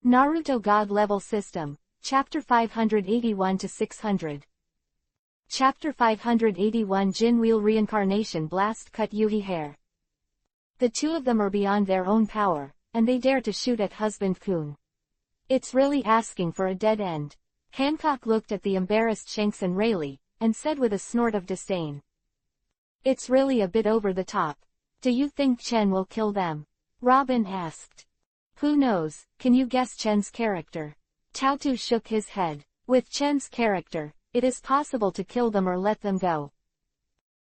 Naruto God Level System, Chapter 581-600. Chapter 581 Jin Wheel Reincarnation Blast Cut Yuhi Hair. The two of them are beyond their own power, and they dare to shoot at Husband Kun. It's really asking for a dead end. Hancock looked at the embarrassed Shanks and Rayleigh, and said with a snort of disdain. It's really a bit over the top. Do you think Chen will kill them? Robin asked. Who knows, can you guess Chen's character? Taotu shook his head. With Chen's character, it is possible to kill them or let them go.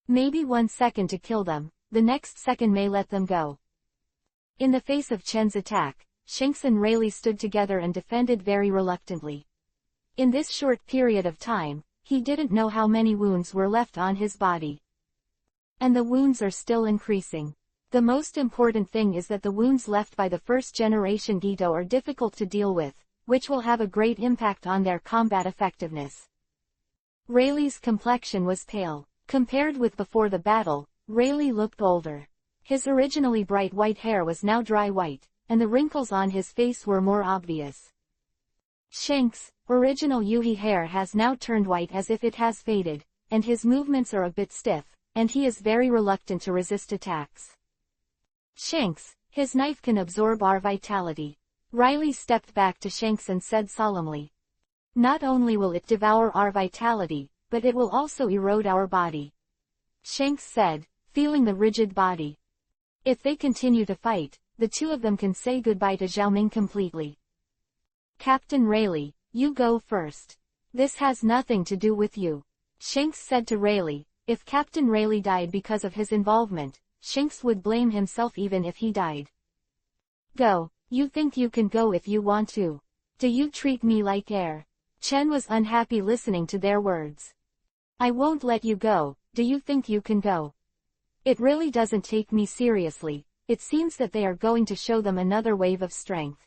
Maybe 1 second to kill them, the next second may let them go. In the face of Chen's attack, Shanks and Rayleigh stood together and defended very reluctantly. In this short period of time, he didn't know how many wounds were left on his body. And the wounds are still increasing. The most important thing is that the wounds left by the first-generation Gito are difficult to deal with, which will have a great impact on their combat effectiveness. Rayleigh's complexion was pale. Compared with before the battle, Rayleigh looked older. His originally bright white hair was now dry white, and the wrinkles on his face were more obvious. Shanks' original Yuhi hair has now turned white as if it has faded, and his movements are a bit stiff, and he is very reluctant to resist attacks. Shanks, his knife can absorb our vitality. Riley stepped back to Shanks and said solemnly. Not only will it devour our vitality, but it will also erode our body. Shanks said, feeling the rigid body. If they continue to fight, the two of them can say goodbye to Xiaoming completely. Captain Rayleigh, you go first. This has nothing to do with you. Shanks said to Rayleigh. If Captain Rayleigh died because of his involvement, Shanks would blame himself even if he died. Go, you think you can go if you want to. Do you treat me like air? Chen was unhappy listening to their words. I won't let you go, do you think you can go? It really doesn't take me seriously, it seems that they are going to show them another wave of strength.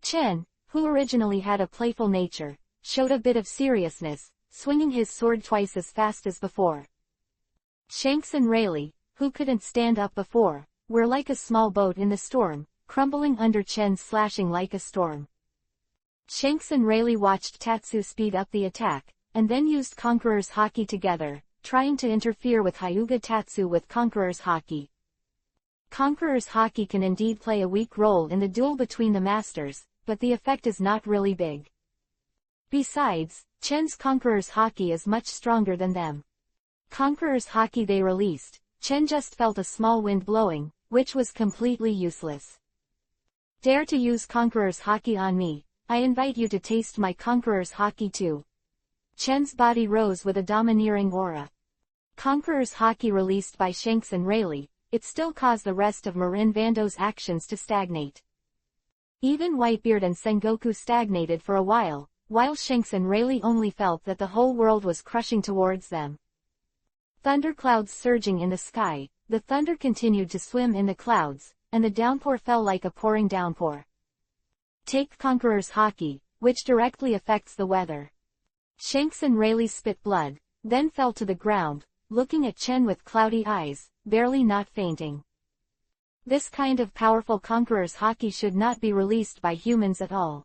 Chen, who originally had a playful nature, showed a bit of seriousness, swinging his sword twice as fast as before. Shanks and Rayleigh, who couldn't stand up before, were like a small boat in the storm, crumbling under Chen's slashing like a storm. Shanks and Rayleigh watched Tatsu speed up the attack, and then used Conqueror's Haki together, trying to interfere with Hyuga Tatsu with Conqueror's Haki. Conqueror's Haki can indeed play a weak role in the duel between the masters, but the effect is not really big. Besides, Chen's Conqueror's Haki is much stronger than them. Conqueror's Haki they released, Chen just felt a small wind blowing, which was completely useless. Dare to use Conqueror's Haki on me, I invite you to taste my Conqueror's Haki too. Chen's body rose with a domineering aura. Conqueror's Haki released by Shanks and Rayleigh, it still caused the rest of Marin Vando's actions to stagnate. Even Whitebeard and Sengoku stagnated for a while Shanks and Rayleigh only felt that the whole world was crushing towards them. Thunderclouds surging in the sky, the thunder continued to swim in the clouds, and the downpour fell like a pouring downpour. Take Conqueror's Haki, which directly affects the weather. Shanks and Rayleigh spit blood, then fell to the ground, looking at Chen with cloudy eyes, barely not fainting. This kind of powerful Conqueror's Haki should not be released by humans at all.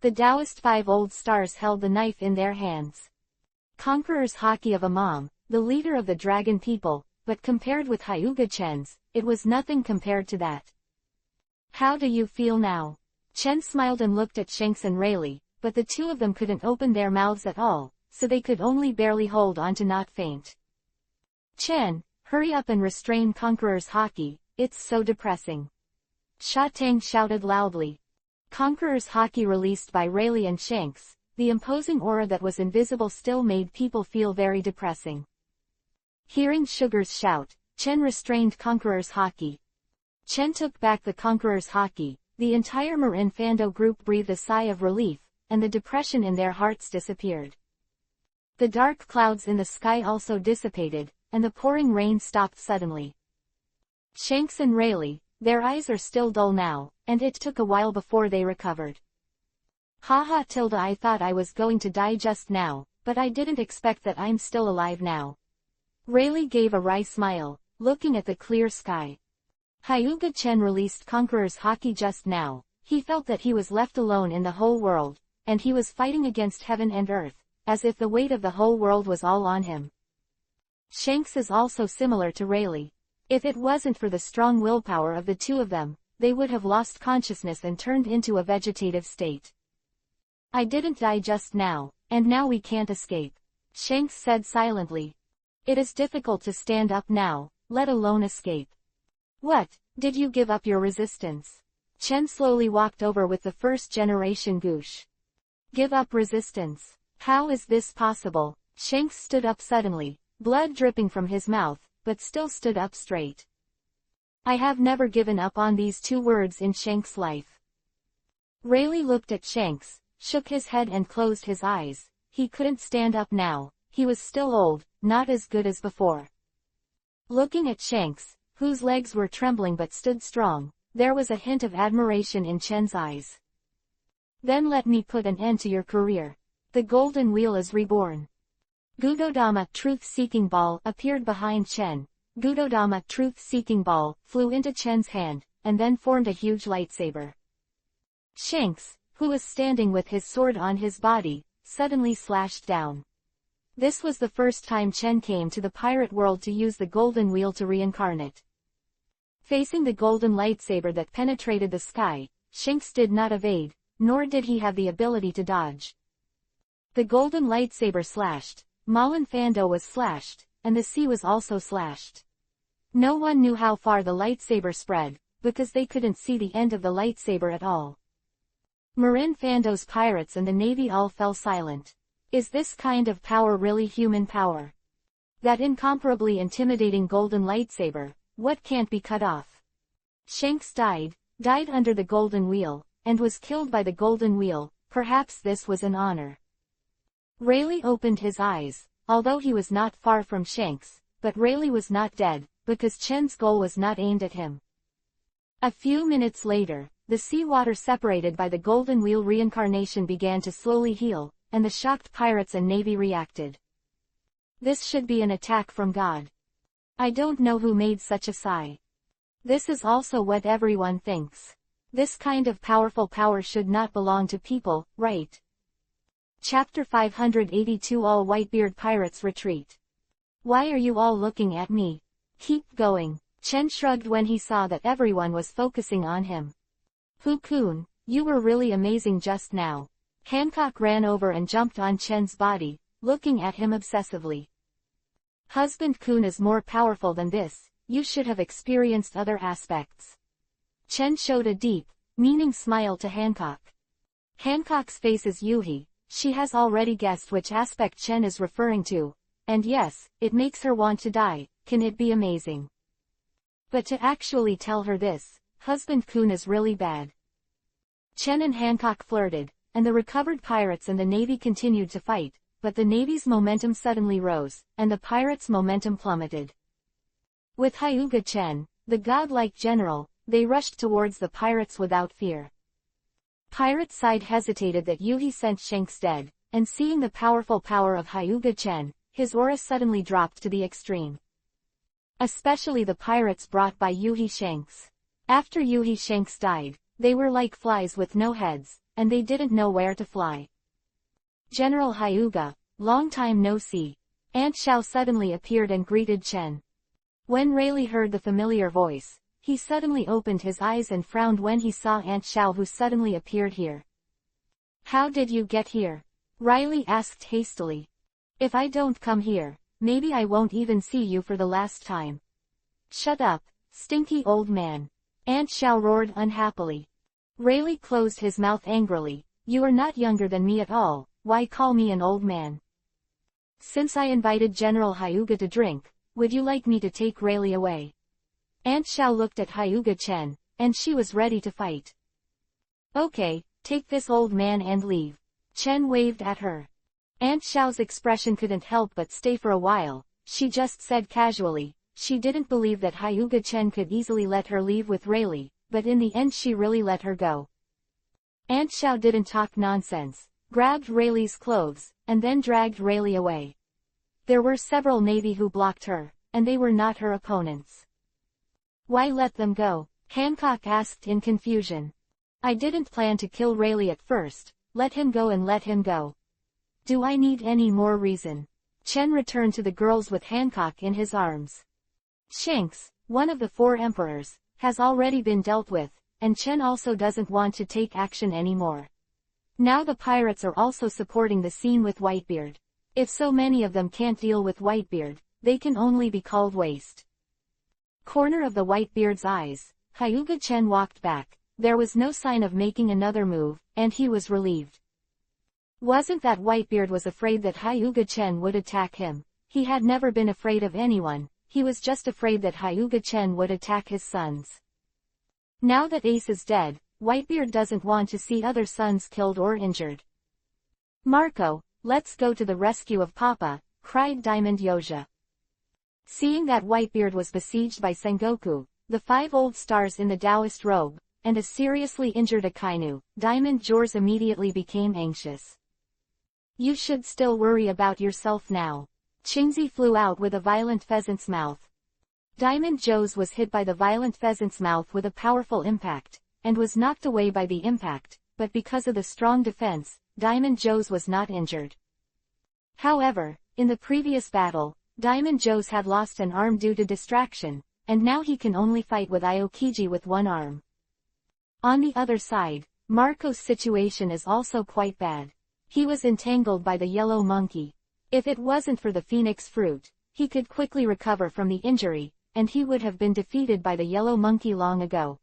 The Taoist 5 old stars held the knife in their hands. Conqueror's Haki of Imam, the leader of the dragon people, but compared with Hyuga Chen's, it was nothing compared to that. How do you feel now? Chen smiled and looked at Shanks and Rayleigh, but the two of them couldn't open their mouths at all, so they could only barely hold on to not faint. Chen, hurry up and restrain Conqueror's Haki, it's so depressing. Sha Tang shouted loudly. Conqueror's Haki released by Rayleigh and Shanks, the imposing aura that was invisible still made people feel very depressing. Hearing Sugar's shout, Chen restrained Conqueror's Haki. Chen took back the Conqueror's Haki, the entire Marin Fando group breathed a sigh of relief, and the depression in their hearts disappeared. The dark clouds in the sky also dissipated, and the pouring rain stopped suddenly. Shanks and Rayleigh, their eyes are still dull now, and it took a while before they recovered. Haha Tilda, I thought I was going to die just now, but I didn't expect that I'm still alive now. Rayleigh gave a wry smile, looking at the clear sky. Hyuga Chen released Conqueror's Haki just now, He felt that he was left alone in the whole world, and he was fighting against heaven and earth, as if the weight of the whole world was all on him. Shanks is also similar to Rayleigh. If it wasn't for the strong willpower of the two of them, they would have lost consciousness and turned into a vegetative state. I didn't die just now, and now we can't escape, Shanks said silently. It is difficult to stand up now, let alone escape. What, did you give up your resistance? Chen slowly walked over with the first-generation Goosh. Give up resistance? How is this possible? Shanks stood up suddenly, blood dripping from his mouth, but still stood up straight. I have never given up on these two words in Shanks' life. Rayleigh looked at Shanks, shook his head and closed his eyes. He couldn't stand up now, he was still old, not as good as before. Looking at Shanks, whose legs were trembling but stood strong, there was a hint of admiration in Chen's eyes. Then let me put an end to your career. The golden wheel is reborn. Gudodama truth-seeking ball appeared behind Chen. Gudodama truth-seeking ball flew into Chen's hand, and then formed a huge lightsaber. Shanks, who was standing with his sword on his body, suddenly slashed down. This was the first time Chen came to the pirate world to use the golden wheel to reincarnate. Facing the golden lightsaber that penetrated the sky, Shanks did not evade, nor did he have the ability to dodge. The golden lightsaber slashed, Malin Fando was slashed, and the sea was also slashed. No one knew how far the lightsaber spread, because they couldn't see the end of the lightsaber at all. Marin Fando's pirates and the navy all fell silent. Is this kind of power really human power? That incomparably intimidating golden lightsaber, what can't be cut off? Shanks died under the golden wheel, and was killed by the golden wheel. Perhaps this was an honor. Rayleigh opened his eyes, although he was not far from Shanks, but Rayleigh was not dead, because Chen's goal was not aimed at him. A few minutes later, the seawater separated by the golden wheel reincarnation began to slowly heal, and the shocked pirates and navy reacted. This should be an attack from God. I don't know who made such a sigh. This is also what everyone thinks. This kind of powerful power should not belong to people, right? Chapter 582 All Whitebeard Pirates Retreat. Why are you all looking at me? Keep going. Chen shrugged when he saw that everyone was focusing on him. Fu-kun, you were really amazing just now. Hancock ran over and jumped on Chen's body, looking at him obsessively. Husband Kun is more powerful than this, you should have experienced other aspects. Chen showed a deep, meaning smile to Hancock. Hancock's face is Yuhi, she has already guessed which aspect Chen is referring to, and yes, it makes her want to die. Can it be amazing? But to actually tell her this, Husband Kun is really bad. Chen and Hancock flirted, and the recovered pirates and the navy continued to fight, but the navy's momentum suddenly rose, and the pirates' momentum plummeted. With Hyuga Chen, the godlike general, they rushed towards the pirates without fear. Pirate side hesitated that Yuhi sent Shanks dead, and seeing the powerful power of Hyuga Chen, his aura suddenly dropped to the extreme. Especially the pirates brought by Yuhi Shanks. After Yuhi Shanks died, they were like flies with no heads, and they didn't know where to fly. General Hyuga, long time no see. Aunt Xiao suddenly appeared and greeted Chen. When Rayleigh heard the familiar voice, he suddenly opened his eyes and frowned when he saw Aunt Xiao who suddenly appeared here. How did you get here? Riley asked hastily. If I don't come here, maybe I won't even see you for the last time. Shut up, stinky old man. Aunt Xiao roared unhappily. Rayleigh closed his mouth angrily. You are not younger than me at all, why call me an old man? Since I invited General Hyuga to drink, would you like me to take Rayleigh away? Aunt Xiao looked at Hyuga Chen, and she was ready to fight. Okay, take this old man and leave. Chen waved at her. Aunt Xiao's expression couldn't help but stay for a while. She just said casually, she didn't believe that Hyuga Chen could easily let her leave with Rayleigh, but in the end she really let her go. Aunt Xiao didn't talk nonsense, grabbed Rayleigh's clothes, and then dragged Rayleigh away. There were several navy who blocked her, and they were not her opponents. Why let them go? Hancock asked in confusion. I didn't plan to kill Rayleigh at first, let him go and let him go. Do I need any more reason? Chen returned to the girls with Hancock in his arms. Shanks, one of the 4 emperors, has already been dealt with, and Chen also doesn't want to take action anymore. Now the pirates are also supporting the scene with Whitebeard. If so many of them can't deal with Whitebeard, they can only be called waste. Corner of the Whitebeard's eyes, Hyuga Chen walked back. There was no sign of making another move, and he was relieved. Wasn't that Whitebeard was afraid that Hyuga Chen would attack him. He had never been afraid of anyone, he was just afraid that Hyuga Chen would attack his sons. Now that Ace is dead, Whitebeard doesn't want to see other sons killed or injured. Marco, let's go to the rescue of Papa, cried Diamond Yoja. Seeing that Whitebeard was besieged by Sengoku, the 5 old stars in the Taoist robe, and a seriously injured Akainu, Diamond Jaws immediately became anxious. You should still worry about yourself now. Qingzi flew out with a violent pheasant's mouth. Diamond Jaws was hit by the violent pheasant's mouth with a powerful impact, and was knocked away by the impact, but because of the strong defense, Diamond Jaws was not injured. However, in the previous battle, Diamond Jaws had lost an arm due to distraction, and now he can only fight with Aokiji with one arm. On the other side, Marco's situation is also quite bad. He was entangled by the yellow monkey. If it wasn't for the phoenix fruit, he could quickly recover from the injury, and he would have been defeated by the yellow monkey long ago.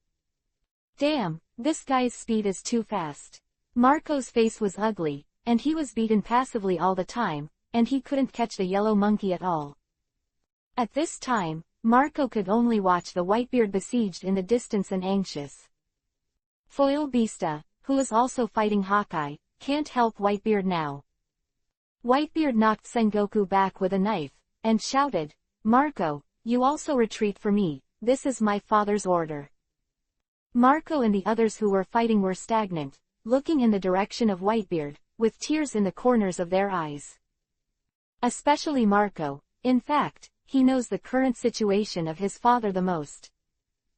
Damn, this guy's speed is too fast. Marco's face was ugly, and he was beaten passively all the time, and he couldn't catch the yellow monkey at all. At this time, Marco could only watch the Whitebeard besieged in the distance and anxious. Foil Beasta, who is also fighting Hawkeye, can't help Whitebeard now. Whitebeard knocked Sengoku back with a knife, and shouted, Marco, you also retreat for me, this is my father's order. Marco and the others who were fighting were stagnant, looking in the direction of Whitebeard, with tears in the corners of their eyes. Especially Marco, in fact, he knows the current situation of his father the most.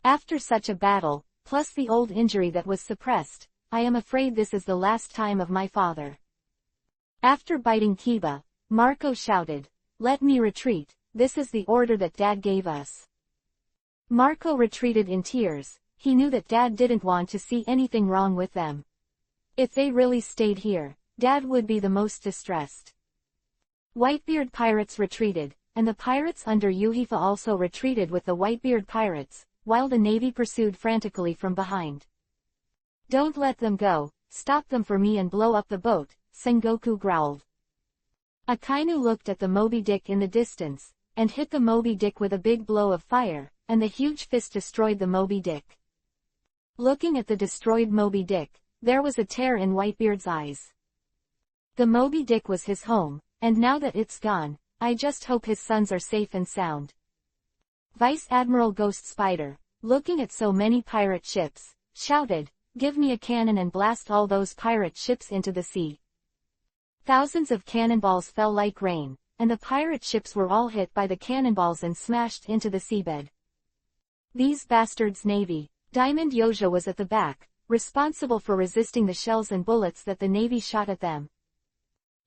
After such a battle, plus the old injury that was suppressed, I am afraid this is the last time of my father. After biting Kiba, Marco shouted, let me retreat, this is the order that Dad gave us. Marco retreated in tears, he knew that Dad didn't want to see anything wrong with them. If they really stayed here, Dad would be the most distressed. Whitebeard pirates retreated, and the pirates under Yuhifa also retreated with the Whitebeard pirates, while the navy pursued frantically from behind. Don't let them go, stop them for me and blow up the boat, Sengoku growled. Akainu looked at the Moby Dick in the distance, and hit the Moby Dick with a big blow of fire, and the huge fist destroyed the Moby Dick. Looking at the destroyed Moby Dick, there was a tear in Whitebeard's eyes. The Moby Dick was his home, and now that it's gone, I just hope his sons are safe and sound. Vice Admiral Ghost Spider, looking at so many pirate ships, shouted, give me a cannon and blast all those pirate ships into the sea. Thousands of cannonballs fell like rain, and the pirate ships were all hit by the cannonballs and smashed into the seabed. These bastards' navy. Diamond Yoja was at the back, responsible for resisting the shells and bullets that the navy shot at them.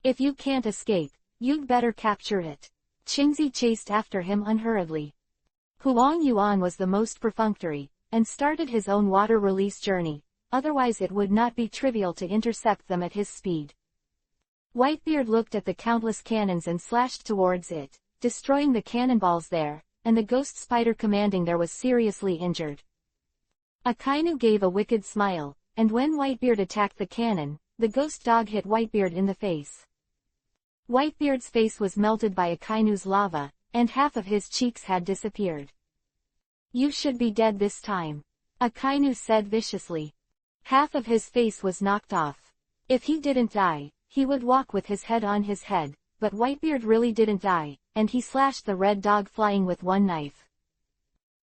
If you can't escape, you'd better capture it. Qingzi chased after him unhurriedly. Huang Yuan was the most perfunctory, and started his own water release journey, otherwise it would not be trivial to intercept them at his speed. Whitebeard looked at the countless cannons and slashed towards it, destroying the cannonballs there, and the ghost spider commanding there was seriously injured. Akainu gave a wicked smile, and when Whitebeard attacked the cannon, the ghost dog hit Whitebeard in the face. Whitebeard's face was melted by Akainu's lava, and half of his cheeks had disappeared. You should be dead this time, Akainu said viciously. Half of his face was knocked off. If he didn't die, he would walk with his head on his head, but Whitebeard really didn't die, and he slashed the red dog flying with one knife.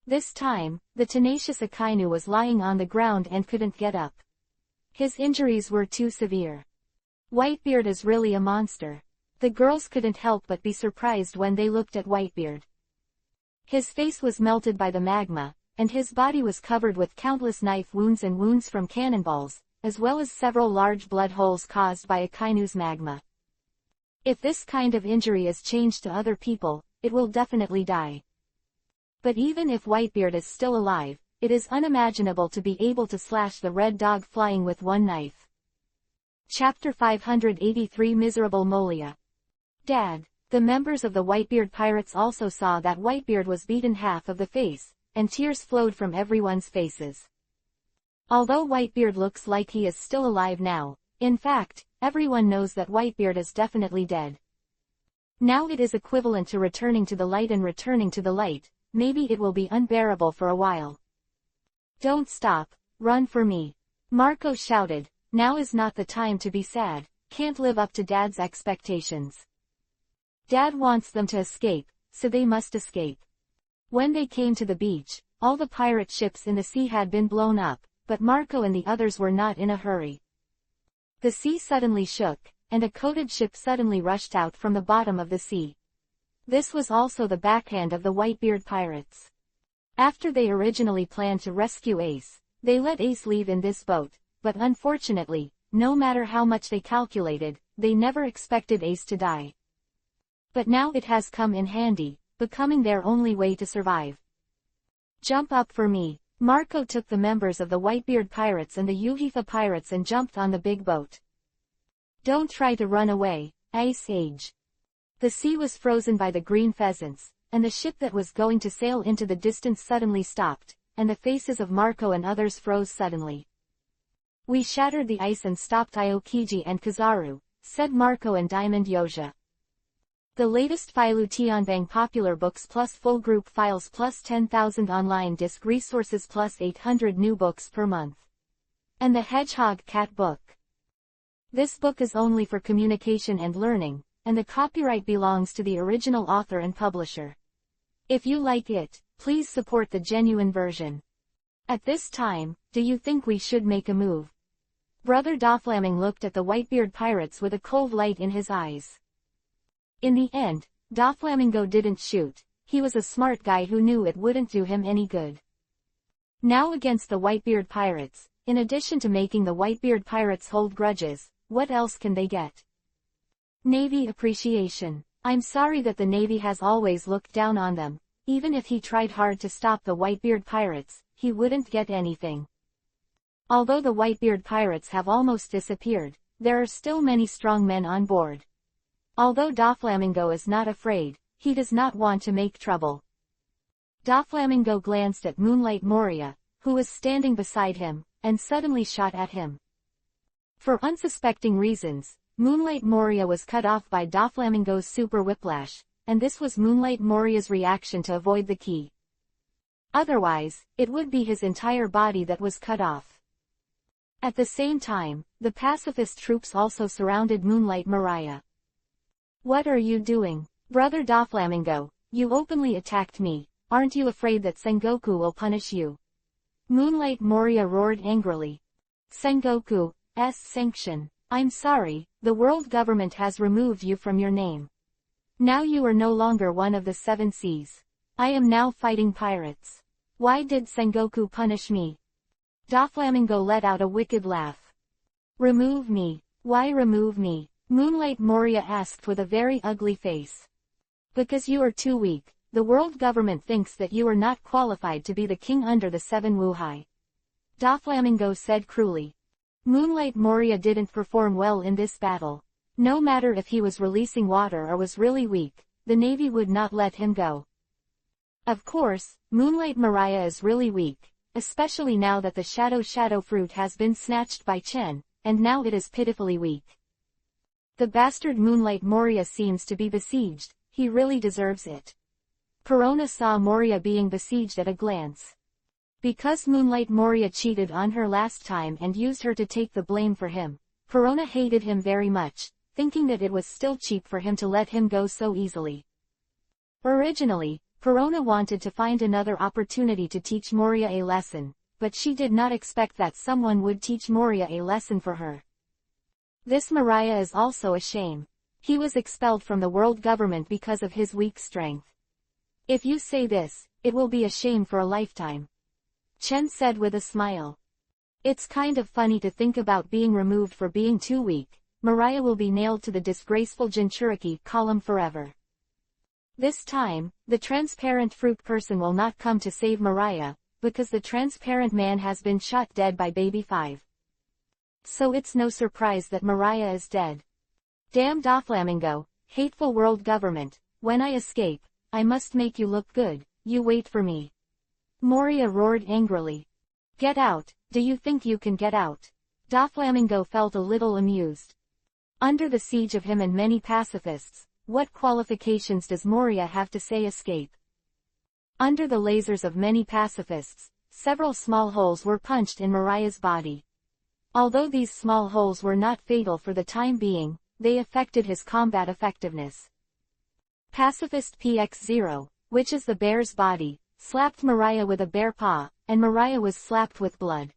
This time, the tenacious Akainu was lying on the ground and couldn't get up. His injuries were too severe. Whitebeard is really a monster. The girls couldn't help but be surprised when they looked at Whitebeard. His face was melted by the magma, and his body was covered with countless knife wounds and wounds from cannonballs, as well as several large blood holes caused by Akainu's magma. If this kind of injury is changed to other people, it will definitely die. But even if Whitebeard is still alive, it is unimaginable to be able to slash the red dog flying with one knife. Chapter 583 Miserable Molia. Dad. The members of the Whitebeard pirates also saw that Whitebeard was beaten half of the face, and tears flowed from everyone's faces. Although Whitebeard looks like he is still alive now, in fact, everyone knows that Whitebeard is definitely dead. Now it is equivalent to returning to the light, and returning to the light, maybe it will be unbearable for a while. Don't stop, run for me. Marco shouted, now is not the time to be sad, can't live up to Dad's expectations. Dad wants them to escape, so they must escape. When they came to the beach, all the pirate ships in the sea had been blown up, but Marco and the others were not in a hurry. The sea suddenly shook, and a coated ship suddenly rushed out from the bottom of the sea. This was also the backhand of the Whitebeard pirates. After they originally planned to rescue Ace, they let Ace leave in this boat, but unfortunately, no matter how much they calculated, they never expected Ace to die. But now it has come in handy, becoming their only way to survive. Jump up for me. Marco took the members of the Whitebeard pirates and the Uhifa pirates and jumped on the big boat. Don't try to run away, Ice Age. The sea was frozen by the green pheasants, and the ship that was going to sail into the distance suddenly stopped, and the faces of Marco and others froze suddenly. We shattered the ice and stopped Aokiji and Kizaru, said Marco and Diamond Yoja. The latest Filu Tianbang popular books plus full group files plus 10,000 online disc resources plus 800 new books per month. And the Hedgehog Cat book. This book is only for communication and learning, and the copyright belongs to the original author and publisher. If you like it, please support the genuine version. At this time, do you think we should make a move? Brother Doflamming looked at the Whitebeard pirates with a cold light in his eyes. In the end, Doflamingo didn't shoot, he was a smart guy who knew it wouldn't do him any good. Now against the Whitebeard pirates, in addition to making the Whitebeard pirates hold grudges, what else can they get? Navy appreciation. I'm sorry that the Navy has always looked down on them, even if he tried hard to stop the Whitebeard pirates, he wouldn't get anything. Although the Whitebeard pirates have almost disappeared, there are still many strong men on board. Although Doflamingo is not afraid, he does not want to make trouble. Doflamingo glanced at Moonlight Moria, who was standing beside him, and suddenly shot at him. For unsuspecting reasons, Moonlight Moria was cut off by Doflamingo's super whiplash, and this was Moonlight Moria's reaction to avoid the key. Otherwise, it would be his entire body that was cut off. At the same time, the pacifist troops also surrounded Moonlight Moria. What are you doing? Brother Doflamingo, you openly attacked me, aren't you afraid that Sengoku will punish you? Moonlight Moria roared angrily. Sengoku's sanction. I'm sorry, the world government has removed you from your name. Now you are no longer one of the 7 seas. I am now fighting pirates. Why did Sengoku punish me? Doflamingo let out a wicked laugh. Remove me. Why remove me? Moonlight Moria asked with a very ugly face. Because you are too weak, the world government thinks that you are not qualified to be the king under the 7 Wuhai. Doflamingo said cruelly. Moonlight Moria didn't perform well in this battle. No matter if he was releasing water or was really weak, the Navy would not let him go. Of course, Moonlight Moria is really weak, especially now that the Shadow fruit has been snatched by Chen, and now it is pitifully weak. The bastard Moonlight Moria seems to be besieged, he really deserves it. Perona saw Moria being besieged at a glance. Because Moonlight Moria cheated on her last time and used her to take the blame for him, Perona hated him very much, thinking that it was still cheap for him to let him go so easily. Originally, Perona wanted to find another opportunity to teach Moria a lesson, but she did not expect that someone would teach Moria a lesson for her. This Moria is also a shame. He was expelled from the world government because of his weak strength. If you say this, it will be a shame for a lifetime. Chen said with a smile. It's kind of funny to think about being removed for being too weak. Mariah will be nailed to the disgraceful Jinchuriki column forever. This time, the transparent fruit person will not come to save Mariah, because the transparent man has been shot dead by Baby 5. So it's no surprise that Mariah is dead. Damn Doflamingo, hateful world government, when I escape, I must make you look good, you wait for me. Moria roared angrily. Get out, do you think you can get out? Doflamingo felt a little amused. Under the siege of him and many pacifists, what qualifications does Moria have to say escape? Under the lasers of many pacifists, several small holes were punched in Mariah's body. Although these small holes were not fatal for the time being, they affected his combat effectiveness. Pacifist PX0, which is the bear's body, slapped Mariah with a bear paw, and Mariah was slapped with blood.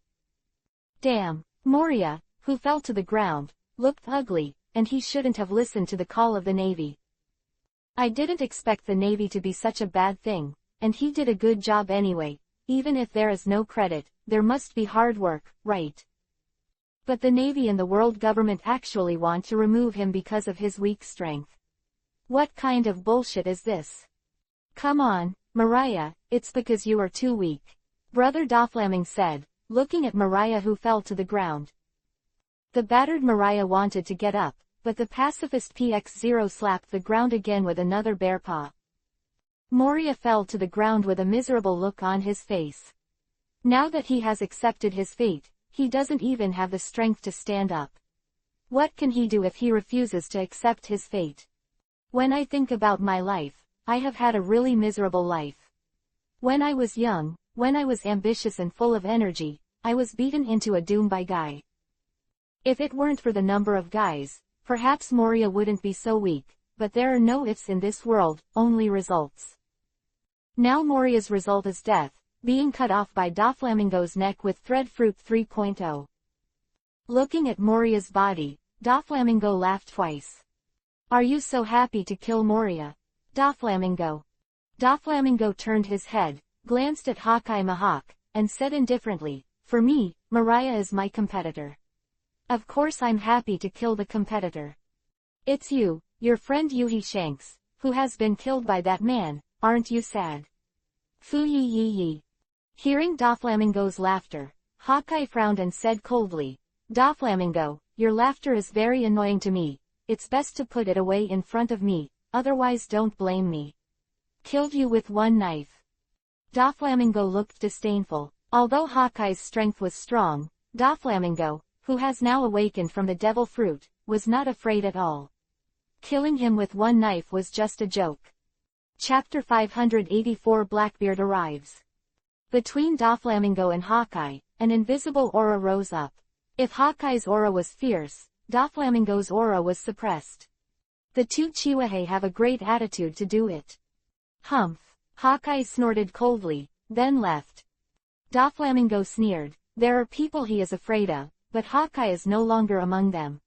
Damn, Moria, who fell to the ground, looked ugly, and he shouldn't have listened to the call of the Navy. I didn't expect the Navy to be such a bad thing, and he did a good job anyway. Even if there is no credit, there must be hard work, right? But the Navy and the world government actually want to remove him because of his weak strength. What kind of bullshit is this? Come on, Mariah, it's because you are too weak. Brother Doflamming said, looking at Mariah who fell to the ground. The battered Mariah wanted to get up, but the pacifist PX0 slapped the ground again with another bear paw. Moria fell to the ground with a miserable look on his face. Now that he has accepted his fate, he doesn't even have the strength to stand up. What can he do if he refuses to accept his fate? When I think about my life, I have had a really miserable life. When I was young, when I was ambitious and full of energy, I was beaten into a doom by Guy. If it weren't for the number of guys, perhaps Moria wouldn't be so weak, but there are no ifs in this world, only results. Now Moria's result is death, being cut off by Doflamingo's neck with Threadfruit 3.0. Looking at Moria's body, Doflamingo laughed twice. Are you so happy to kill Moria? Doflamingo. Doflamingo turned his head, glanced at Hawkeye Mahawk, and said indifferently, for me, Mariah is my competitor. Of course I'm happy to kill the competitor. It's you, your friend Yuhi Shanks, who has been killed by that man, aren't you sad? Fu yi yi yi. Hearing Doflamingo's laughter, Hawkeye frowned and said coldly, Doflamingo, your laughter is very annoying to me, it's best to put it away in front of me, otherwise don't blame me. Killed you with one knife. Doflamingo looked disdainful. Although Hawkeye's strength was strong, Doflamingo, who has now awakened from the devil fruit, was not afraid at all. Killing him with one knife was just a joke. Chapter 584 Blackbeard arrives. Between Doflamingo and Hawkeye, an invisible aura rose up. If Hawkeye's aura was fierce, Doflamingo's aura was suppressed. The two Chihuahua have a great attitude to do it. Humph. Hawkeye snorted coldly, then left. Doflamingo sneered. There are people he is afraid of, but Hawkeye is no longer among them.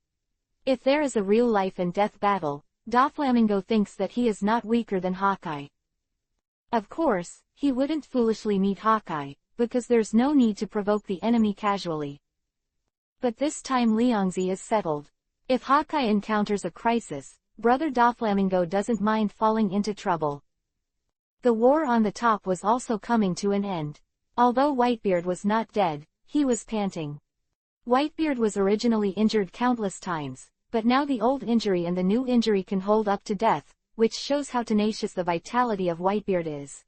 If there is a real life and death battle, Doflamingo thinks that he is not weaker than Hawkeye. Of course, he wouldn't foolishly meet Hawkeye, because there's no need to provoke the enemy casually. But this time Liangzi is settled. If Hawkeye encounters a crisis, Brother Doflamingo doesn't mind falling into trouble. The war on the top was also coming to an end. Although Whitebeard was not dead, he was panting. Whitebeard was originally injured countless times, but now the old injury and the new injury can hold up to death, which shows how tenacious the vitality of Whitebeard is.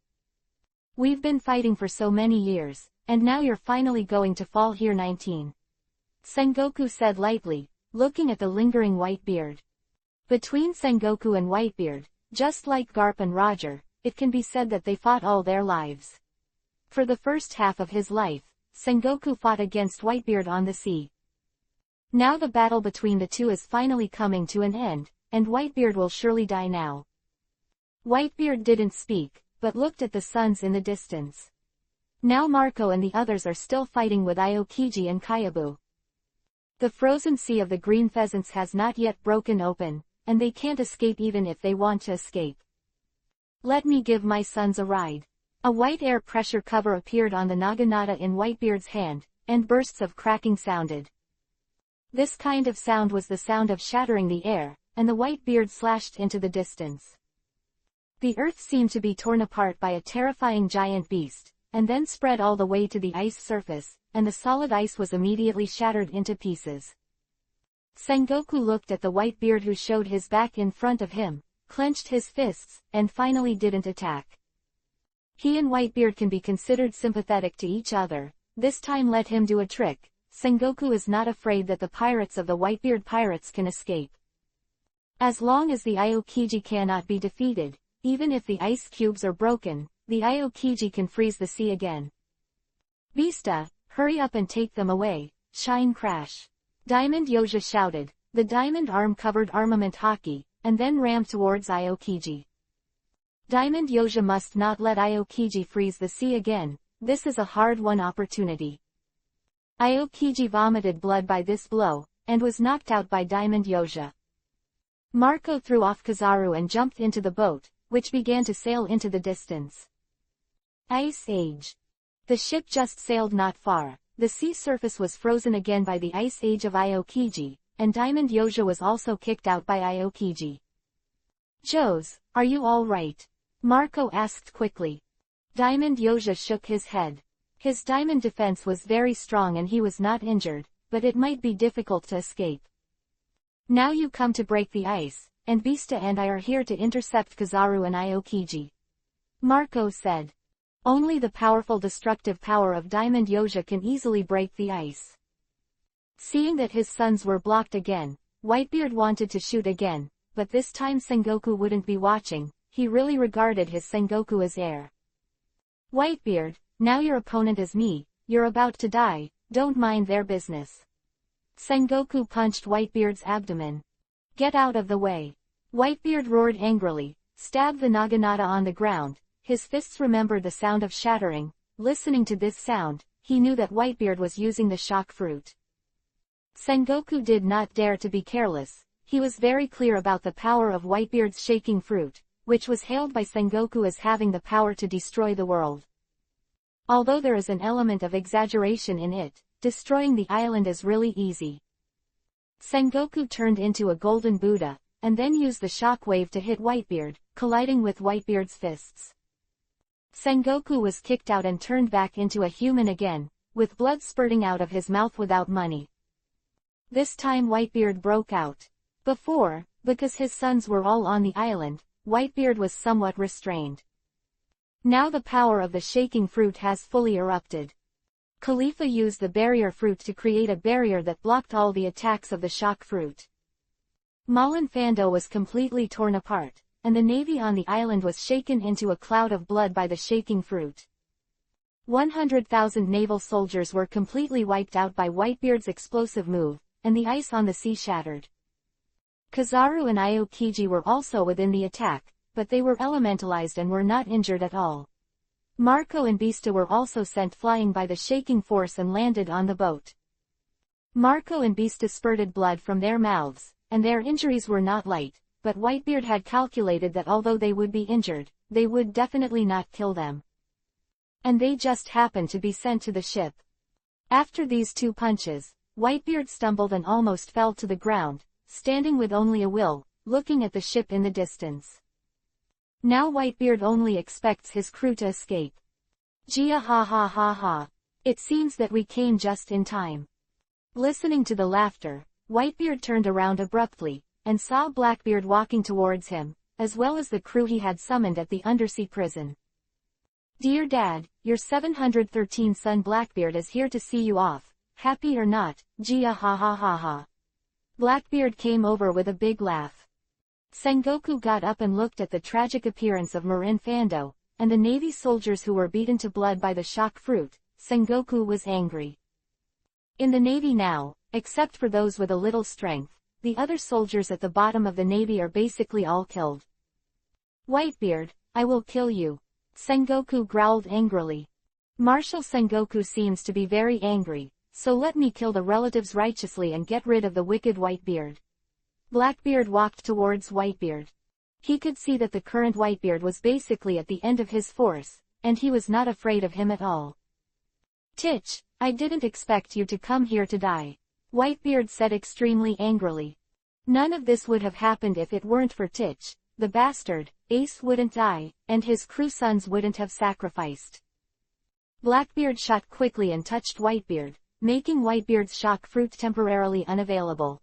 We've been fighting for so many years, and now you're finally going to fall here 19. Sengoku said lightly, looking at the lingering Whitebeard. Between Sengoku and Whitebeard, just like Garp and Roger, it can be said that they fought all their lives. For the first half of his life, Sengoku fought against Whitebeard on the sea. Now the battle between the two is finally coming to an end, and Whitebeard will surely die now. Whitebeard didn't speak, but looked at the suns in the distance. Now Marco and the others are still fighting with Aokiji and Kayabu. The frozen sea of the green pheasants has not yet broken open, and they can't escape even if they want to escape. Let me give my sons a ride. A white air pressure cover appeared on the naginata in Whitebeard's hand, and bursts of cracking sounded. This kind of sound was the sound of shattering the air, and the Whitebeard slashed into the distance. The earth seemed to be torn apart by a terrifying giant beast, and then spread all the way to the ice surface, and the solid ice was immediately shattered into pieces. Sengoku looked at the Whitebeard, who showed his back in front of him, clenched his fists, and finally didn't attack. He and Whitebeard can be considered sympathetic to each other. This time let him do a trick. Sengoku is not afraid that the pirates of the Whitebeard pirates can escape. As long as the Aokiji cannot be defeated, even if the ice cubes are broken, the Aokiji can freeze the sea again. Beasta, hurry up and take them away. Shine Crash. Diamond Yoja shouted. The diamond arm-covered armament Haki, and then rammed towards Aokiji. Diamond Yoja must not let Aokiji freeze the sea again. This is a hard-won opportunity. Aokiji vomited blood by this blow, and was knocked out by Diamond Yoja. Marco threw off Kizaru and jumped into the boat, which began to sail into the distance. Ice Age. The ship just sailed not far. The sea surface was frozen again by the Ice Age of Aokiji, and Diamond Yoja was also kicked out by Aokiji. Jose, are you all right? Marco asked quickly. Diamond Yoja shook his head. His diamond defense was very strong and he was not injured, but it might be difficult to escape. Now you come to break the ice, and Beasta and I are here to intercept Kizaru and Aokiji. Marco said. Only the powerful destructive power of Diamond Yoja can easily break the ice. Seeing that his sons were blocked again, Whitebeard wanted to shoot again, but this time Sengoku wouldn't be watching. He really regarded his Sengoku as heir. Whitebeard, now your opponent is me. You're about to die, don't mind their business. Sengoku punched Whitebeard's abdomen. Get out of the way. Whitebeard roared angrily, stabbed the naginata on the ground. His fists remembered the sound of shattering. Listening to this sound, he knew that Whitebeard was using the shock fruit. Sengoku did not dare to be careless. He was very clear about the power of Whitebeard's shaking fruit, which was hailed by Sengoku as having the power to destroy the world. Although there is an element of exaggeration in it, destroying the island is really easy. Sengoku turned into a golden Buddha, and then used the shock wave to hit Whitebeard, colliding with Whitebeard's fists. Sengoku was kicked out and turned back into a human again, with blood spurting out of his mouth without money. This time Whitebeard broke out. Before, because his sons were all on the island, Whitebeard was somewhat restrained. Now the power of the shaking fruit has fully erupted. Khalifa used the barrier fruit to create a barrier that blocked all the attacks of the shock fruit. Malin Fando was completely torn apart, and the navy on the island was shaken into a cloud of blood by the shaking fruit. 100,000 naval soldiers were completely wiped out by Whitebeard's explosive move, and the ice on the sea shattered. Kizaru and Aokiji were also within the attack, but they were elementalized and were not injured at all. Marco and Beasta were also sent flying by the shaking force and landed on the boat. Marco and Beasta spurted blood from their mouths, and their injuries were not light, but Whitebeard had calculated that although they would be injured, they would definitely not kill them. And they just happened to be sent to the ship. After these two punches, Whitebeard stumbled and almost fell to the ground, standing with only a will, looking at the ship in the distance. Now Whitebeard only expects his crew to escape. Gia ha ha ha ha. It seems that we came just in time. Listening to the laughter, Whitebeard turned around abruptly, and saw Blackbeard walking towards him, as well as the crew he had summoned at the undersea prison. Dear Dad, your 713 son Blackbeard is here to see you off, happy or not, Gia ha ha ha ha. Blackbeard came over with a big laugh. Sengoku got up and looked at the tragic appearance of Marin Fando, and the navy soldiers who were beaten to blood by the shock fruit. Sengoku was angry. In the navy now, except for those with a little strength, the other soldiers at the bottom of the navy are basically all killed. Whitebeard, I will kill you. Sengoku growled angrily. Marshal Sengoku seems to be very angry, so let me kill the relatives righteously and get rid of the wicked Whitebeard. Blackbeard walked towards Whitebeard. He could see that the current Whitebeard was basically at the end of his force, and he was not afraid of him at all. "Titch, I didn't expect you to come here to die," Whitebeard said extremely angrily. "None of this would have happened if it weren't for Titch, the bastard. Ace wouldn't die, and his crew sons wouldn't have sacrificed." Blackbeard shot quickly and touched Whitebeard, making Whitebeard's shock fruit temporarily unavailable.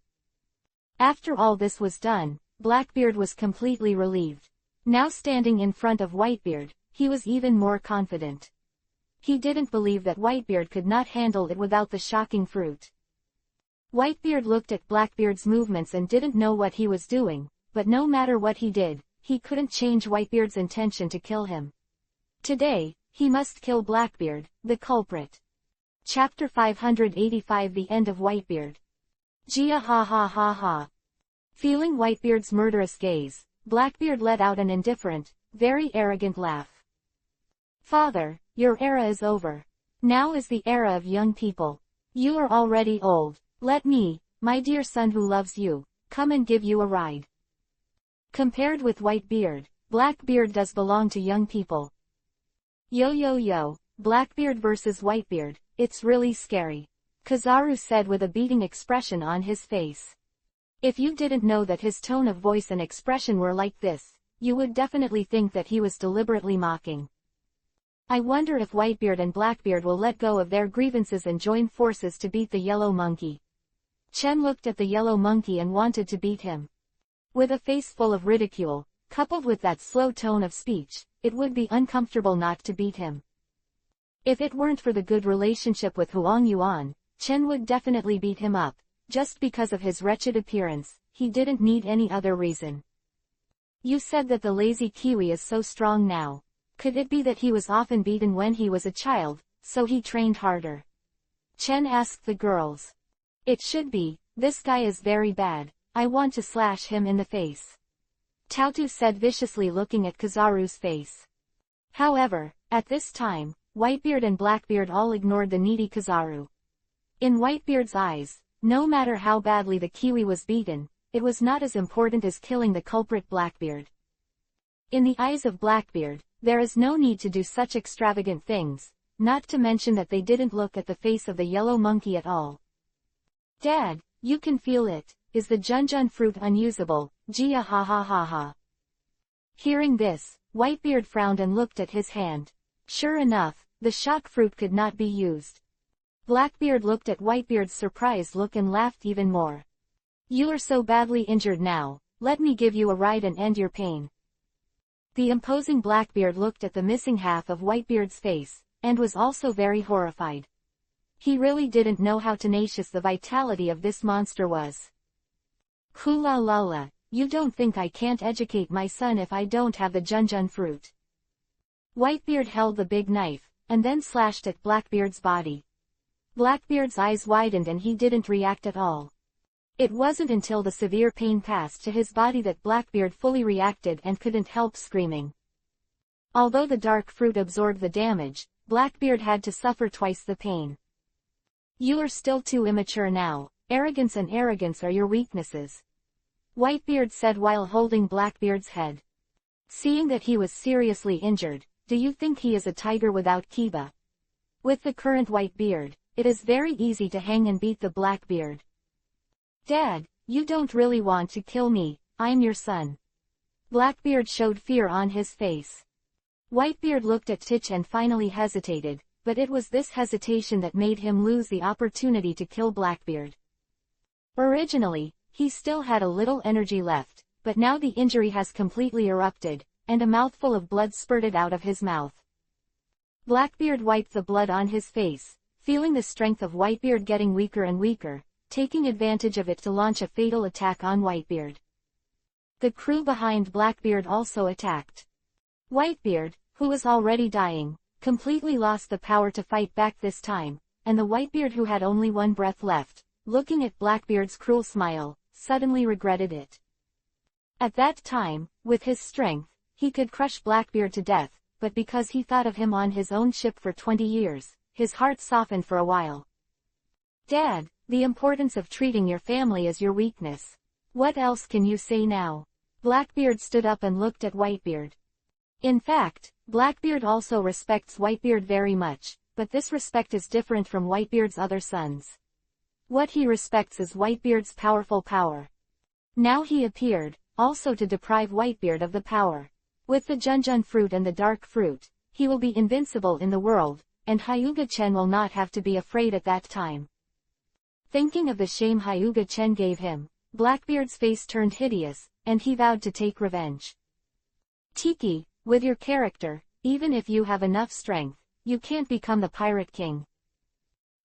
After all this was done, Blackbeard was completely relieved. Now standing in front of Whitebeard, he was even more confident. He didn't believe that Whitebeard could not handle it without the shocking fruit. Whitebeard looked at Blackbeard's movements and didn't know what he was doing, but no matter what he did, he couldn't change Whitebeard's intention to kill him. Today, he must kill Blackbeard, the culprit. Chapter 585 The End of Whitebeard. Gia ha ha ha ha. Feeling Whitebeard's murderous gaze, Blackbeard let out an indifferent, very arrogant laugh. "Father, your era is over. Now is the era of young people. You are already old. Let me, my dear son who loves you, come and give you a ride." Compared with Whitebeard, Blackbeard does belong to young people. "Yo yo yo, Blackbeard versus Whitebeard, it's really scary," Kizaru said with a beating expression on his face. If you didn't know that his tone of voice and expression were like this, you would definitely think that he was deliberately mocking. "I wonder if Whitebeard and Blackbeard will let go of their grievances and join forces to beat the yellow monkey." Chen looked at the yellow monkey and wanted to beat him. With a face full of ridicule, coupled with that slow tone of speech, it would be uncomfortable not to beat him. If it weren't for the good relationship with Huang Yuan, Chen would definitely beat him up. Just because of his wretched appearance, he didn't need any other reason. "You said that the lazy kiwi is so strong now. Could it be that he was often beaten when he was a child, so he trained harder?" Chen asked the girls. "It should be. This guy is very bad. I want to slash him in the face," Taotu said viciously looking at Kizaru's face. However, at this time, Whitebeard and Blackbeard all ignored the needy Kizaru. In Whitebeard's eyes, no matter how badly the kiwi was beaten, it was not as important as killing the culprit Blackbeard. In the eyes of Blackbeard, there is no need to do such extravagant things, not to mention that they didn't look at the face of the yellow monkey at all. "Dad, you can feel it. Is the Junjun fruit unusable? Gia ha ha ha ha." Hearing this, Whitebeard frowned and looked at his hand. Sure enough, the shock fruit could not be used. Blackbeard looked at Whitebeard's surprised look and laughed even more. "You are so badly injured now, let me give you a ride and end your pain." The imposing Blackbeard looked at the missing half of Whitebeard's face, and was also very horrified. He really didn't know how tenacious the vitality of this monster was. "Hula la la, you don't think I can't educate my son if I don't have the Junjun fruit?" Whitebeard held the big knife, and then slashed at Blackbeard's body. Blackbeard's eyes widened and he didn't react at all. It wasn't until the severe pain passed to his body that Blackbeard fully reacted and couldn't help screaming. Although the dark fruit absorbed the damage, Blackbeard had to suffer twice the pain. "You are still too immature now. Arrogance and arrogance are your weaknesses," Whitebeard said while holding Blackbeard's head. Seeing that he was seriously injured, do you think he is a tiger without Kiba? With the current Whitebeard, it is very easy to hang and beat the Blackbeard. "Dad, you don't really want to kill me, I'm your son." Blackbeard showed fear on his face. Whitebeard looked at Titch and finally hesitated, but it was this hesitation that made him lose the opportunity to kill Blackbeard. Originally, he still had a little energy left, but now the injury has completely erupted, and a mouthful of blood spurted out of his mouth. Blackbeard wiped the blood on his face, feeling the strength of Whitebeard getting weaker and weaker, taking advantage of it to launch a fatal attack on Whitebeard. The crew behind Blackbeard also attacked. Whitebeard, who was already dying, completely lost the power to fight back this time, and the Whitebeard who had only one breath left, looking at Blackbeard's cruel smile, suddenly regretted it. At that time, with his strength, he could crush Blackbeard to death, but because he thought of him on his own ship for 20 years, his heart softened for a while. "Dad, the importance of treating your family is your weakness. What else can you say now?" Blackbeard stood up and looked at Whitebeard. In fact, Blackbeard also respects Whitebeard very much, but this respect is different from Whitebeard's other sons. What he respects is Whitebeard's powerful power. Now he appeared, also to deprive Whitebeard of the power. With the Junjun fruit and the dark fruit, he will be invincible in the world, and Hyuga-chen will not have to be afraid at that time. Thinking of the shame Hyuga-chen gave him, Blackbeard's face turned hideous, and he vowed to take revenge. Tiki, with your character, even if you have enough strength, you can't become the Pirate King.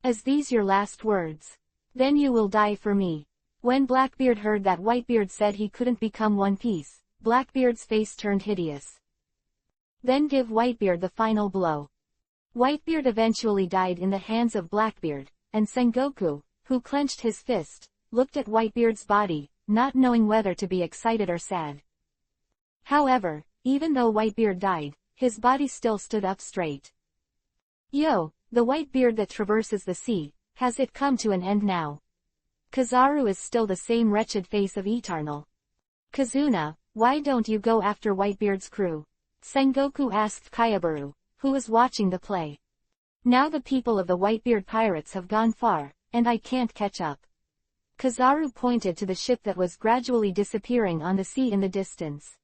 Is these your last words? Then you will die for me. When Blackbeard heard that Whitebeard said he couldn't become One Piece, Blackbeard's face turned hideous. Then give Whitebeard the final blow. Whitebeard eventually died in the hands of Blackbeard, and Sengoku, who clenched his fist, looked at Whitebeard's body, not knowing whether to be excited or sad. However, even though Whitebeard died, his body still stood up straight. Yo, the Whitebeard that traverses the sea, has it come to an end now? Kizaru is still the same wretched face of Eternal. Kazuna, why don't you go after Whitebeard's crew? Sengoku asked Kayaburu, who was watching the play. Now the people of the Whitebeard pirates have gone far, and I can't catch up. Kizaru pointed to the ship that was gradually disappearing on the sea in the distance.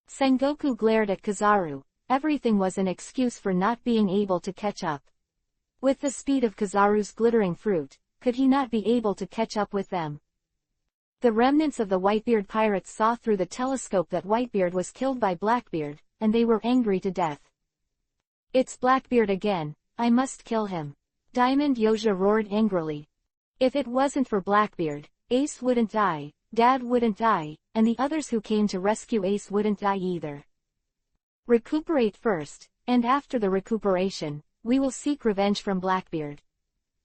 Sengoku glared at Kizaru. Everything was an excuse for not being able to catch up. With the speed of Kizaru's glittering fruit, could he not be able to catch up with them? The remnants of the Whitebeard pirates saw through the telescope that Whitebeard was killed by Blackbeard, and they were angry to death. It's Blackbeard again, I must kill him. Diamond Yoja roared angrily. If it wasn't for Blackbeard, Ace wouldn't die, Dad wouldn't die, and the others who came to rescue Ace wouldn't die either. Recuperate first, and after the recuperation, we will seek revenge from Blackbeard.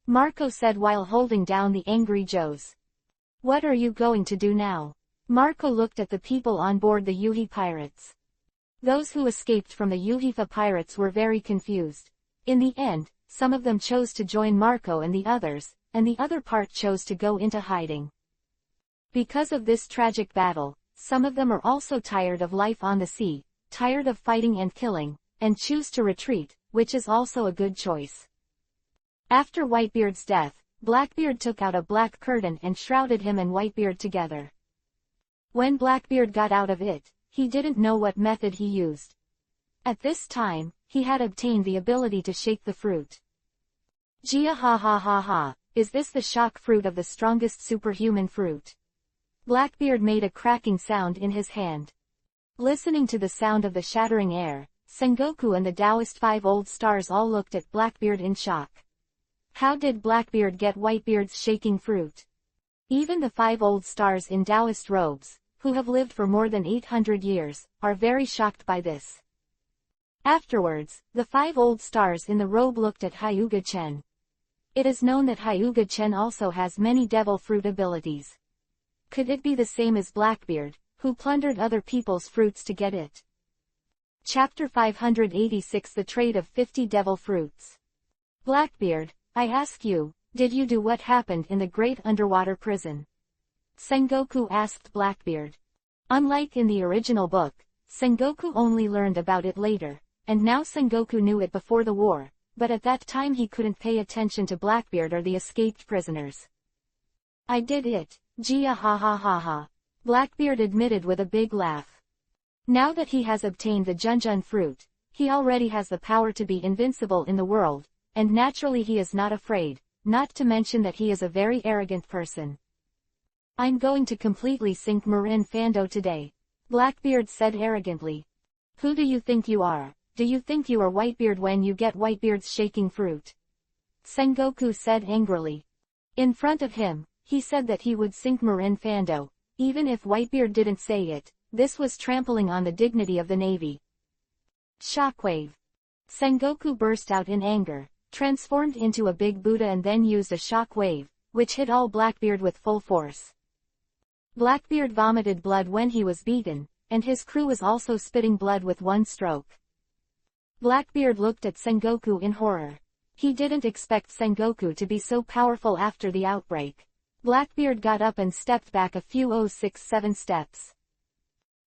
Marco said while holding down the angry Joes. What are you going to do now? Marco looked at the people on board the Yuhi pirates. Those who escaped from the Yuhifa pirates were very confused. In the end, some of them chose to join Marco and the other part chose to go into hiding. Because of this tragic battle, some of them are also tired of life on the sea, tired of fighting and killing, and choose to retreat, which is also a good choice. After Whitebeard's death, Blackbeard took out a black curtain and shrouded him and Whitebeard together. When Blackbeard got out of it, he didn't know what method he used. At this time, he had obtained the ability to shake the fruit. Jia ha ha ha ha, is this the shock fruit of the strongest superhuman fruit? Blackbeard made a cracking sound in his hand. Listening to the sound of the shattering air, Sengoku and the Taoist 5 old stars all looked at Blackbeard in shock. How did Blackbeard get Whitebeard's shaking fruit? Even the 5 old stars in Taoist robes, who have lived for more than 800 years, are very shocked by this. Afterwards, the 5 old stars in the robe looked at Hyuga-chen. It is known that Hyuga-chen also has many devil fruit abilities. Could it be the same as Blackbeard, who plundered other people's fruits to get it? Chapter 586 The Trade of 50 Devil Fruits. Blackbeard, I ask you, did you do what happened in the great underwater prison? Sengoku asked Blackbeard. Unlike in the original book, Sengoku only learned about it later, and now Sengoku knew it before the war, but at that time he couldn't pay attention to Blackbeard or the escaped prisoners. I did it, Jia ha ha ha ha. Blackbeard admitted with a big laugh. Now that he has obtained the Junjun fruit, he already has the power to be invincible in the world, and naturally he is not afraid, not to mention that he is a very arrogant person. I'm going to completely sink Marin Fando today, Blackbeard said arrogantly. Who do you think you are? Do you think you are Whitebeard when you get Whitebeard's shaking fruit? Sengoku said angrily. In front of him, he said that he would sink Marin Fando, even if Whitebeard didn't say it. This was trampling on the dignity of the Navy. Shockwave. Sengoku burst out in anger, transformed into a big Buddha and then used a shock wave, which hit all Blackbeard with full force. Blackbeard vomited blood when he was beaten, and his crew was also spitting blood with one stroke. Blackbeard looked at Sengoku in horror. He didn't expect Sengoku to be so powerful after the outbreak. Blackbeard got up and stepped back a few 6-7 steps.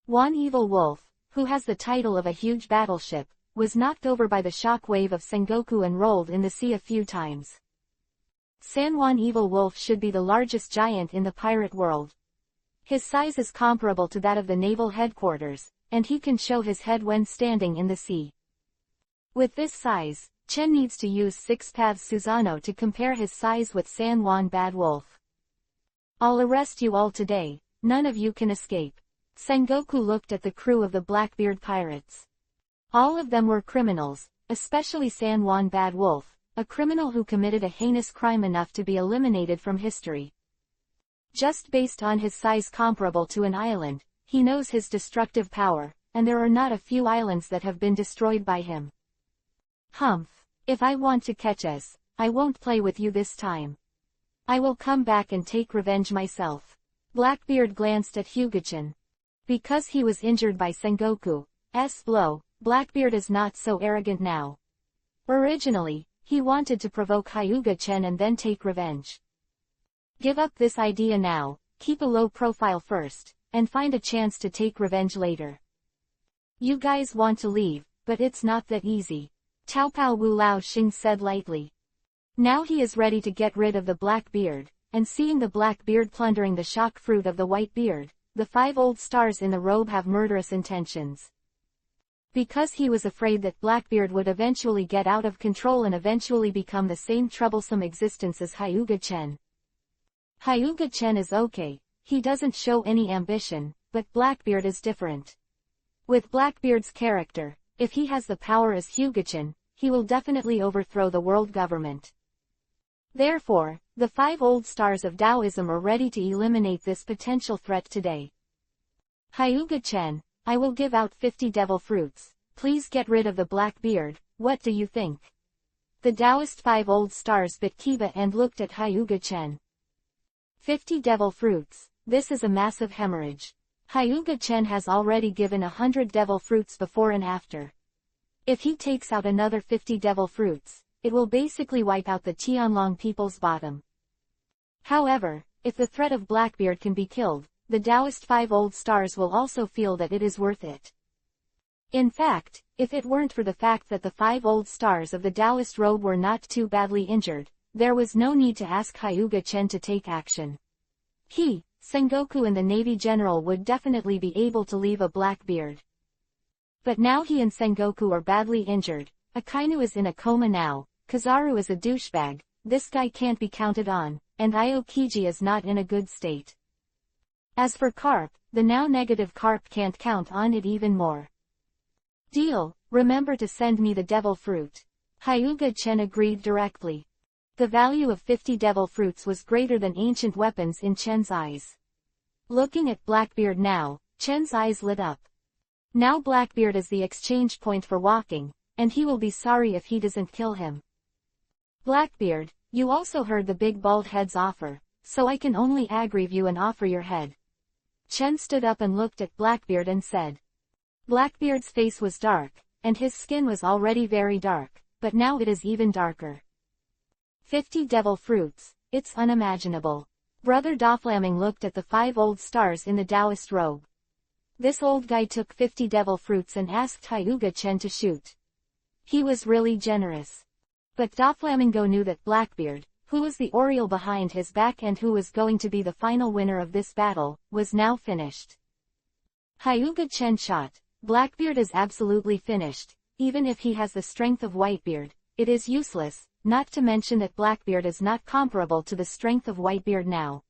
One evil wolf, who has the title of a huge battleship, was knocked over by the shock wave of Sengoku and rolled in the sea a few times. San Juan Evil Wolf should be the largest giant in the pirate world. His size is comparable to that of the naval headquarters, and he can show his head when standing in the sea. With this size, Chen needs to use 6 Paths Susano to compare his size with San Juan Bad Wolf. I'll arrest you all today, none of you can escape. Sengoku looked at the crew of the Blackbeard pirates. All of them were criminals, especially San Juan Bad Wolf, a criminal who committed a heinous crime enough to be eliminated from history. Just based on his size comparable to an island, he knows his destructive power, and there are not a few islands that have been destroyed by him. Humph, if I want to catch us, I won't play with you this time. I will come back and take revenge myself. Blackbeard glanced at Hyuga-chan. Because he was injured by Sengoku's blow, Blackbeard is not so arrogant now. Originally, he wanted to provoke Hyuga-chan and then take revenge. Give up this idea now, keep a low profile first, and find a chance to take revenge later. You guys want to leave, but it's not that easy. Taopao Wu Lao Xing said lightly. Now he is ready to get rid of the Blackbeard, and seeing the Blackbeard plundering the shock fruit of the Whitebeard, the 5 old stars in the robe have murderous intentions. Because he was afraid that Blackbeard would eventually get out of control and eventually become the same troublesome existence as Hyuga-chen. Hyuga-chen is okay, he doesn't show any ambition, but Blackbeard is different. With Blackbeard's character, if he has the power as Hyuga-chen, he will definitely overthrow the world government. Therefore, the 5 old stars of Taoism are ready to eliminate this potential threat today. Hyuga-chen, I will give out 50 devil fruits, please get rid of the Blackbeard, what do you think? The Taoist 5 old stars bit Kiba and looked at Hyuga-chen. 50 devil fruits, this is a massive hemorrhage. Hyuga-chen has already given 100 devil fruits before and after. If he takes out another 50 devil fruits, it will basically wipe out the Tianlong people's bottom. However, if the threat of Blackbeard can be killed, the Taoist 5 old stars will also feel that it is worth it. In fact, if it weren't for the fact that the 5 old stars of the Taoist robe were not too badly injured, there was no need to ask Hyuga-chen to take action. He, Sengoku and the Navy General would definitely be able to leave a Blackbeard. But now he and Sengoku are badly injured, Akainu is in a coma now, Kizaru is a douchebag, this guy can't be counted on, and Aokiji is not in a good state. As for Carp, the now negative Carp can't count on it even more. Deal, remember to send me the devil fruit. Hyuga-chen agreed directly. The value of 50 devil fruits was greater than ancient weapons in Chen's eyes. Looking at Blackbeard now, Chen's eyes lit up. Now Blackbeard is the exchange point for walking, and he will be sorry if he doesn't kill him. Blackbeard, you also heard the big bald head's offer, so I can only aggrieve you and offer your head. Chen stood up and looked at Blackbeard and said. Blackbeard's face was dark, and his skin was already very dark, but now it is even darker. 50 devil fruits, it's unimaginable. Brother Doflamming looked at the 5 old stars in the Taoist robe. This old guy took 50 devil fruits and asked Hyuga-chen to shoot. He was really generous. But Doflamingo knew that Blackbeard, who was the Oriole behind his back and who was going to be the final winner of this battle, was now finished. Hyuga-chen shot. Blackbeard is absolutely finished, even if he has the strength of Whitebeard, it is useless, not to mention that Blackbeard is not comparable to the strength of Whitebeard now.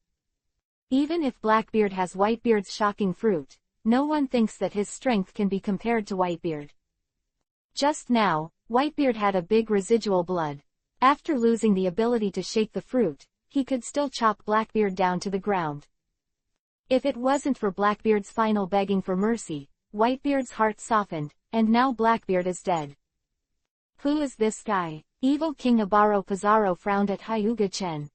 Even if Blackbeard has Whitebeard's shocking fruit, no one thinks that his strength can be compared to Whitebeard. Just now, Whitebeard had a big residual blood. After losing the ability to shake the fruit, he could still chop Blackbeard down to the ground. If it wasn't for Blackbeard's final begging for mercy, Whitebeard's heart softened, and now Blackbeard is dead. Who is this guy? Evil King Abaro Pizarro frowned at Hyuga-chen.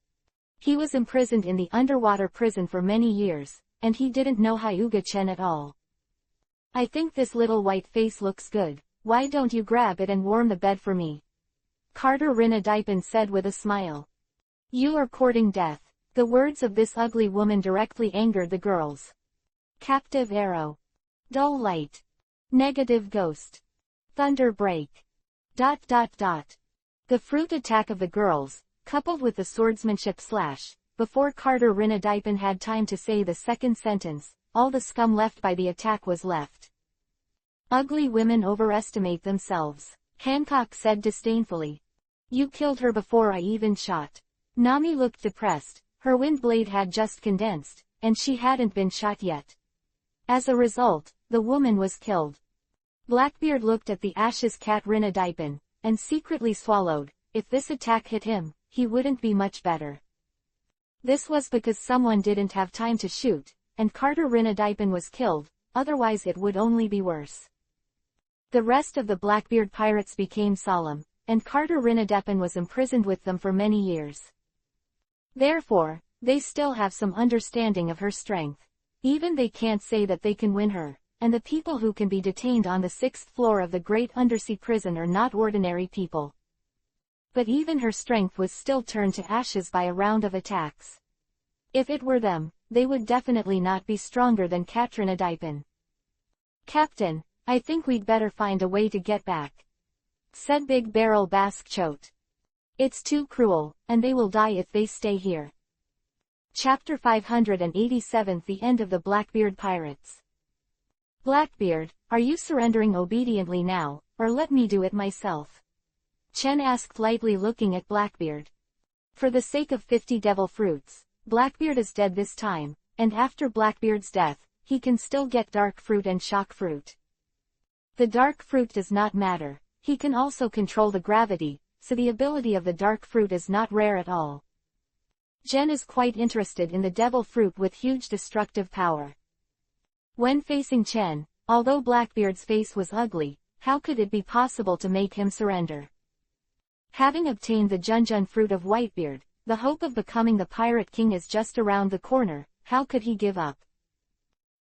He was imprisoned in the underwater prison for many years, and he didn't know Hyuga-chen at all. I think this little white face looks good, why don't you grab it and warm the bed for me? Carter Rinadipin said with a smile. You are courting death. The words of this ugly woman directly angered the girls. Captive arrow. Dull light. Negative ghost. Thunder break. ... The fruit attack of the girls, coupled with the swordsmanship slash, before Carter Rinadipin had time to say the second sentence, all the scum left by the attack was left. Ugly women overestimate themselves, Hancock said disdainfully. You killed her before I even shot. Nami looked depressed, her wind blade had just condensed, and she hadn't been shot yet. As a result, the woman was killed. Blackbeard looked at the ashes cat Rinadipin, and secretly swallowed. If this attack hit him, he wouldn't be much better. This was because someone didn't have time to shoot, and Carter Rinadipin was killed, otherwise it would only be worse. The rest of the Blackbeard pirates became solemn, and Carter Rinadipin was imprisoned with them for many years. Therefore, they still have some understanding of her strength. Even they can't say that they can win her, and the people who can be detained on the 6th floor of the great undersea prison are not ordinary people. But even her strength was still turned to ashes by a round of attacks. If it were them, they would definitely not be stronger than Cat Rinadipin. Captain, I think we'd better find a way to get back, said Big Barrel Basque Chote. It's too cruel, and they will die if they stay here. Chapter 587 The End of the Blackbeard Pirates. Blackbeard, are you surrendering obediently now, or let me do it myself? Chen asked lightly, looking at Blackbeard. For the sake of 50 devil fruits, Blackbeard is dead this time, and after Blackbeard's death, he can still get dark fruit and shock fruit. The dark fruit does not matter, he can also control the gravity, so the ability of the dark fruit is not rare at all. Jen is quite interested in the devil fruit with huge destructive power. When facing Chen, although Blackbeard's face was ugly, how could it be possible to make him surrender? Having obtained the Junjun fruit of Whitebeard, the hope of becoming the Pirate King is just around the corner. How could he give up?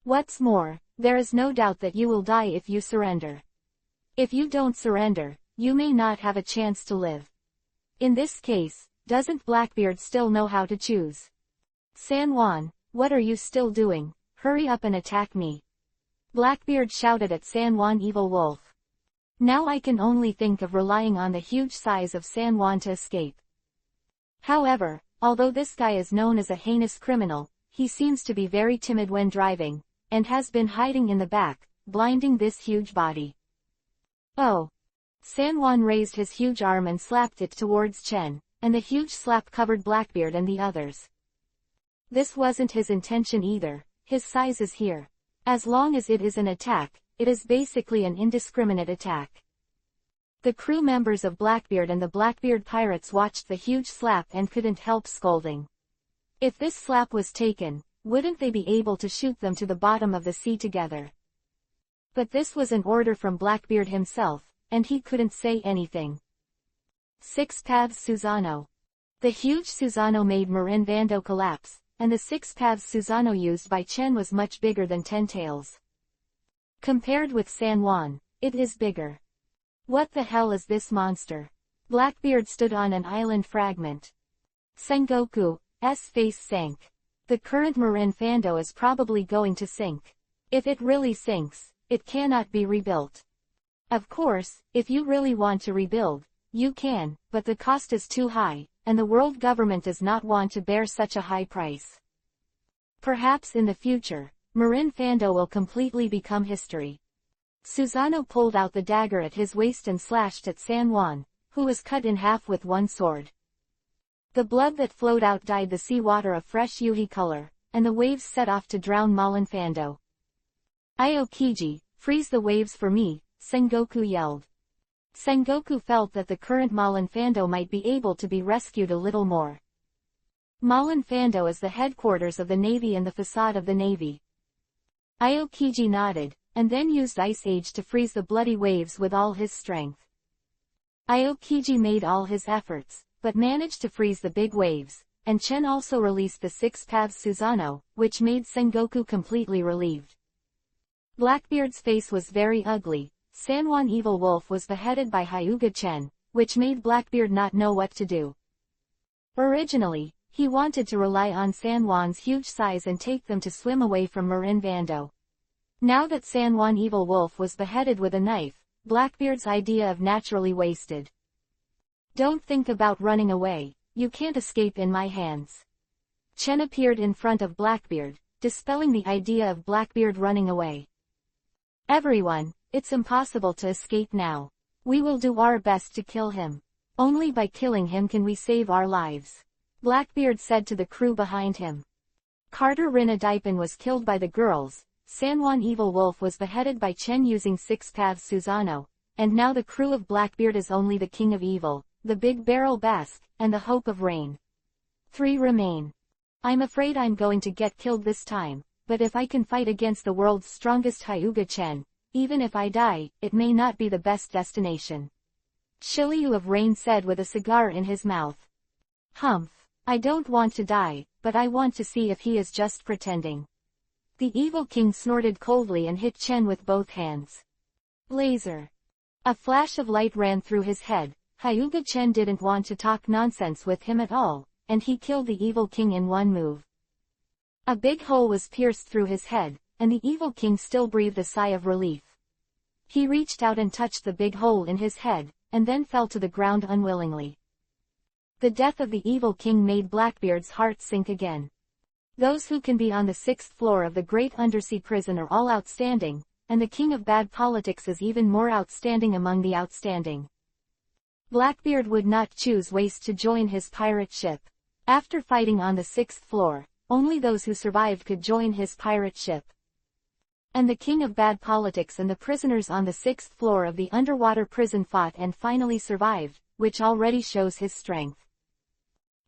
What's more, there is no doubt that you will die if you surrender. If you don't surrender, you may not have a chance to live. In this case, doesn't Blackbeard still know how to choose? San Juan, what are you still doing? Hurry up and attack me. Blackbeard shouted at San Juan Evil Wolf. Now I can only think of relying on the huge size of San Juan to escape. However, although this guy is known as a heinous criminal, he seems to be very timid when driving, and has been hiding in the back, blinding this huge body. Oh! San Juan raised his huge arm and slapped it towards Chen, and the huge slap covered Blackbeard and the others. This wasn't his intention either, his size is here. As long as it is an attack, it is basically an indiscriminate attack. The crew members of Blackbeard and the Blackbeard pirates watched the huge slap and couldn't help scolding. If this slap was taken, wouldn't they be able to shoot them to the bottom of the sea together? But this was an order from Blackbeard himself, and he couldn't say anything. 6 Paths Susano. The huge Susano made Marin Vando collapse, and the 6 Paths Susano used by Chen was much bigger than 10 Tails. Compared with San Juan, it is bigger. What the hell is this monster? Blackbeard stood on an island fragment. Sengoku's face sank. The current Marin Vando is probably going to sink. If it really sinks, it cannot be rebuilt. Of course, if you really want to rebuild, you can, but the cost is too high, and the world government does not want to bear such a high price. Perhaps in the future, Marin Vando will completely become history. Susano pulled out the dagger at his waist and slashed at San Juan, who was cut in half with one sword. The blood that flowed out dyed the sea water a fresh yuhi color, and the waves set off to drown Marin Vando. Aokiji, freeze the waves for me, Sengoku yelled. Sengoku felt that the current Marin Vando might be able to be rescued a little more. Marin Vando is the headquarters of the Navy and the facade of the Navy. Aokiji nodded, and then used Ice Age to freeze the bloody waves with all his strength. Aokiji made all his efforts, but managed to freeze the big waves, and Chen also released the 6 Paths Susano, which made Sengoku completely relieved. Blackbeard's face was very ugly. San Juan Evil Wolf was beheaded by Hyuga Chen, which made Blackbeard not know what to do. Originally, he wanted to rely on San Juan's huge size and take them to swim away from Marin Vando. Now that San Juan Evil Wolf was beheaded with a knife, Blackbeard's idea of naturally wasted. Don't think about running away, you can't escape in my hands. Chen appeared in front of Blackbeard, dispelling the idea of Blackbeard running away. Everyone, it's impossible to escape now. We will do our best to kill him. Only by killing him can we save our lives. Blackbeard said to the crew behind him. Carter Rinadipin was killed by the girls, San Juan Evil Wolf was beheaded by Chen using 6 paths Susano, and now the crew of Blackbeard is only the King of Evil, the Big Barrel Basque, and the Hope of Rain. 3 remain. I'm afraid I'm going to get killed this time, but if I can fight against the world's strongest Hyuga Chen, even if I die, it may not be the best destination. Shiryu of Rain said with a cigar in his mouth. Humph. I don't want to die, but I want to see if he is just pretending. The Evil King snorted coldly and hit Chen with both hands. Laser. A flash of light ran through his head. Hyuga Chen didn't want to talk nonsense with him at all, and he killed the Evil King in one move. A big hole was pierced through his head, and the Evil King still breathed a sigh of relief. He reached out and touched the big hole in his head, and then fell to the ground unwillingly. The death of the Evil King made Blackbeard's heart sink again. Those who can be on the 6th floor of the great undersea prison are all outstanding, and the King of Bad Politics is even more outstanding among the outstanding. Blackbeard would not choose waste to join his pirate ship. After fighting on the 6th floor, only those who survived could join his pirate ship. And the King of Bad Politics and the prisoners on the 6th floor of the underwater prison fought and finally survived, which already shows his strength.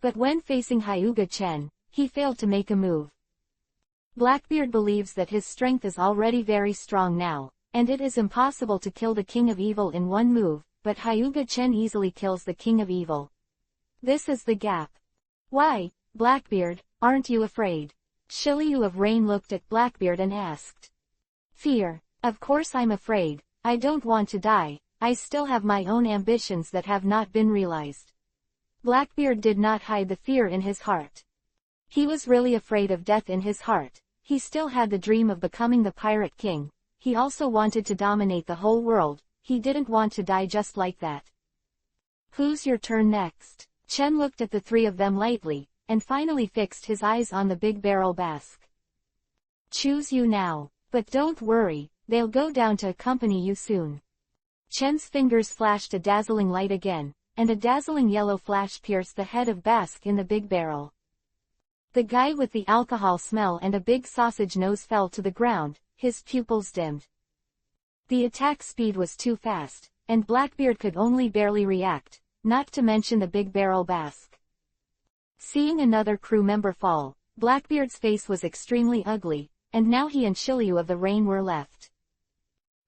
But when facing Hyuga Chen, he failed to make a move. Blackbeard believes that his strength is already very strong now, and it is impossible to kill the King of Evil in one move, but Hyuga Chen easily kills the King of Evil. This is the gap. Why, Blackbeard, aren't you afraid? Shiryu of Rain looked at Blackbeard and asked. Fear. Of course I'm afraid, I don't want to die, I still have my own ambitions that have not been realized. Blackbeard did not hide the fear in his heart. He was really afraid of death in his heart. He still had the dream of becoming the Pirate King. He also wanted to dominate the whole world. He didn't want to die just like that. Who's your turn next? Chen looked at the 3 of them lightly, and finally fixed his eyes on the Big Barrel Basque. Choose you now. But don't worry, they'll go down to accompany you soon. Chen's fingers flashed a dazzling light again, and a dazzling yellow flash pierced the head of Basque in the Big Barrel. The guy with the alcohol smell and a big sausage nose fell to the ground, his pupils dimmed. The attack speed was too fast, and Blackbeard could only barely react, not to mention the Big Barrel Basque. Seeing another crew member fall, Blackbeard's face was extremely ugly, and now he and Shiryu of the Rain were left.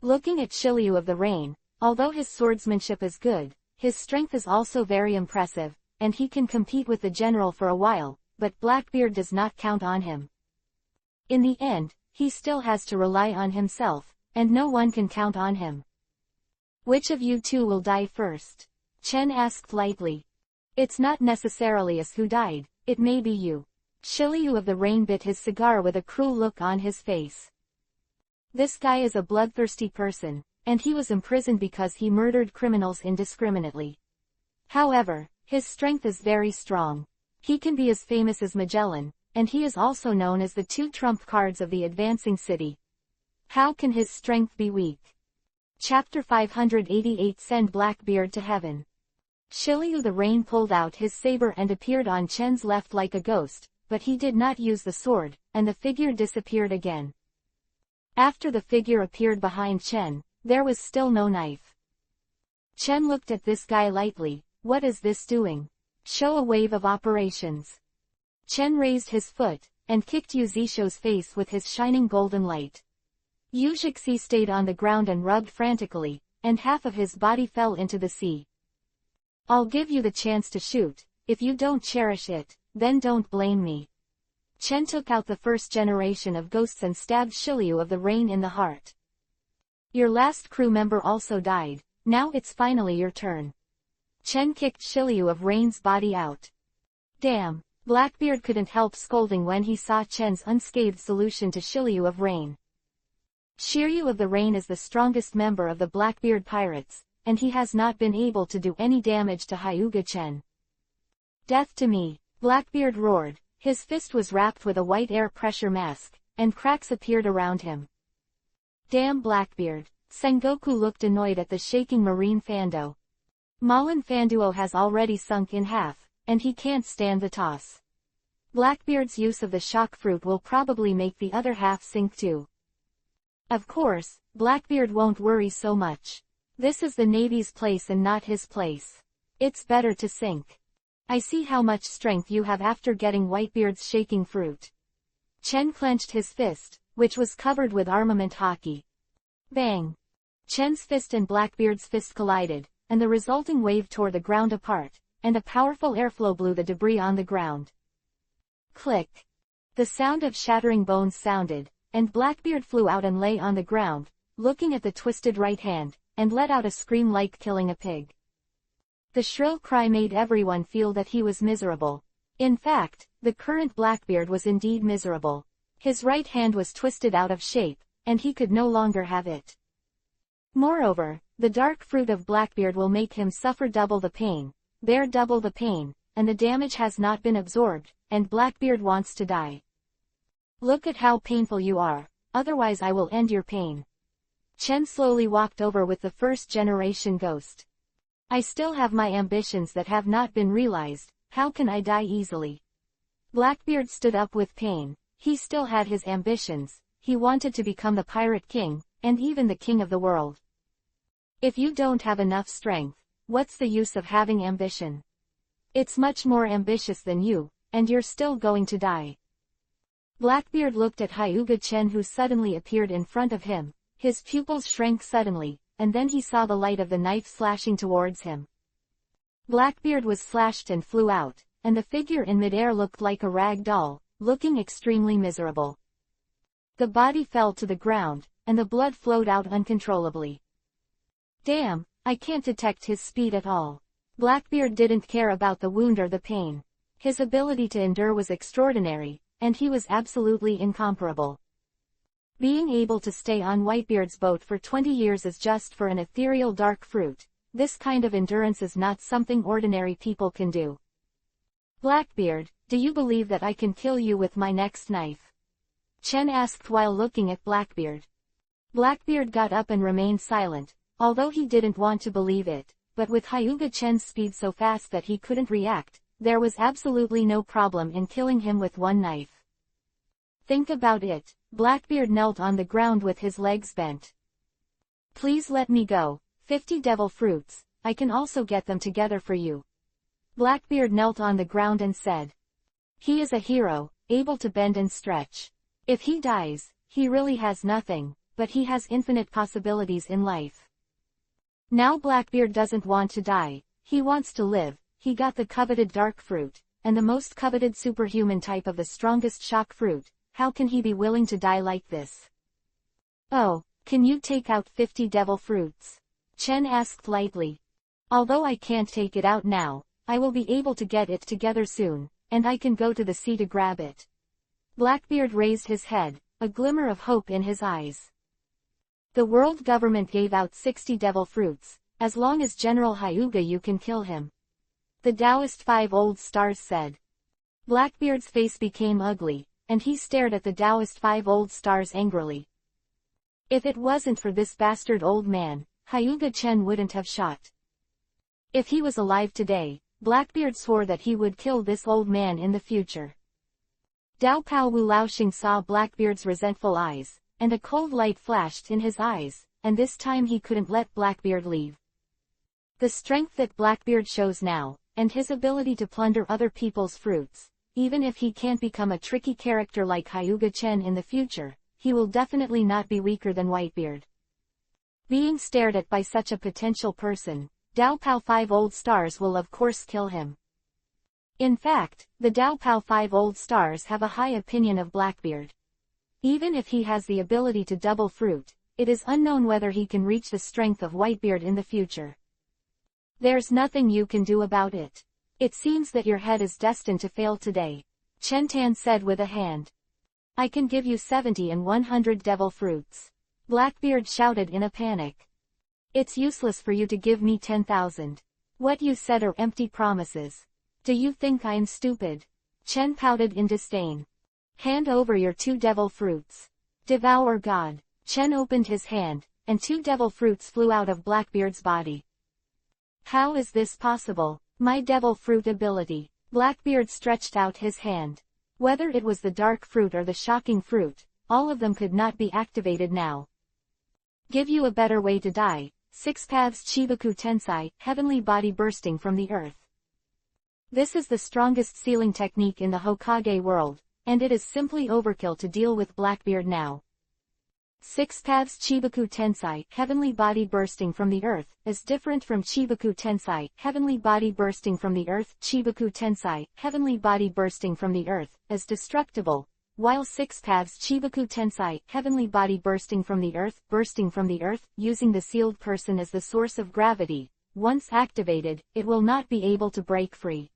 Looking at Shiryu of the Rain, although his swordsmanship is good, his strength is also very impressive, and he can compete with the general for a while, but Blackbeard does not count on him. In the end, he still has to rely on himself, and no one can count on him. Which of you two will die first? Chen asked lightly. It's not necessarily us who died, it may be you. Shiryu of the Rain bit his cigar with a cruel look on his face. This guy is a bloodthirsty person, and he was imprisoned because he murdered criminals indiscriminately. However, his strength is very strong. He can be as famous as Magellan, and he is also known as the 2 trump cards of the advancing city. How can his strength be weak? Chapter 588 Send Blackbeard to Heaven. Shiryu the Rain pulled out his saber and appeared on Chen's left like a ghost, but he did not use the sword, and the figure disappeared again. After the figure appeared behind Chen, there was still no knife. Chen looked at this guy lightly. What is this doing? Show a wave of operations. Chen raised his foot, and kicked Yu Zisho's face with his shining golden light. Yu Zixi stayed on the ground and rubbed frantically, and half of his body fell into the sea. I'll give you the chance to shoot. If you don't cherish it, then don't blame me. Chen took out the first generation of ghosts and stabbed Shiryu of the Rain in the heart. Your last crew member also died, now it's finally your turn. Chen kicked Shiryu of Rain's body out. Damn, Blackbeard couldn't help scolding when he saw Chen's unscathed solution to Shiryu of Rain. Shiryu of the Rain is the strongest member of the Blackbeard pirates, and he has not been able to do any damage to Hyuga-chen. Death to me! Blackbeard roared. His fist was wrapped with a white air pressure mask, and cracks appeared around him. Damn Blackbeard! Sengoku looked annoyed at the shaking marine Fando. Malin Fanduo has already sunk in half, and he can't stand the toss. Blackbeard's use of the shock fruit will probably make the other half sink too. Of course, Blackbeard won't worry so much. This is the Navy's place and not his place. It's better to sink. I see how much strength you have after getting Whitebeard's shaking fruit. Chen clenched his fist, which was covered with armament hockey. Bang! Chen's fist and Blackbeard's fist collided, and the resulting wave tore the ground apart, and a powerful airflow blew the debris on the ground. Click! The sound of shattering bones sounded, and Blackbeard flew out and lay on the ground, looking at the twisted right hand, and let out a scream like killing a pig. The shrill cry made everyone feel that he was miserable. In fact, the current Blackbeard was indeed miserable. His right hand was twisted out of shape, and he could no longer have it. Moreover, the dark fruit of Blackbeard will make him suffer double the pain, bear double the pain, and the damage has not been absorbed, and Blackbeard wants to die. Look at how painful you are, otherwise I will end your pain. Chen slowly walked over with the first-generation ghost. I still have my ambitions that have not been realized, how can I die easily? Blackbeard stood up with pain. He still had his ambitions, he wanted to become the Pirate King, and even the king of the world. If you don't have enough strength, what's the use of having ambition? It's much more ambitious than you, and you're still going to die. Blackbeard looked at Hyuga-chen who suddenly appeared in front of him. His pupils shrank suddenly, and then he saw the light of the knife slashing towards him. Blackbeard was slashed and flew out, and the figure in midair looked like a rag doll, looking extremely miserable. The body fell to the ground, and the blood flowed out uncontrollably. Damn, I can't detect his speed at all. Blackbeard didn't care about the wound or the pain. His ability to endure was extraordinary, and he was absolutely incomparable. Being able to stay on Whitebeard's boat for 20 years is just for an ethereal dark fruit. This kind of endurance is not something ordinary people can do. Blackbeard, do you believe that I can kill you with my next knife? Chen asked while looking at Blackbeard. Blackbeard got up and remained silent, although he didn't want to believe it, but with Hyuga-chen's speed so fast that he couldn't react, there was absolutely no problem in killing him with one knife. Think about it. Blackbeard knelt on the ground with his legs bent. Please let me go. 50 devil fruits, I can also get them together for you. Blackbeard knelt on the ground and said. He is a hero, able to bend and stretch. If he dies, he really has nothing, but he has infinite possibilities in life. Now Blackbeard doesn't want to die, he wants to live. He got the coveted dark fruit, and the most coveted superhuman type of the strongest shock fruit. How can he be willing to die like this? Oh, can you take out 50 devil fruits? Chen asked lightly. Although I can't take it out now, I will be able to get it together soon, and I can go to the sea to grab it. Blackbeard raised his head, a glimmer of hope in his eyes. The world government gave out 60 devil fruits. As long as General Hyuga you can kill him. The Taoist 5 old stars said. Blackbeard's face became ugly, and he stared at the Taoist 5 old stars angrily. If it wasn't for this bastard old man, Hyuga-chen wouldn't have shot. If he was alive today, Blackbeard swore that he would kill this old man in the future. Dao Pao Wu Laoxing saw Blackbeard's resentful eyes, and a cold light flashed in his eyes, and this time he couldn't let Blackbeard leave. The strength that Blackbeard shows now, and his ability to plunder other people's fruits, even if he can't become a tricky character like Hyuga-chen in the future, he will definitely not be weaker than Whitebeard. Being stared at by such a potential person, Dao Pao 5 old stars will of course kill him. In fact, the Dao Pao 5 old stars have a high opinion of Blackbeard. Even if he has the ability to double fruit, it is unknown whether he can reach the strength of Whitebeard in the future. There's nothing you can do about it. It seems that your head is destined to fail today, Chen Tan said with a hand. I can give you 70 and 100 devil fruits. Blackbeard shouted in a panic. It's useless for you to give me 10,000. What you said are empty promises. Do you think I'm stupid? Chen pouted in disdain. Hand over your 2 devil fruits. Devour God. Chen opened his hand, and 2 devil fruits flew out of Blackbeard's body. How is this possible? My devil fruit ability. Blackbeard stretched out his hand. Whether it was the dark fruit or the shocking fruit, all of them could not be activated now. Give you a better way to die. 6 paths Chibaku Tensai, heavenly body bursting from the earth. This is the strongest sealing technique in the Hokage world, and it is simply overkill to deal with Blackbeard now. 6 paths Chibaku Tensai, heavenly body bursting from the earth, is different from Chibaku Tensai, heavenly body bursting from the earth. Chibaku Tensai, heavenly body bursting from the earth, is destructible, while 6 paths Chibaku Tensai, heavenly body bursting from the earth, using the sealed person as the source of gravity. Once activated, it will not be able to break free.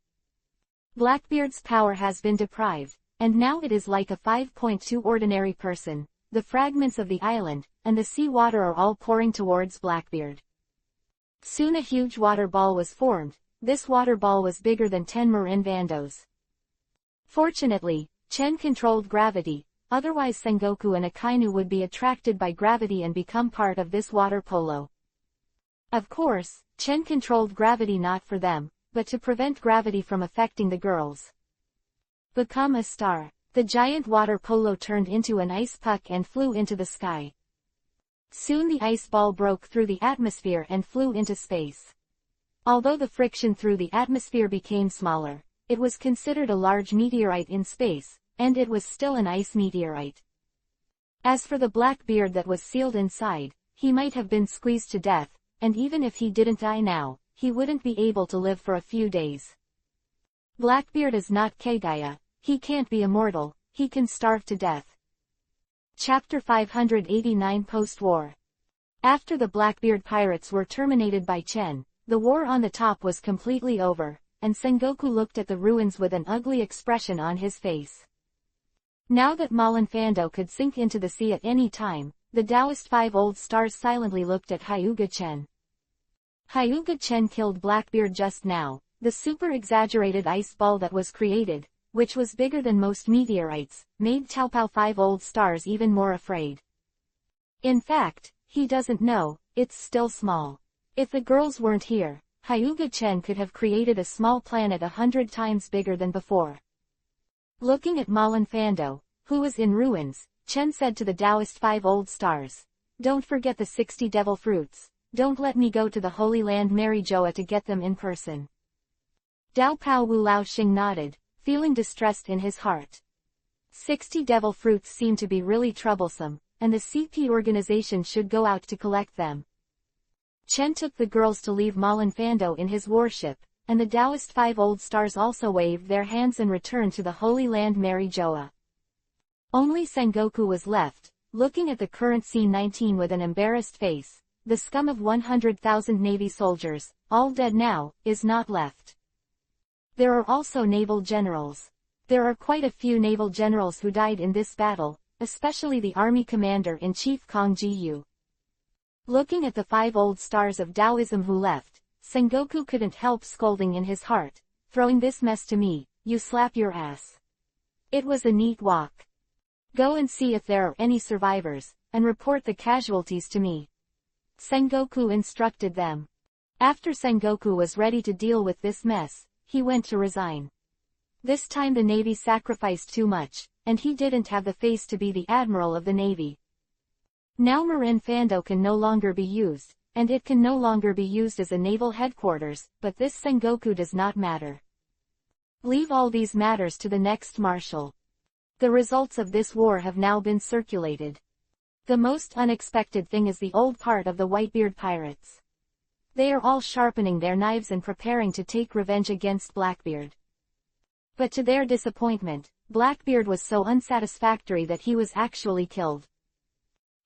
Blackbeard's power has been deprived, and now it is like a 5.2 ordinary person. The fragments of the island, and the sea water are all pouring towards Blackbeard. Soon a huge water ball was formed. This water ball was bigger than 10 Marin Vandos. Fortunately, Chen controlled gravity, otherwise Sengoku and Akainu would be attracted by gravity and become part of this water polo. Of course, Chen controlled gravity not for them, but to prevent gravity from affecting the girls. Become a star. The giant water polo turned into an ice puck and flew into the sky. Soon the ice ball broke through the atmosphere and flew into space. Although the friction through the atmosphere became smaller, it was considered a large meteorite in space, and it was still an ice meteorite. As for the Blackbeard that was sealed inside, he might have been squeezed to death, and even if he didn't die now, he wouldn't be able to live for a few days. Blackbeard is not Kagaya. He can't be immortal, he can starve to death. Chapter 589 Post-War. After the Blackbeard pirates were terminated by Chen, the war on the top was completely over, and Sengoku looked at the ruins with an ugly expression on his face. Now that Malinfando could sink into the sea at any time, the Taoist 5 old stars silently looked at Hyuga Chen. Hyuga Chen killed Blackbeard just now, the super-exaggerated ice ball that was created, which was bigger than most meteorites, made Taopao 5 old stars even more afraid. In fact, he doesn't know, it's still small. If the girls weren't here, Hyuga Chen could have created a small planet 100 times bigger than before. Looking at Malinfando, who was in ruins, Chen said to the Taoist 5 old stars, "Don't forget the 60 devil fruits. Don't let me go to the Holy Land Mary Joa to get them in person." Dao Pao Wu Lao Xing nodded, feeling distressed in his heart. 60 devil fruits seem to be really troublesome, and the CP organization should go out to collect them. Chen took the girls to leave Malinfando in his warship, and the Taoist 5 old stars also waved their hands and returned to the Holy Land Mary Joa. Only Sengoku was left, looking at the current C-19 with an embarrassed face. The scum of 100,000 Navy soldiers, all dead now, is not left. There are also naval generals. There are quite a few naval generals who died in this battle, especially the army commander-in-chief Kong Ji-yu. Looking at the 5 old stars of Taoism who left, Sengoku couldn't help scolding in his heart, "Throwing this mess to me, you slap your ass." It was a neat walk. Go and see if there are any survivors, and report the casualties to me. Sengoku instructed them. After Sengoku was ready to deal with this mess, he went to resign. This time the Navy sacrificed too much, and he didn't have the face to be the Admiral of the Navy. Now Marinfando can no longer be used, and it can no longer be used as a naval headquarters, but this Sengoku does not matter. Leave all these matters to the next marshal. The results of this war have now been circulated. The most unexpected thing is the old part of the Whitebeard pirates. They are all sharpening their knives and preparing to take revenge against Blackbeard. But to their disappointment, Blackbeard was so unsatisfactory that he was actually killed.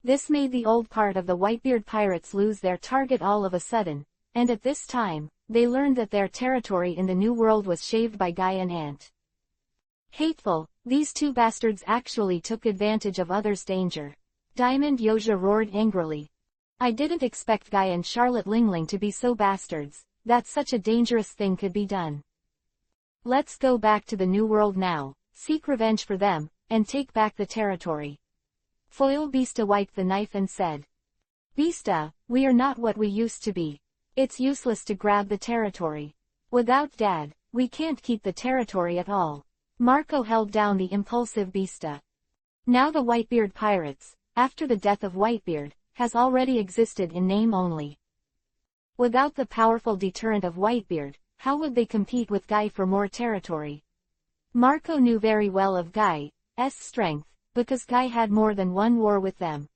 This made the old part of the Whitebeard pirates lose their target all of a sudden, and at this time, they learned that their territory in the New World was shaved by Guy and Ant. Hateful, these two bastards actually took advantage of others' danger. Diamond Yoja roared angrily. I didn't expect Guy and Charlotte Lingling to be so bastards, that such a dangerous thing could be done. Let's go back to the New World now, seek revenge for them, and take back the territory. Foil Beasta wiped the knife and said. Beasta, we are not what we used to be. It's useless to grab the territory. Without Dad, we can't keep the territory at all. Marco held down the impulsive Beasta. Now the Whitebeard pirates, after the death of Whitebeard, has already existed in name only. Without the powerful deterrent of Whitebeard, how would they compete with Guy for more territory? Marco knew very well of Guy's strength, because Guy had more than one war with them.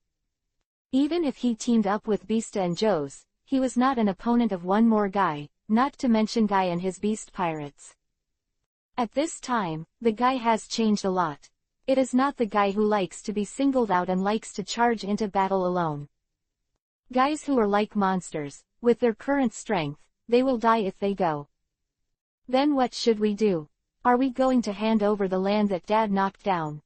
Even if he teamed up with Beasta and Joe's, he was not an opponent of one more Guy, not to mention Guy and his beast pirates. At this time, the Guy has changed a lot. It is not the Guy who likes to be singled out and likes to charge into battle alone. Guys who are like monsters, with their current strength, they will die if they go. Then what should we do? Are we going to hand over the land that Dad knocked down?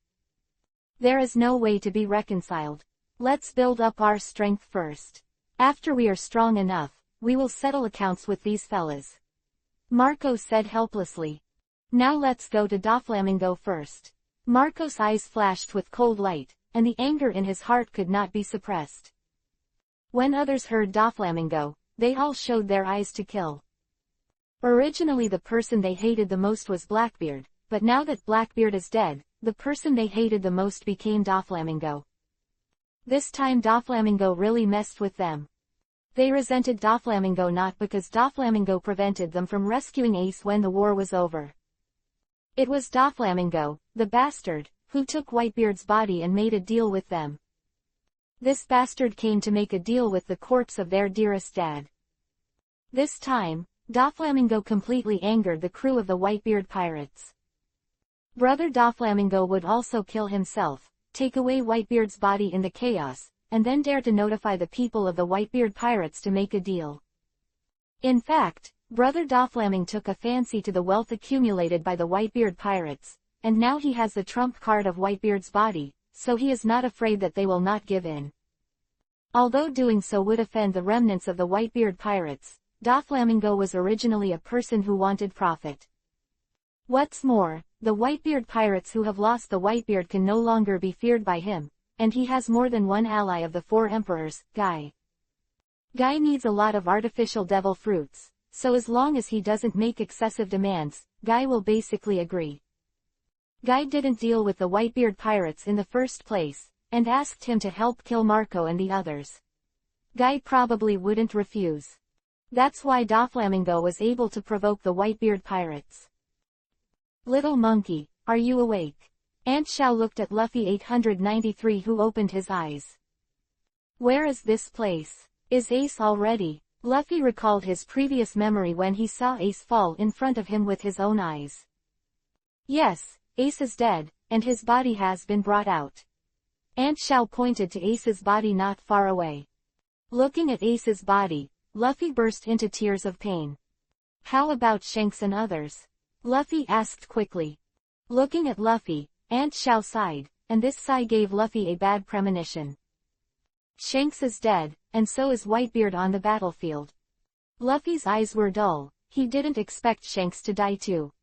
There is no way to be reconciled. Let's build up our strength first. After we are strong enough, we will settle accounts with these fellas. Marco said helplessly. Now let's go to Doflamingo first. Marco's eyes flashed with cold light, and the anger in his heart could not be suppressed. When others heard Doflamingo, they all showed their eyes to kill. Originally the person they hated the most was Blackbeard, but now that Blackbeard is dead, the person they hated the most became Doflamingo. This time Doflamingo really messed with them. They resented Doflamingo not because Doflamingo prevented them from rescuing Ace when the war was over. It was Doflamingo, the bastard, who took Whitebeard's body and made a deal with them. This bastard came to make a deal with the corpse of their dearest dad. This time, Doflamingo completely angered the crew of the Whitebeard pirates. Brother Doflamingo would also kill himself, take away Whitebeard's body in the chaos, and then dare to notify the people of the Whitebeard pirates to make a deal. In fact, Brother Doflamingo took a fancy to the wealth accumulated by the Whitebeard pirates, and now he has the trump card of Whitebeard's body, so he is not afraid that they will not give in. Although doing so would offend the remnants of the Whitebeard pirates, Doflamingo was originally a person who wanted profit. What's more, the Whitebeard pirates who have lost the Whitebeard can no longer be feared by him, and he has more than one ally of the four emperors, Guy. Guy needs a lot of artificial devil fruits, so as long as he doesn't make excessive demands, Guy will basically agree. Guy didn't deal with the Whitebeard pirates in the first place, and asked him to help kill Marco and the others. Guy probably wouldn't refuse. That's why Doflamingo was able to provoke the Whitebeard pirates. Little monkey, are you awake? Aunt Xiao looked at Luffy 893 who opened his eyes. Where is this place? Is Ace already? Luffy recalled his previous memory when he saw Ace fall in front of him with his own eyes. Yes, Ace is dead, and his body has been brought out. Aunt Xiao pointed to Ace's body not far away. Looking at Ace's body, Luffy burst into tears of pain. How about Shanks and others? Luffy asked quickly. Looking at Luffy, Aunt Xiao sighed, and this sigh gave Luffy a bad premonition. Shanks is dead, and so is Whitebeard on the battlefield. Luffy's eyes were dull, he didn't expect Shanks to die too.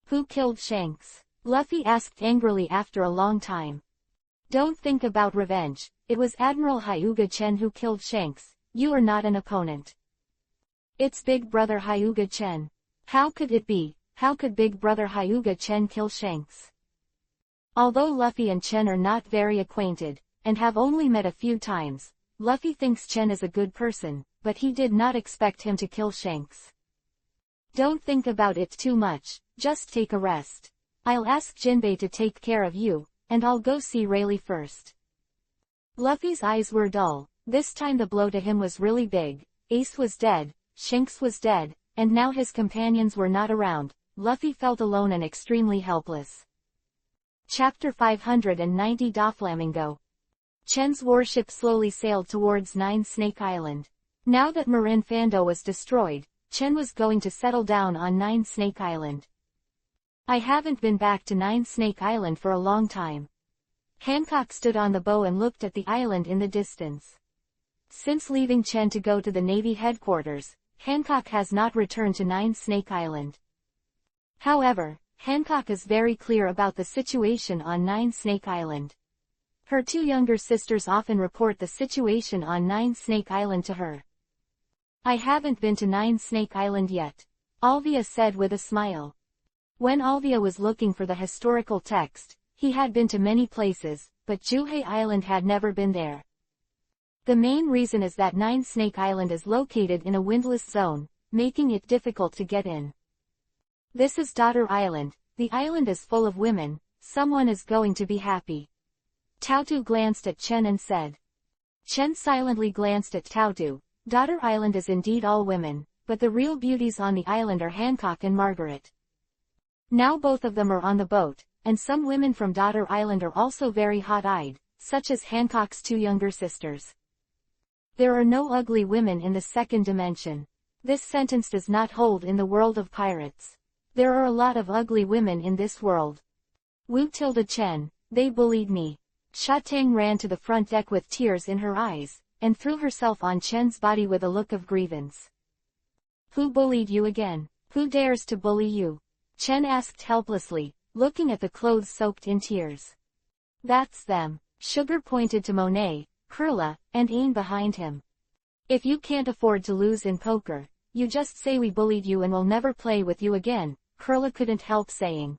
Who killed Shanks? Luffy asked angrily after a long time. Don't think about revenge, it was Admiral Hyuga Chen who killed Shanks. You are not an opponent. It's Big Brother Hyuga Chen. How could it be? How could Big Brother Hyuga Chen kill Shanks? Although Luffy and Chen are not very acquainted, and have only met a few times, Luffy thinks Chen is a good person, but he did not expect him to kill Shanks. Don't think about it too much, just take a rest. I'll ask Jinbei to take care of you, and I'll go see Rayleigh first. Luffy's eyes were dull. This time the blow to him was really big. Ace was dead, Shanks was dead, and now his companions were not around. Luffy felt alone and extremely helpless. Chapter 590 Doflamingo. Chen's warship slowly sailed towards Nine Snake Island. Now that Marin Fando was destroyed, Chen was going to settle down on Nine Snake Island. I haven't been back to Nine Snake Island for a long time. Hancock stood on the bow and looked at the island in the distance. Since leaving Chen to go to the Navy headquarters, Hancock has not returned to Nine Snake Island. However, Hancock is very clear about the situation on Nine Snake Island. Her two younger sisters often report the situation on Nine Snake Island to her. I haven't been to Nine Snake Island yet, Alvia said with a smile. When Alvia was looking for the historical text, he had been to many places, but Juhei Island had never been there. The main reason is that Nine Snake Island is located in a windless zone, making it difficult to get in. This is Daughter Island, the island is full of women, someone is going to be happy. Taotu glanced at Chen and said. Chen silently glanced at Taotu. Daughter Island is indeed all women, but the real beauties on the island are Hancock and Margaret. Now both of them are on the boat, and some women from Daughter Island are also very hot-eyed, such as Hancock's two younger sisters. There are no ugly women in the second dimension. This sentence does not hold in the world of pirates. There are a lot of ugly women in this world. Wu tilde Chen, they bullied me. Sha Tang ran to the front deck with tears in her eyes, and threw herself on Chen's body with a look of grievance. Who bullied you again? Who dares to bully you? Chen asked helplessly, looking at the clothes soaked in tears. That's them. Sugar pointed to Monet, Kurla, and Ain behind him. If you can't afford to lose in poker, you just say we bullied you and we'll never play with you again, Kurla couldn't help saying.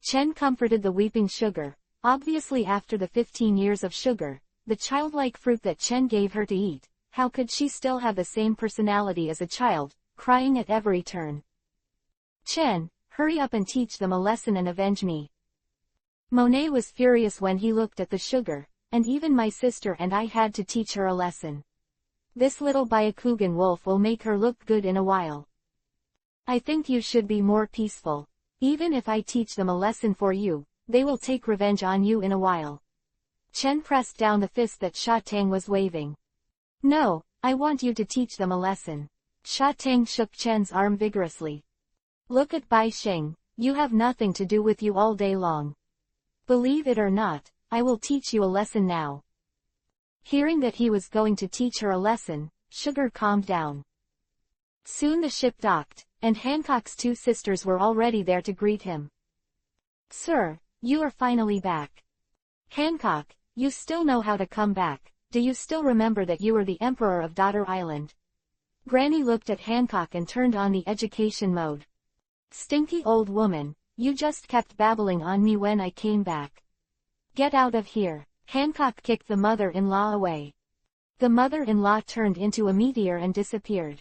Chen comforted the weeping Sugar, obviously after the 15 years of Sugar, the childlike fruit that Chen gave her to eat, how could she still have the same personality as a child, crying at every turn? Chen, hurry up and teach them a lesson and avenge me. Monet was furious when he looked at the Sugar, and even my sister and I had to teach her a lesson. This little Byakugan wolf will make her look good in a while. I think you should be more peaceful. Even if I teach them a lesson for you, they will take revenge on you in a while. Chen pressed down the fist that Sha Tang was waving. No, I want you to teach them a lesson. Sha Tang shook Chen's arm vigorously. Look at Bai Sheng, you have nothing to do with you all day long. Believe it or not, I will teach you a lesson now. Hearing that he was going to teach her a lesson, Sugar calmed down. Soon the ship docked, and Hancock's two sisters were already there to greet him. Sir, you are finally back. Hancock, you still know how to come back. Do you still remember that you were the Emperor of Daughter Island? Granny looked at Hancock and turned on the education mode. Stinky old woman, you just kept babbling on me when I came back. Get out of here. Hancock kicked the mother-in-law away. The mother-in-law turned into a meteor and disappeared.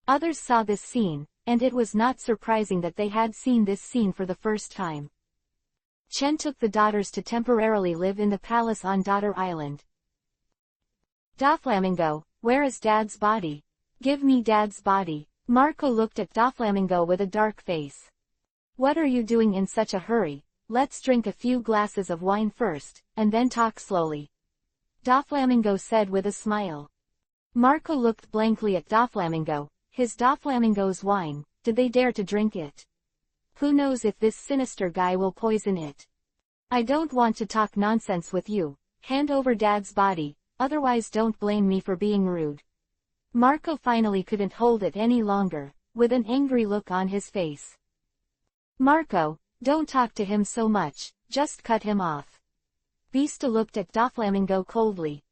Others saw this scene, and it was not surprising that they had seen this scene for the first time. Chen took the daughters to temporarily live in the palace on Daughter Island. Doflamingo, where is Dad's body? Give me Dad's body. Marco looked at Doflamingo with a dark face. What are you doing in such a hurry? Let's drink a few glasses of wine first, and then talk slowly. Doflamingo said with a smile. Marco looked blankly at Doflamingo. His Doflamingo's wine, did they dare to drink it? Who knows if this sinister guy will poison it? I don't want to talk nonsense with you. Hand over Dad's body, otherwise don't blame me for being rude. Marco finally couldn't hold it any longer, with an angry look on his face. Marco, don't talk to him so much, just cut him off. Beasta looked at Doflamingo coldly.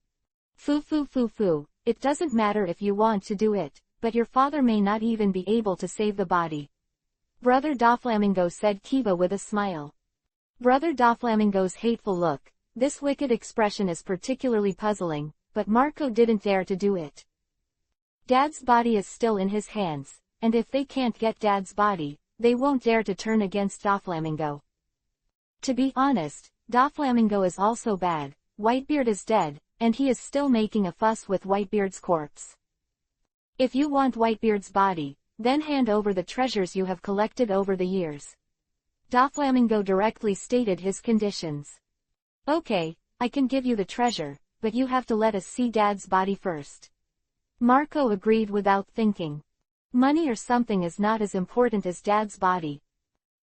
Foo, it doesn't matter if you want to do it, but your father may not even be able to save the body. Brother Doflamingo said Kiba with a smile. Brother Doflamingo's hateful look, this wicked expression is particularly puzzling, but Marco didn't dare to do it. Dad's body is still in his hands, and if they can't get Dad's body, they won't dare to turn against Doflamingo. To be honest, Doflamingo is also bad. Whitebeard is dead, and he is still making a fuss with Whitebeard's corpse. If you want Whitebeard's body, then hand over the treasures you have collected over the years. Doflamingo directly stated his conditions. Okay, I can give you the treasure, but you have to let us see Dad's body first. Marco agreed without thinking. Money or something is not as important as Dad's body.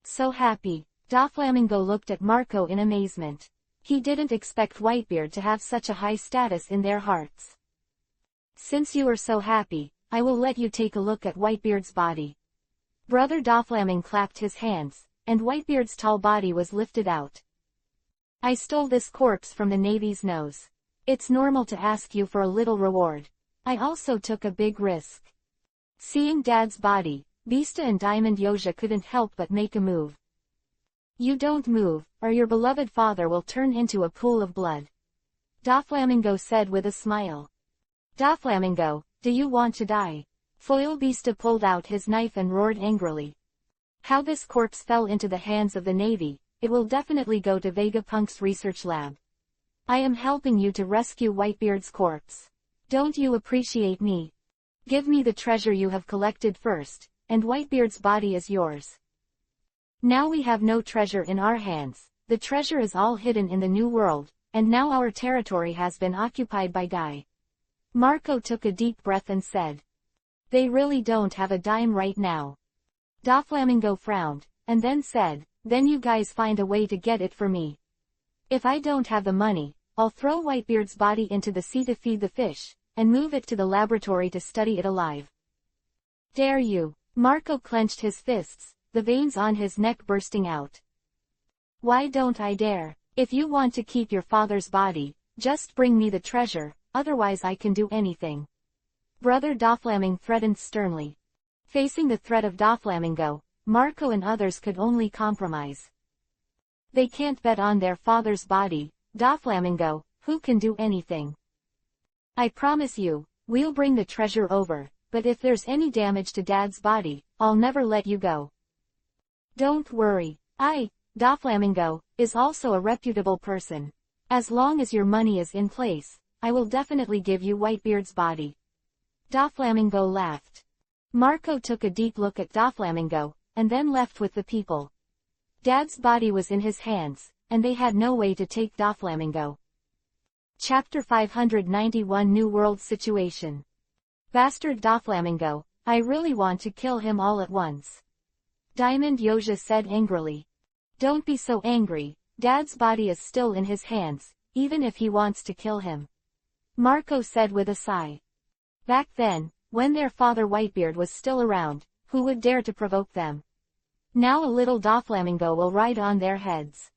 So happy, Doflamingo looked at Marco in amazement. He didn't expect Whitebeard to have such a high status in their hearts. Since you are so happy, I will let you take a look at Whitebeard's body. Brother Doflamming clapped his hands, and Whitebeard's tall body was lifted out. I stole this corpse from the Navy's nose. It's normal to ask you for a little reward. I also took a big risk. Seeing Dad's body, Beasta and Diamond Yoja couldn't help but make a move. You don't move, or your beloved father will turn into a pool of blood. Doflamingo said with a smile. Doflamingo, do you want to die? Foil Beasta pulled out his knife and roared angrily. How this corpse fell into the hands of the Navy, it will definitely go to Vegapunk's research lab. I am helping you to rescue Whitebeard's corpse. Don't you appreciate me? Give me the treasure you have collected first, and Whitebeard's body is yours. Now we have no treasure in our hands, the treasure is all hidden in the New World, and now our territory has been occupied by Guy. Marco took a deep breath and said. They really don't have a dime right now. Doflamingo frowned, and then said, then you guys find a way to get it for me. If I don't have the money, I'll throw Whitebeard's body into the sea to feed the fish, and move it to the laboratory to study it alive. Dare you? Marco clenched his fists, the veins on his neck bursting out. Why don't I dare? If you want to keep your father's body, just bring me the treasure, otherwise I can do anything. Brother Doflamming threatened sternly. Facing the threat of Doflamingo, Marco and others could only compromise. They can't bet on their father's body, Doflamingo, who can do anything. I promise you, we'll bring the treasure over, but if there's any damage to Dad's body, I'll never let you go. Don't worry, Doflamingo, is also a reputable person. As long as your money is in place, I will definitely give you Whitebeard's body. Doflamingo laughed. Marco took a deep look at Doflamingo, and then left with the people. Dad's body was in his hands, and they had no way to take Doflamingo. Chapter 591 New World Situation. Bastard Doflamingo, I really want to kill him all at once. Diamond Yoja said angrily. Don't be so angry, Dad's body is still in his hands, even if he wants to kill him. Marco said with a sigh. Back then, when their father Whitebeard was still around, who would dare to provoke them? Now a little Doflamingo will ride on their heads.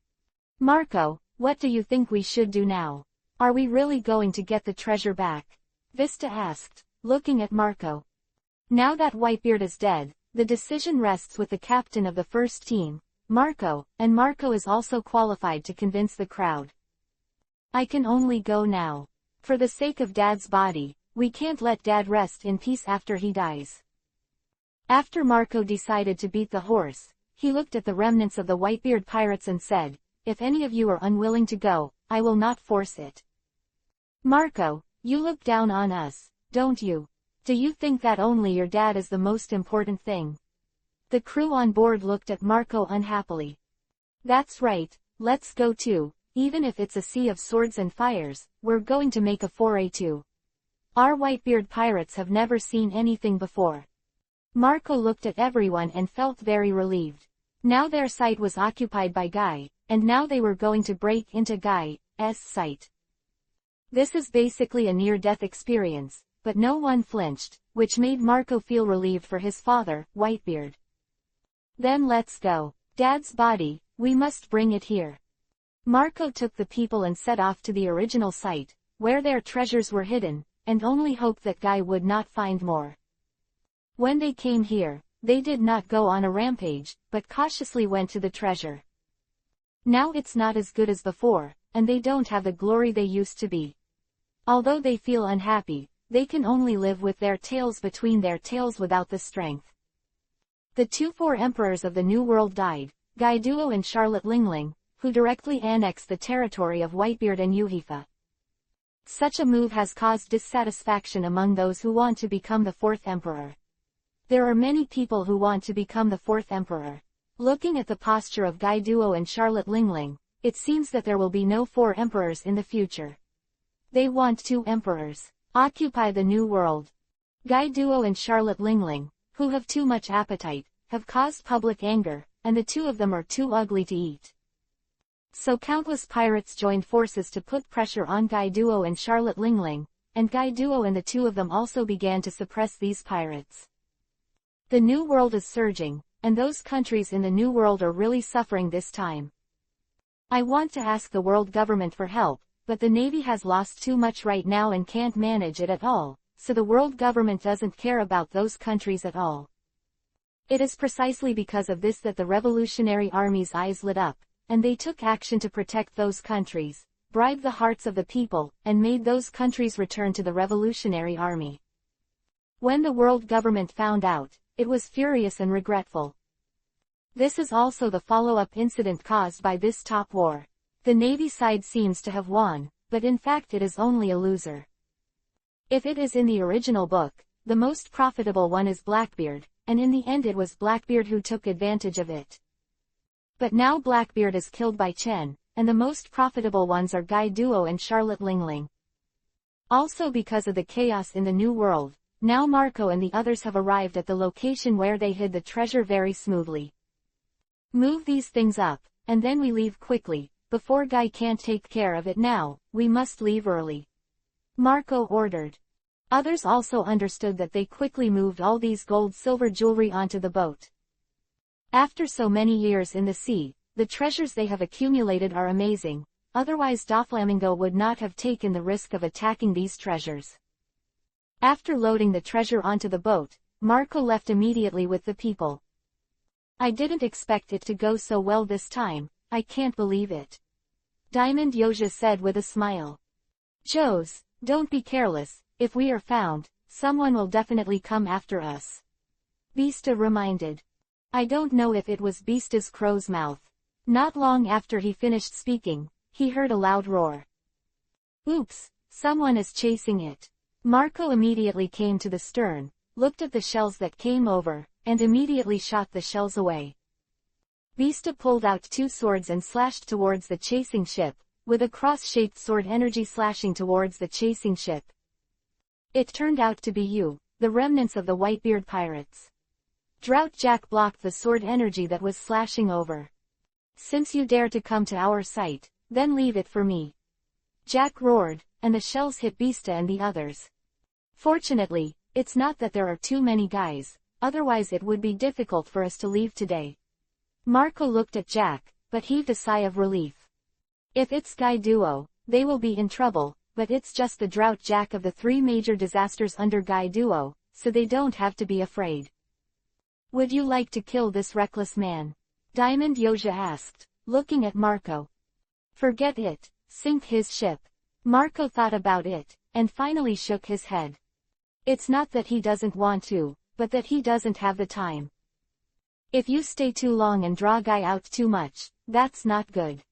Marco, what do you think we should do now? Are we really going to get the treasure back? Vista asked, looking at Marco. Now that Whitebeard is dead, the decision rests with the captain of the first team, Marco, and Marco is also qualified to convince the crowd. I can only go now. For the sake of Dad's body, we can't let Dad rest in peace after he dies. After Marco decided to beat the horse, he looked at the remnants of the Whitebeard pirates and said, if any of you are unwilling to go, I will not force it. Marco, you look down on us, don't you? Do you think that only your dad is the most important thing? The crew on board looked at Marco unhappily. That's right, let's go too, even if it's a sea of swords and fires, we're going to make a foray too. Our Whitebeard pirates have never seen anything before. Marco looked at everyone and felt very relieved. Now their sight was occupied by Guy, and now they were going to break into Guy's sight. This is basically a near-death experience, but no one flinched, which made Marco feel relieved for his father, Whitebeard. Then let's go. Dad's body, we must bring it here. Marco took the people and set off to the original site, where their treasures were hidden, and only hoped that Guy would not find more. When they came here, they did not go on a rampage, but cautiously went to the treasure. Now it's not as good as before, and they don't have the glory they used to be. Although they feel unhappy, they can only live with their tails between their tails without the strength. The four emperors of the New World died, Guy Duo and Charlotte Lingling, who directly annexed the territory of Whitebeard and Uhifa. Such a move has caused dissatisfaction among those who want to become the fourth emperor. There are many people who want to become the fourth emperor. Looking at the posture of Guy Duo and Charlotte Lingling, it seems that there will be no 4 emperors in the future. They want 2 emperors. Occupy the New World. Guy Duo and Charlotte Lingling, who have too much appetite, have caused public anger, and the 2 of them are too ugly to eat. So countless pirates joined forces to put pressure on Guy Duo and Charlotte Lingling, and Guy Duo and the two of them also began to suppress these pirates. The New World is surging, and those countries in the New World are really suffering this time. I want to ask the world government for help, but the Navy has lost too much right now and can't manage it at all, so the world government doesn't care about those countries at all. It is precisely because of this that the Revolutionary Army's eyes lit up, and they took action to protect those countries, bribed the hearts of the people, and made those countries return to the Revolutionary Army. When the world government found out, it was furious and regretful. This is also the follow-up incident caused by this top war. The Navy side seems to have won, but in fact it is only a loser. If it is in the original book, the most profitable one is Blackbeard, and in the end it was Blackbeard who took advantage of it. But now Blackbeard is killed by Chen, and the most profitable ones are Guy Duo and Charlotte Lingling. Also because of the chaos in the New World, now Marco and the others have arrived at the location where they hid the treasure very smoothly. Move these things up, and then we leave quickly. Before Guy can't take care of it now, we must leave early. Marco ordered. Others also understood that they quickly moved all these gold-silver jewelry onto the boat. After so many years in the sea, the treasures they have accumulated are amazing, otherwise Doflamingo would not have taken the risk of attacking these treasures. After loading the treasure onto the boat, Marco left immediately with the people. I didn't expect it to go so well this time, I can't believe it. Diamond Yoja said with a smile. Jose, don't be careless, if we are found, someone will definitely come after us. Beasta reminded. I don't know if it was Beasta's crow's mouth. Not long after he finished speaking, he heard a loud roar. Oops, someone is chasing it. Marco immediately came to the stern, looked at the shells that came over, and immediately shot the shells away. Beasta pulled out two swords and slashed towards the chasing ship, with a cross-shaped sword energy slashing towards the chasing ship. It turned out to be you, the remnants of the Whitebeard pirates. Drought Jack blocked the sword energy that was slashing over. Since you dare to come to our site, then leave it for me. Jack roared, and the shells hit Beasta and the others. Fortunately, it's not that there are too many guys, otherwise it would be difficult for us to leave today. Marco looked at Jack, but heaved a sigh of relief. If it's Guy Duo, they will be in trouble, but it's just the Drought Jack of the three major disasters under Guy Duo, so they don't have to be afraid. Would you like to kill this reckless man? Diamond Yoja asked, looking at Marco. Forget it, sink his ship. Marco thought about it, and finally shook his head. It's not that he doesn't want to, but that he doesn't have the time. If you stay too long and draw Guy out too much, that's not good.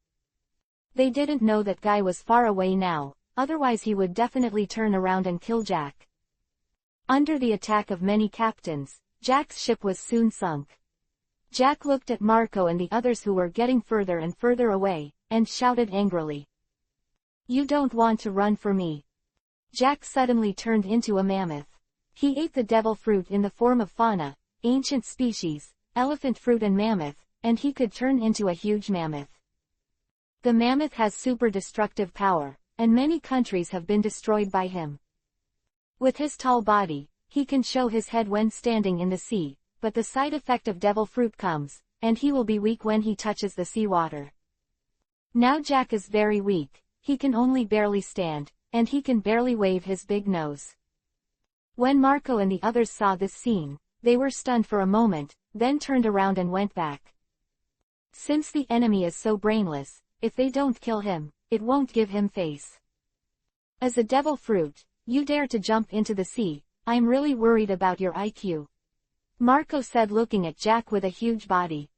They didn't know that Guy was far away now, otherwise he would definitely turn around and kill Jack. Under the attack of many captains, Jack's ship was soon sunk. Jack looked at Marco and the others who were getting further and further away, and shouted angrily. You don't want to run for me. Jack suddenly turned into a mammoth. He ate the devil fruit in the form of fauna, ancient species, elephant fruit and mammoth, and he could turn into a huge mammoth. The mammoth has super destructive power, and many countries have been destroyed by him. With his tall body, he can show his head when standing in the sea, but the side effect of devil fruit comes, and he will be weak when he touches the seawater. Now Jack is very weak, he can only barely stand, and he can barely wave his big nose. When Marco and the others saw this scene, they were stunned for a moment, then turned around and went back. Since the enemy is so brainless, if they don't kill him, it won't give him face. As a devil fruit, you dare to jump into the sea, I'm really worried about your IQ. Marco said looking at Jack with a huge body.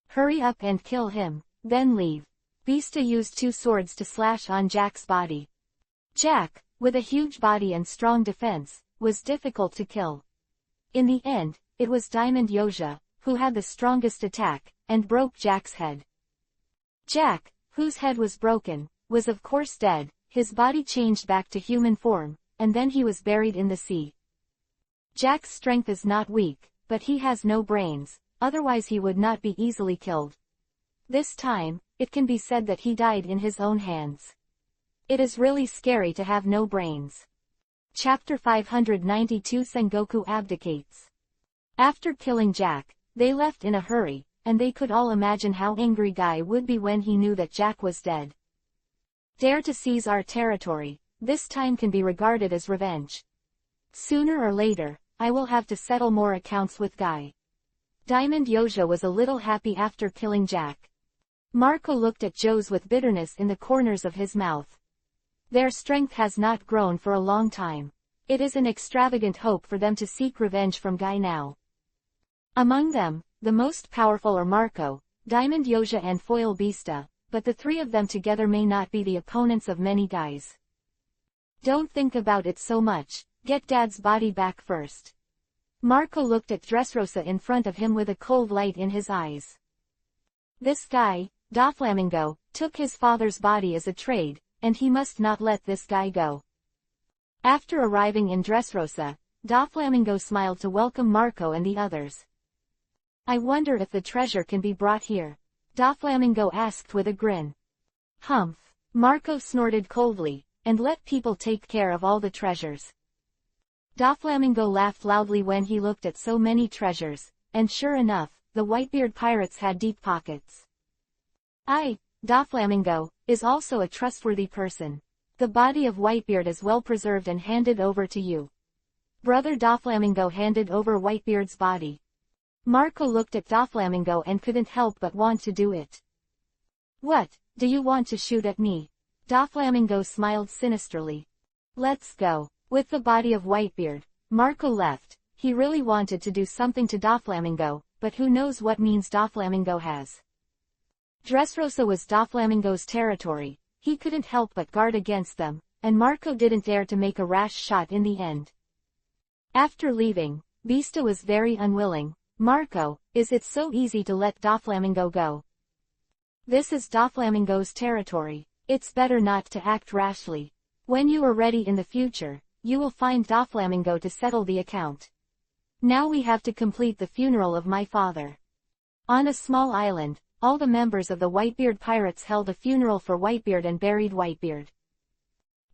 Hurry up and kill him, then leave. Beasta used two swords to slash on Jack's body. Jack, with a huge body and strong defense, was difficult to kill. In the end, it was Diamond Yoja, who had the strongest attack, and broke Jack's head. Jack, whose head was broken, was of course dead, his body changed back to human form, and then he was buried in the sea. Jack's strength is not weak, but he has no brains, otherwise he would not be easily killed. This time, it can be said that he died in his own hands. It is really scary to have no brains. Chapter 592 Sengoku abdicates. After killing Jack, they left in a hurry, and they could all imagine how angry Guy would be when he knew that Jack was dead. Dare to seize our territory, this time can be regarded as revenge. Sooner or later, I will have to settle more accounts with Guy. Diamond Yoja was a little happy after killing Jack. Marco looked at Joes with bitterness in the corners of his mouth. Their strength has not grown for a long time. It is an extravagant hope for them to seek revenge from Guy now. Among them, the most powerful are Marco, Diamond Yoja and Foil Beasta, but the three of them together may not be the opponents of many guys. Don't think about it so much, get Dad's body back first. Marco looked at Dressrosa in front of him with a cold light in his eyes. This guy, Doflamingo, took his father's body as a trade, and he must not let this guy go. After arriving in Dressrosa, Doflamingo smiled to welcome Marco and the others. I wonder if the treasure can be brought here? Doflamingo asked with a grin. Humph. Marco snorted coldly, and let people take care of all the treasures. Doflamingo laughed loudly when he looked at so many treasures, and sure enough, the Whitebeard pirates had deep pockets. Doflamingo, is also a trustworthy person. The body of Whitebeard is well preserved and handed over to you. Brother Doflamingo handed over Whitebeard's body. Marco looked at Doflamingo and couldn't help but want to do it. What, do you want to shoot at me? Doflamingo smiled sinisterly. Let's go. With the body of Whitebeard, Marco left. He really wanted to do something to Doflamingo, but who knows what means Doflamingo has. Dressrosa was Doflamingo's territory. He couldn't help but guard against them, and Marco didn't dare to make a rash shot in the end. After leaving, Beasta was very unwilling. Marco, is it so easy to let Doflamingo go? This is Doflamingo's territory. It's better not to act rashly. When you are ready in the future, you will find Doflamingo to settle the account. Now we have to complete the funeral of my father. On a small island, all the members of the Whitebeard pirates held a funeral for Whitebeard and buried Whitebeard.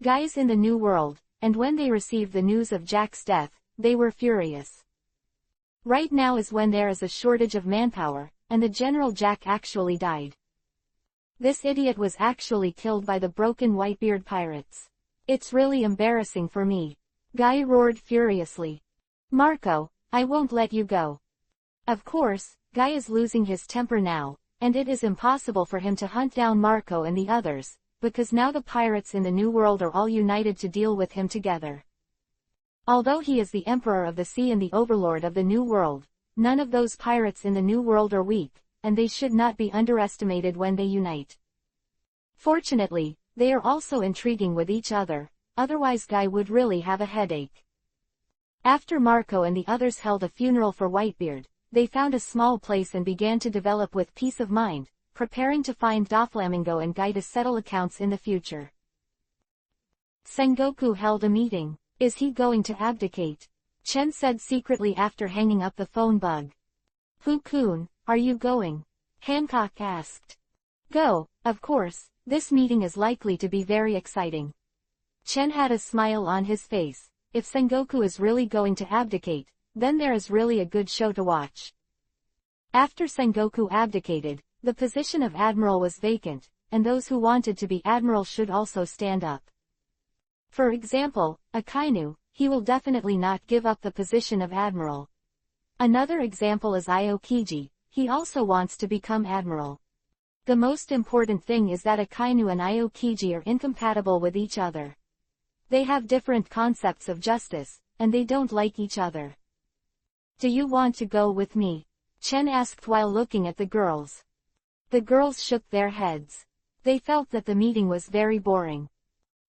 Guys in the New World, and when they received the news of Jack's death, they were furious. Right now is when there is a shortage of manpower, and the General Jack actually died. This idiot was actually killed by the broken Whitebeard pirates. It's really embarrassing for me. Guy roared furiously. Marco, I won't let you go. Of course, Guy is losing his temper now, and it is impossible for him to hunt down Marco and the others, because now the pirates in the New World are all united to deal with him together. Although he is the Emperor of the Sea and the Overlord of the New World, none of those pirates in the New World are weak, and they should not be underestimated when they unite. Fortunately, they are also intriguing with each other, otherwise Guy would really have a headache. After Marco and the others held a funeral for Whitebeard, they found a small place and began to develop with peace of mind, preparing to find Doflamingo and Guy to settle accounts in the future. Sengoku held a meeting. Is he going to abdicate? Chen said secretly after hanging up the phone bug. Fu-kun, are you going? Hancock asked. Go, of course, this meeting is likely to be very exciting. Chen had a smile on his face. If Sengoku is really going to abdicate, then there is really a good show to watch. After Sengoku abdicated, the position of admiral was vacant, and those who wanted to be admiral should also stand up. For example, Akainu, he will definitely not give up the position of admiral. Another example is Aokiji, he also wants to become admiral. The most important thing is that Akainu and Aokiji are incompatible with each other. They have different concepts of justice, and they don't like each other. Do you want to go with me? Chen asked while looking at the girls. The girls shook their heads. They felt that the meeting was very boring.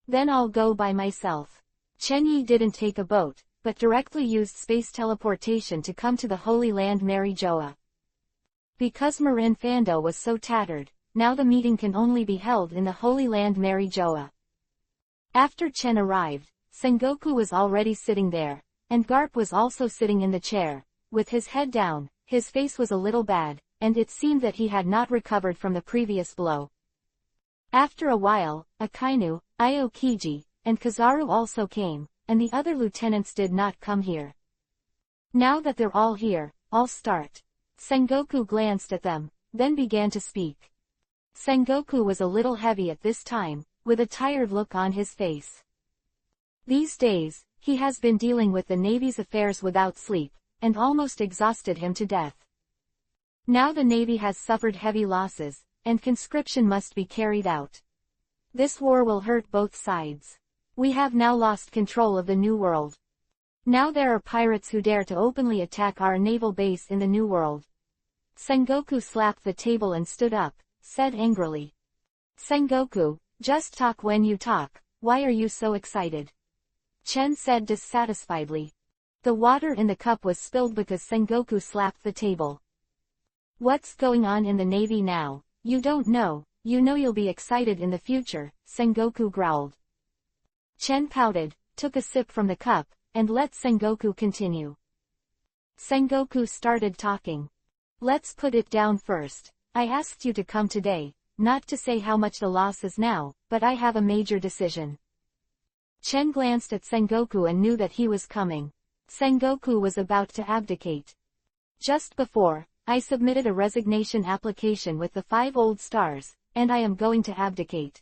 Then I'll go by myself. Chen Yi didn't take a boat, but directly used space teleportation to come to the Holy Land Mary Joa. Because Marin Fando was so tattered, now the meeting can only be held in the Holy Land Mary Joa. After Chen arrived, Sengoku was already sitting there, and Garp was also sitting in the chair, with his head down. His face was a little bad, and it seemed that he had not recovered from the previous blow. After a while, Akainu, Aokiji, and Kizaru also came, and the other lieutenants did not come here. Now that they're all here, I'll start. Sengoku glanced at them, then began to speak. Sengoku was a little heavy at this time, with a tired look on his face. These days, he has been dealing with the Navy's affairs without sleep, and almost exhausted him to death. Now the Navy has suffered heavy losses, and conscription must be carried out. This war will hurt both sides. We have now lost control of the New World. Now there are pirates who dare to openly attack our naval base in the New World. Sengoku slapped the table and stood up, said angrily. Sengoku, just talk when you talk, why are you so excited? Chen said dissatisfiedly. The water in the cup was spilled because Sengoku slapped the table. What's going on in the Navy now? You don't know, you know you'll be excited in the future, Sengoku growled. Chen pouted, took a sip from the cup, and let Sengoku continue. Sengoku started talking. Let's put it down first. I asked you to come today, not to say how much the loss is now, but I have a major decision. Chen glanced at Sengoku and knew that he was coming. Sengoku was about to abdicate. Just before, I submitted a resignation application with the 5 old stars, and I am going to abdicate.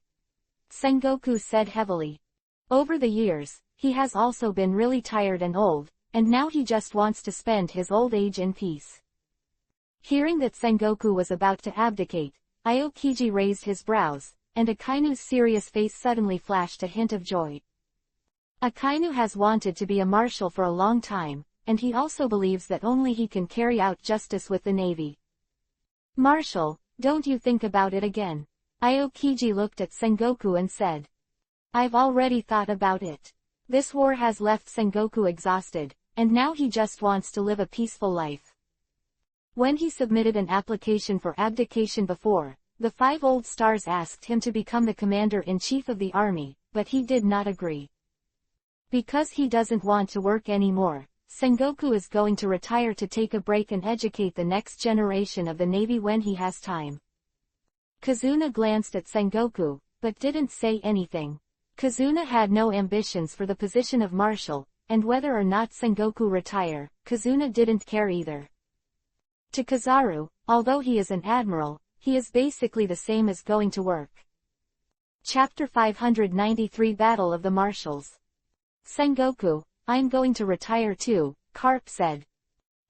Sengoku said heavily. Over the years, he has also been really tired and old, and now he just wants to spend his old age in peace. Hearing that Sengoku was about to abdicate, Aokiji raised his brows, and Akainu's serious face suddenly flashed a hint of joy. Akainu has wanted to be a marshal for a long time, and he also believes that only he can carry out justice with the Navy. Marshal, don't you think about it again? Aokiji looked at Sengoku and said. I've already thought about it. This war has left Sengoku exhausted, and now he just wants to live a peaceful life. When he submitted an application for abdication before, the 5 old stars asked him to become the commander-in-chief of the army, but he did not agree. Because he doesn't want to work anymore, Sengoku is going to retire to take a break and educate the next generation of the Navy when he has time. Kazuna glanced at Sengoku, but didn't say anything. Kazuna had no ambitions for the position of marshal, and whether or not Sengoku retire, Kazuna didn't care either. To Kizaru, although he is an admiral, he is basically the same as going to work. Chapter 593 Battle of the Marshals. Sengoku, I'm going to retire too, Garp said.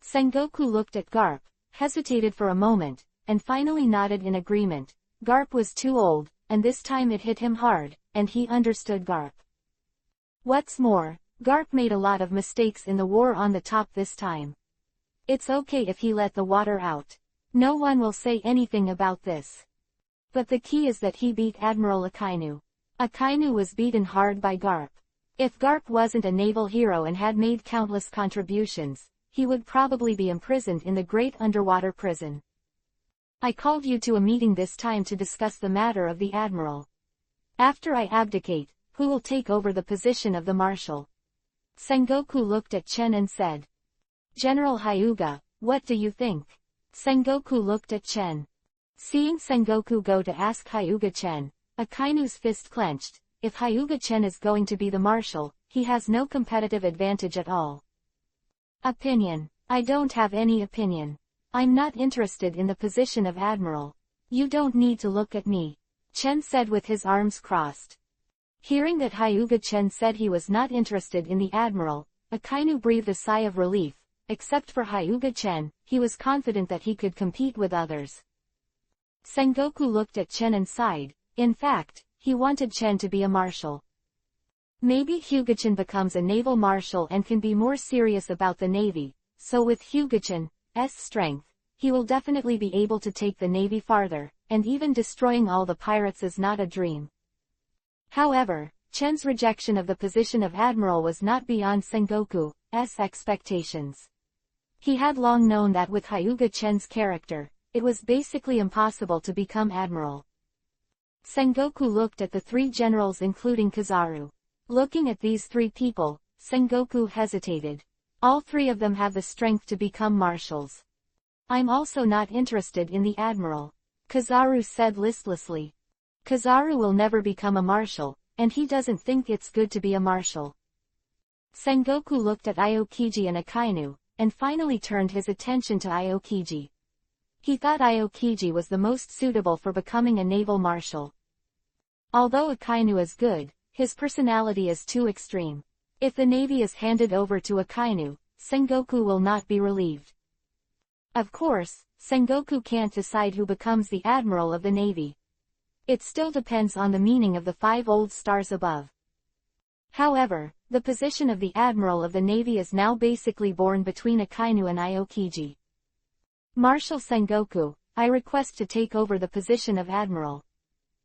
Sengoku looked at Garp, hesitated for a moment, and finally nodded in agreement. Garp was too old, and this time it hit him hard, and he understood Garp. What's more, Garp made a lot of mistakes in the war on the top this time. It's okay if he let the water out. No one will say anything about this. But the key is that he beat Admiral Akainu. Akainu was beaten hard by Garp. If Garp wasn't a naval hero and had made countless contributions, he would probably be imprisoned in the great underwater prison. I called you to a meeting this time to discuss the matter of the admiral. After I abdicate, who will take over the position of the marshal? Sengoku looked at Chen and said. General Hyuga, what do you think? Sengoku looked at Chen. Seeing Sengoku go to ask Hyuga Chen, Akainu's fist clenched. If Hyuga Chen is going to be the marshal, he has no competitive advantage at all. Opinion. I don't have any opinion. I'm not interested in the position of admiral. You don't need to look at me, Chen said with his arms crossed. Hearing that Hyuga Chen said he was not interested in the admiral, Akainu breathed a sigh of relief. Except for Hyuga Chen, he was confident that he could compete with others. Sengoku looked at Chen and sighed. In fact, he wanted Chen to be a marshal. Maybe Hyuga-chan becomes a naval marshal and can be more serious about the Navy, so with Hyuga-chan's strength, he will definitely be able to take the Navy farther, and even destroying all the pirates is not a dream. However, Chen's rejection of the position of admiral was not beyond Sengoku's expectations. He had long known that with Hyuga Chen's character, it was basically impossible to become admiral. Sengoku looked at the 3 generals including Kizaru. Looking at these 3 people, Sengoku hesitated. All 3 of them have the strength to become marshals. I'm also not interested in the admiral, Kizaru said listlessly. Kizaru will never become a marshal, and he doesn't think it's good to be a marshal. Sengoku looked at Aokiji and Akainu, and finally turned his attention to Aokiji. He thought Aokiji was the most suitable for becoming a naval marshal. Although Akainu is good, his personality is too extreme. If the navy is handed over to Akainu, Sengoku will not be relieved. Of course, Sengoku can't decide who becomes the admiral of the navy. It still depends on the meaning of the 5 old stars above. However, the position of the admiral of the navy is now basically born between Akainu and Aokiji. Marshal Sengoku, I request to take over the position of admiral.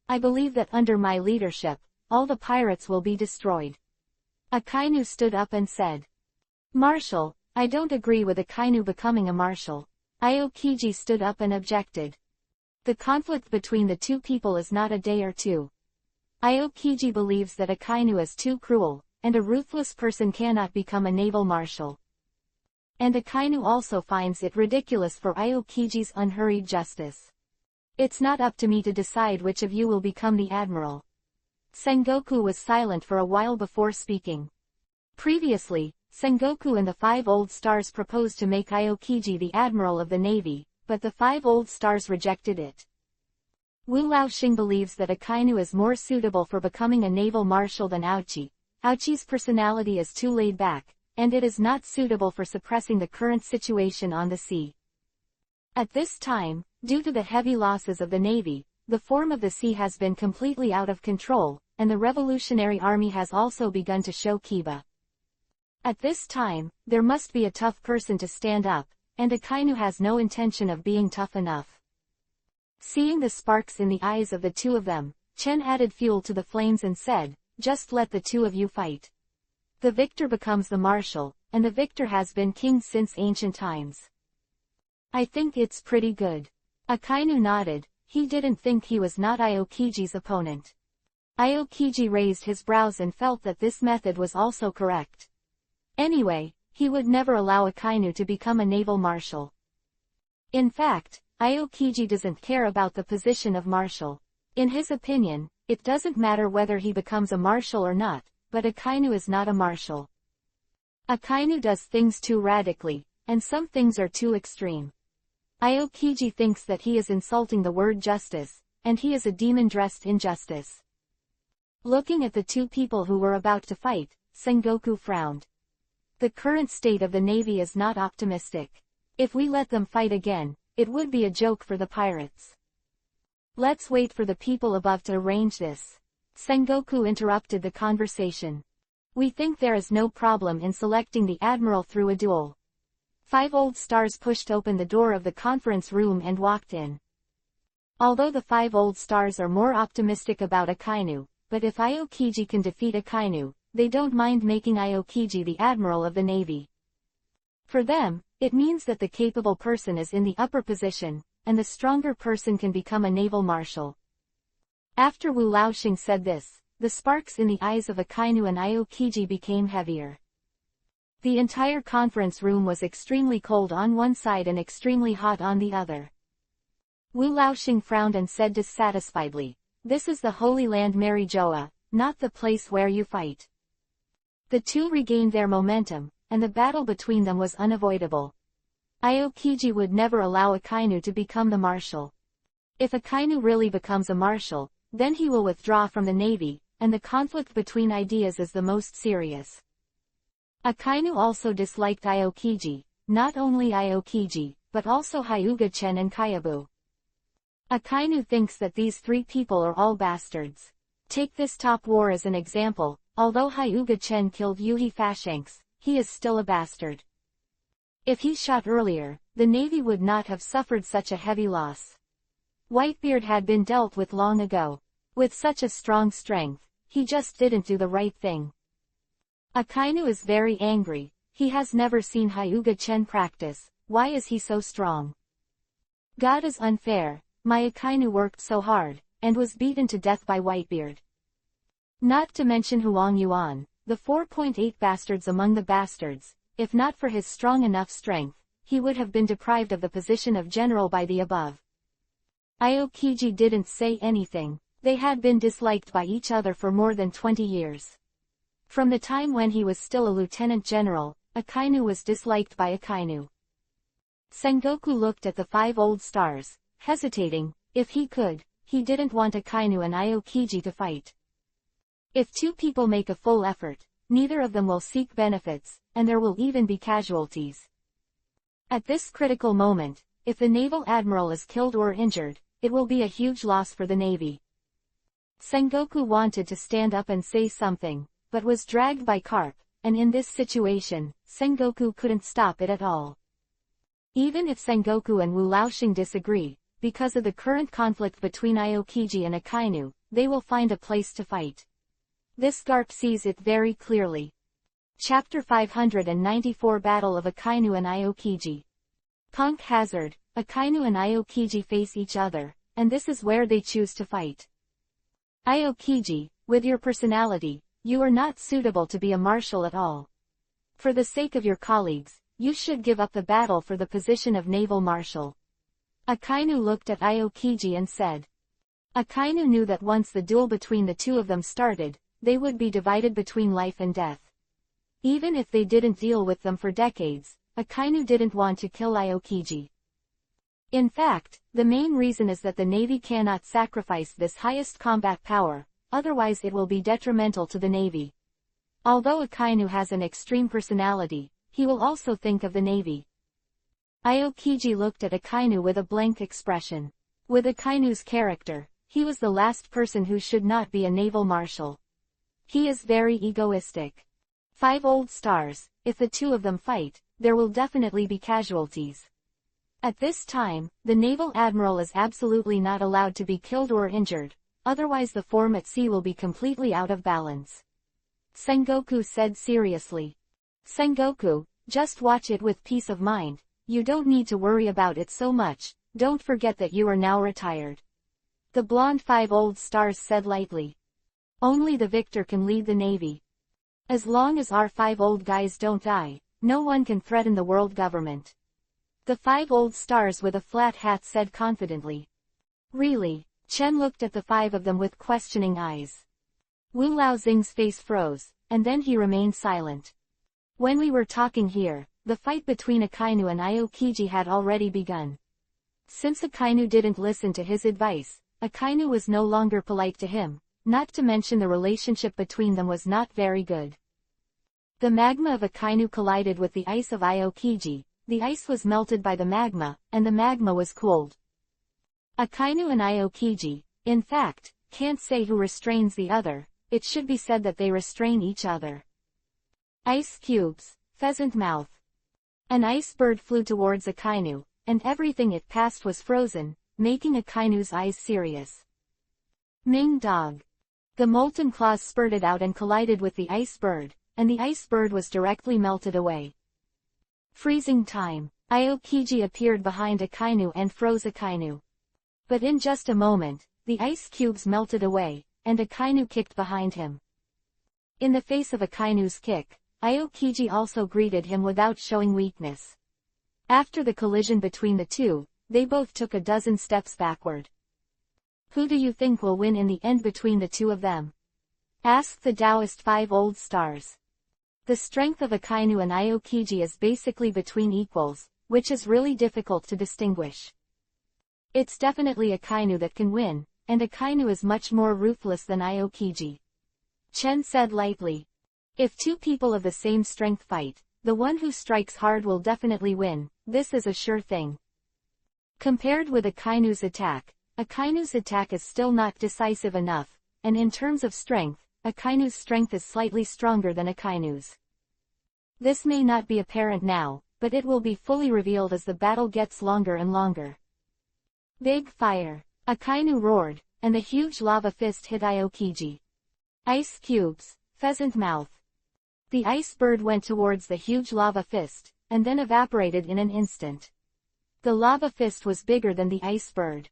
I believe that under my leadership, all the pirates will be destroyed. Akainu stood up and said. Marshal, I don't agree with Akainu becoming a marshal. Aokiji stood up and objected. The conflict between the two people is not a day or two. Aokiji believes that Akainu is too cruel, and a ruthless person cannot become a naval marshal. And Akainu also finds it ridiculous for Aokiji's unhurried justice. It's not up to me to decide which of you will become the admiral. Sengoku was silent for a while before speaking. Previously, Sengoku and the 5 old stars proposed to make Aokiji the admiral of the navy, but the 5 old stars rejected it. Wu Laoxing believes that Akainu is more suitable for becoming a naval marshal than Aochi. Aochi's personality is too laid back, and it is not suitable for suppressing the current situation on the sea. At this time, due to the heavy losses of the navy, the form of the sea has been completely out of control, and the Revolutionary Army has also begun to show Kiba. At this time, there must be a tough person to stand up, and Akainu has no intention of being tough enough. Seeing the sparks in the eyes of the two of them, Chen added fuel to the flames and said, just let the two of you fight. The victor becomes the marshal, and the victor has been king since ancient times. I think it's pretty good. Akainu nodded. He didn't think he was not Aokiji's opponent. Aokiji raised his brows and felt that this method was also correct. Anyway, he would never allow Akainu to become a naval marshal. In fact, Aokiji doesn't care about the position of marshal. In his opinion, it doesn't matter whether he becomes a marshal or not, but Akainu is not a marshal. Akainu does things too radically, and some things are too extreme. Aokiji thinks that he is insulting the word justice, and he is a demon dressed in justice. Looking at the two people who were about to fight, Sengoku frowned. The current state of the navy is not optimistic. If we let them fight again, it would be a joke for the pirates. Let's wait for the people above to arrange this. Sengoku interrupted the conversation. We think there is no problem in selecting the admiral through a duel. 5 old stars pushed open the door of the conference room and walked in. Although the 5 old stars are more optimistic about Akainu, but if Aokiji can defeat Akainu, they don't mind making Aokiji the admiral of the navy. For them, it means that the capable person is in the upper position, and the stronger person can become a naval marshal. After Wu Laoxing said this, the sparks in the eyes of Akainu and Aokiji became heavier. The entire conference room was extremely cold on one side and extremely hot on the other. Wu Laoxing frowned and said dissatisfiedly, "This is the Holy Land Marijoa, not the place where you fight." The two regained their momentum, and the battle between them was unavoidable. Aokiji would never allow Akainu to become the marshal. If Akainu really becomes a marshal, then he will withdraw from the navy, and the conflict between ideas is the most serious. Akainu also disliked Aokiji, not only Aokiji, but also Hyuga-chen and Kyabu. Akainu thinks that these 3 people are all bastards. Take this top war as an example. Although Hyuga-chen killed Yuhi Fashanks, he is still a bastard. If he shot earlier, the navy would not have suffered such a heavy loss. Whitebeard had been dealt with long ago. With such a strong strength, he just didn't do the right thing. Akainu is very angry. He has never seen Hyuga-chen practice. Why is he so strong? God is unfair. My Akainu worked so hard, and was beaten to death by Whitebeard. Not to mention Huang Yuan, the 4.8 bastards among the bastards. If not for his strong enough strength, he would have been deprived of the position of general by the above. Aokiji didn't say anything. They had been disliked by each other for more than 20 years. From the time when he was still a lieutenant general, Akainu was disliked by Akainu. Sengoku looked at the 5 old stars, hesitating. If he could, he didn't want Akainu and Aokiji to fight. If 2 people make a full effort, neither of them will seek benefits, and there will even be casualties. At this critical moment, if the naval admiral is killed or injured, it will be a huge loss for the navy. Sengoku wanted to stand up and say something, but was dragged by Carp, and in this situation, Sengoku couldn't stop it at all. Even if Sengoku and Wu Laoxing disagree, because of the current conflict between Aokiji and Akainu, they will find a place to fight. This Garp sees it very clearly. Chapter 594 Battle of Akainu and Aokiji. Punk Hazard, Akainu and Aokiji face each other, and this is where they choose to fight. Aokiji, with your personality, you are not suitable to be a marshal at all. For the sake of your colleagues, you should give up the battle for the position of naval marshal. Akainu looked at Aokiji and said. Akainu knew that once the duel between the 2 of them started, they would be divided between life and death. Even if they didn't deal with them for decades, Akainu didn't want to kill Aokiji. In fact, the main reason is that the Navy cannot sacrifice this highest combat power, otherwise it will be detrimental to the Navy. Although Akainu has an extreme personality, he will also think of the Navy. Aokiji looked at Akainu with a blank expression. With Akainu's character, he was the last person who should not be a naval marshal. He is very egoistic. 5 old stars, if the 2 of them fight, there will definitely be casualties. At this time, the naval admiral is absolutely not allowed to be killed or injured, otherwise the form at sea will be completely out of balance. Sengoku said seriously. Sengoku, just watch it with peace of mind, you don't need to worry about it so much, don't forget that you are now retired. The blonde 5 old stars said lightly. Only the victor can lead the Navy. As long as our 5 old guys don't die, no one can threaten the world government. The 5 old stars with a flat hat said confidently. Really? Chen looked at the 5 of them with questioning eyes. Wu Laoxing's face froze, and then he remained silent. When we were talking here, the fight between Akainu and Aokiji had already begun. Since Akainu didn't listen to his advice, Akainu was no longer polite to him, not to mention the relationship between them was not very good. The magma of Akainu collided with the ice of Aokiji, the ice was melted by the magma, and the magma was cooled. Akainu and Aokiji, in fact, can't say who restrains the other, it should be said that they restrain each other. Ice cubes, pheasant mouth. An ice bird flew towards Akainu, and everything it passed was frozen, making Akainu's eyes serious. Ming dog. The molten claws spurted out and collided with the ice bird, and the ice bird was directly melted away. Freezing time. Aokiji appeared behind Akainu and froze Akainu. But in just a moment, the ice cubes melted away, and Akainu kicked behind him. In the face of Akainu's kick, Aokiji also greeted him without showing weakness. After the collision between the 2, they both took a dozen steps backward. Who do you think will win in the end between the 2 of them? Asked the Taoist 5 old stars. The strength of Akainu and Aokiji is basically between equals, which is really difficult to distinguish. It's definitely Akainu that can win, and Akainu is much more ruthless than Aokiji. Chen said lightly. If 2 people of the same strength fight, the one who strikes hard will definitely win, this is a sure thing. Compared with Akainu's attack is still not decisive enough, and in terms of strength, Akainu's strength is slightly stronger than Akainu's. This may not be apparent now, but it will be fully revealed as the battle gets longer and longer. Big fire. Akainu roared, and the huge lava fist hit Aokiji. Ice cubes, pheasant mouth. The ice bird went towards the huge lava fist, and then evaporated in an instant. The lava fist was bigger than the ice bird.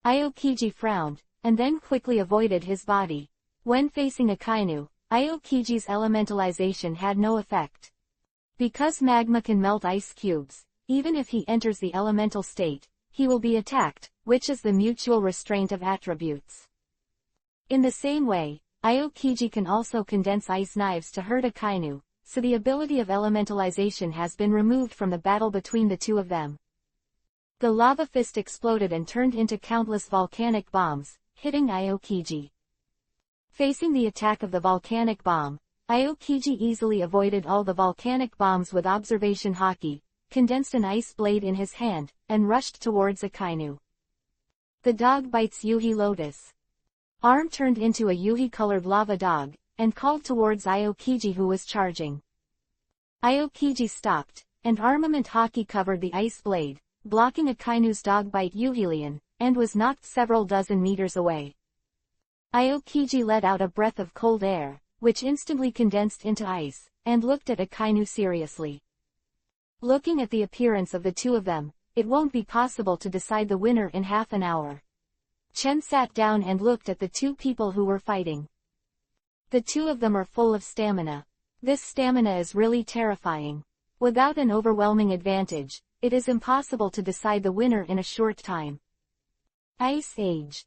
Aokiji frowned, and then quickly avoided his body. When facing Akainu, Aokiji's elementalization had no effect. Because magma can melt ice cubes, even if he enters the elemental state, he will be attacked, which is the mutual restraint of attributes. In the same way, Aokiji can also condense ice knives to hurt Akainu, so the ability of elementalization has been removed from the battle between the two of them. The lava fist exploded and turned into countless volcanic bombs, hitting Aokiji. Facing the attack of the volcanic bomb, Aokiji easily avoided all the volcanic bombs with observation haki, condensed an ice blade in his hand, and rushed towards Akainu. The dog bites Yuhi Lotus. Arm turned into a Yuhi-colored lava dog, and called towards Aokiji who was charging. Aokiji stopped, and armament haki covered the ice blade, blocking Akainu's dog bite Yuhilian, and was knocked several dozen meters away. Aokiji let out a breath of cold air, which instantly condensed into ice, and looked at Akainu seriously. Looking at the appearance of the two of them, it won't be possible to decide the winner in half an hour. Chen sat down and looked at the two people who were fighting. The two of them are full of stamina. This stamina is really terrifying. Without an overwhelming advantage, it is impossible to decide the winner in a short time. Ice Age.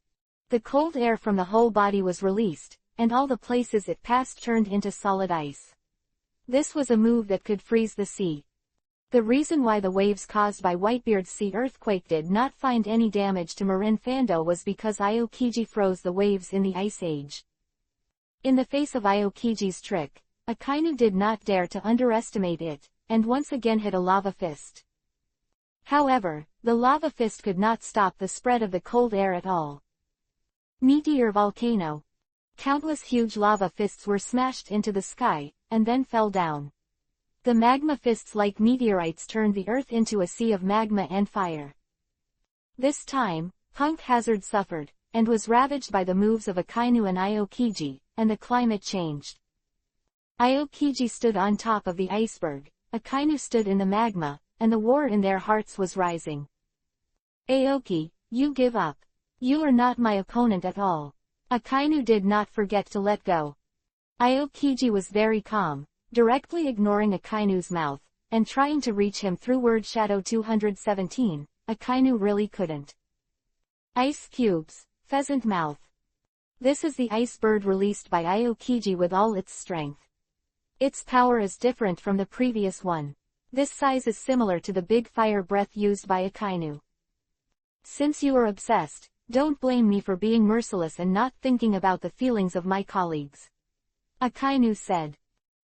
The cold air from the whole body was released, and all the places it passed turned into solid ice. This was a move that could freeze the sea. The reason why the waves caused by Whitebeard's sea earthquake did not find any damage to Marin Fando was because Aokiji froze the waves in the Ice Age. In the face of Aokiji's trick, Akainu did not dare to underestimate it, and once again hit a lava fist. However, the lava fist could not stop the spread of the cold air at all. Meteor Volcano. Countless huge lava fists were smashed into the sky, and then fell down. The magma fists like meteorites turned the earth into a sea of magma and fire. This time, Punk Hazard suffered, and was ravaged by the moves of Akainu and Aokiji, and the climate changed. Aokiji stood on top of the iceberg, Akainu stood in the magma, and the war in their hearts was rising. Aoki, you give up. You are not my opponent at all. Akainu did not forget to let go. Aokiji was very calm, directly ignoring Akainu's mouth, and trying to reach him through word shadow 217, Akainu really couldn't. Ice Cubes, Pheasant Mouth. This is the ice bird released by Aokiji with all its strength. Its power is different from the previous one. This size is similar to the big fire breath used by Akainu. Since you are obsessed, don't blame me for being merciless and not thinking about the feelings of my colleagues. Akainu said.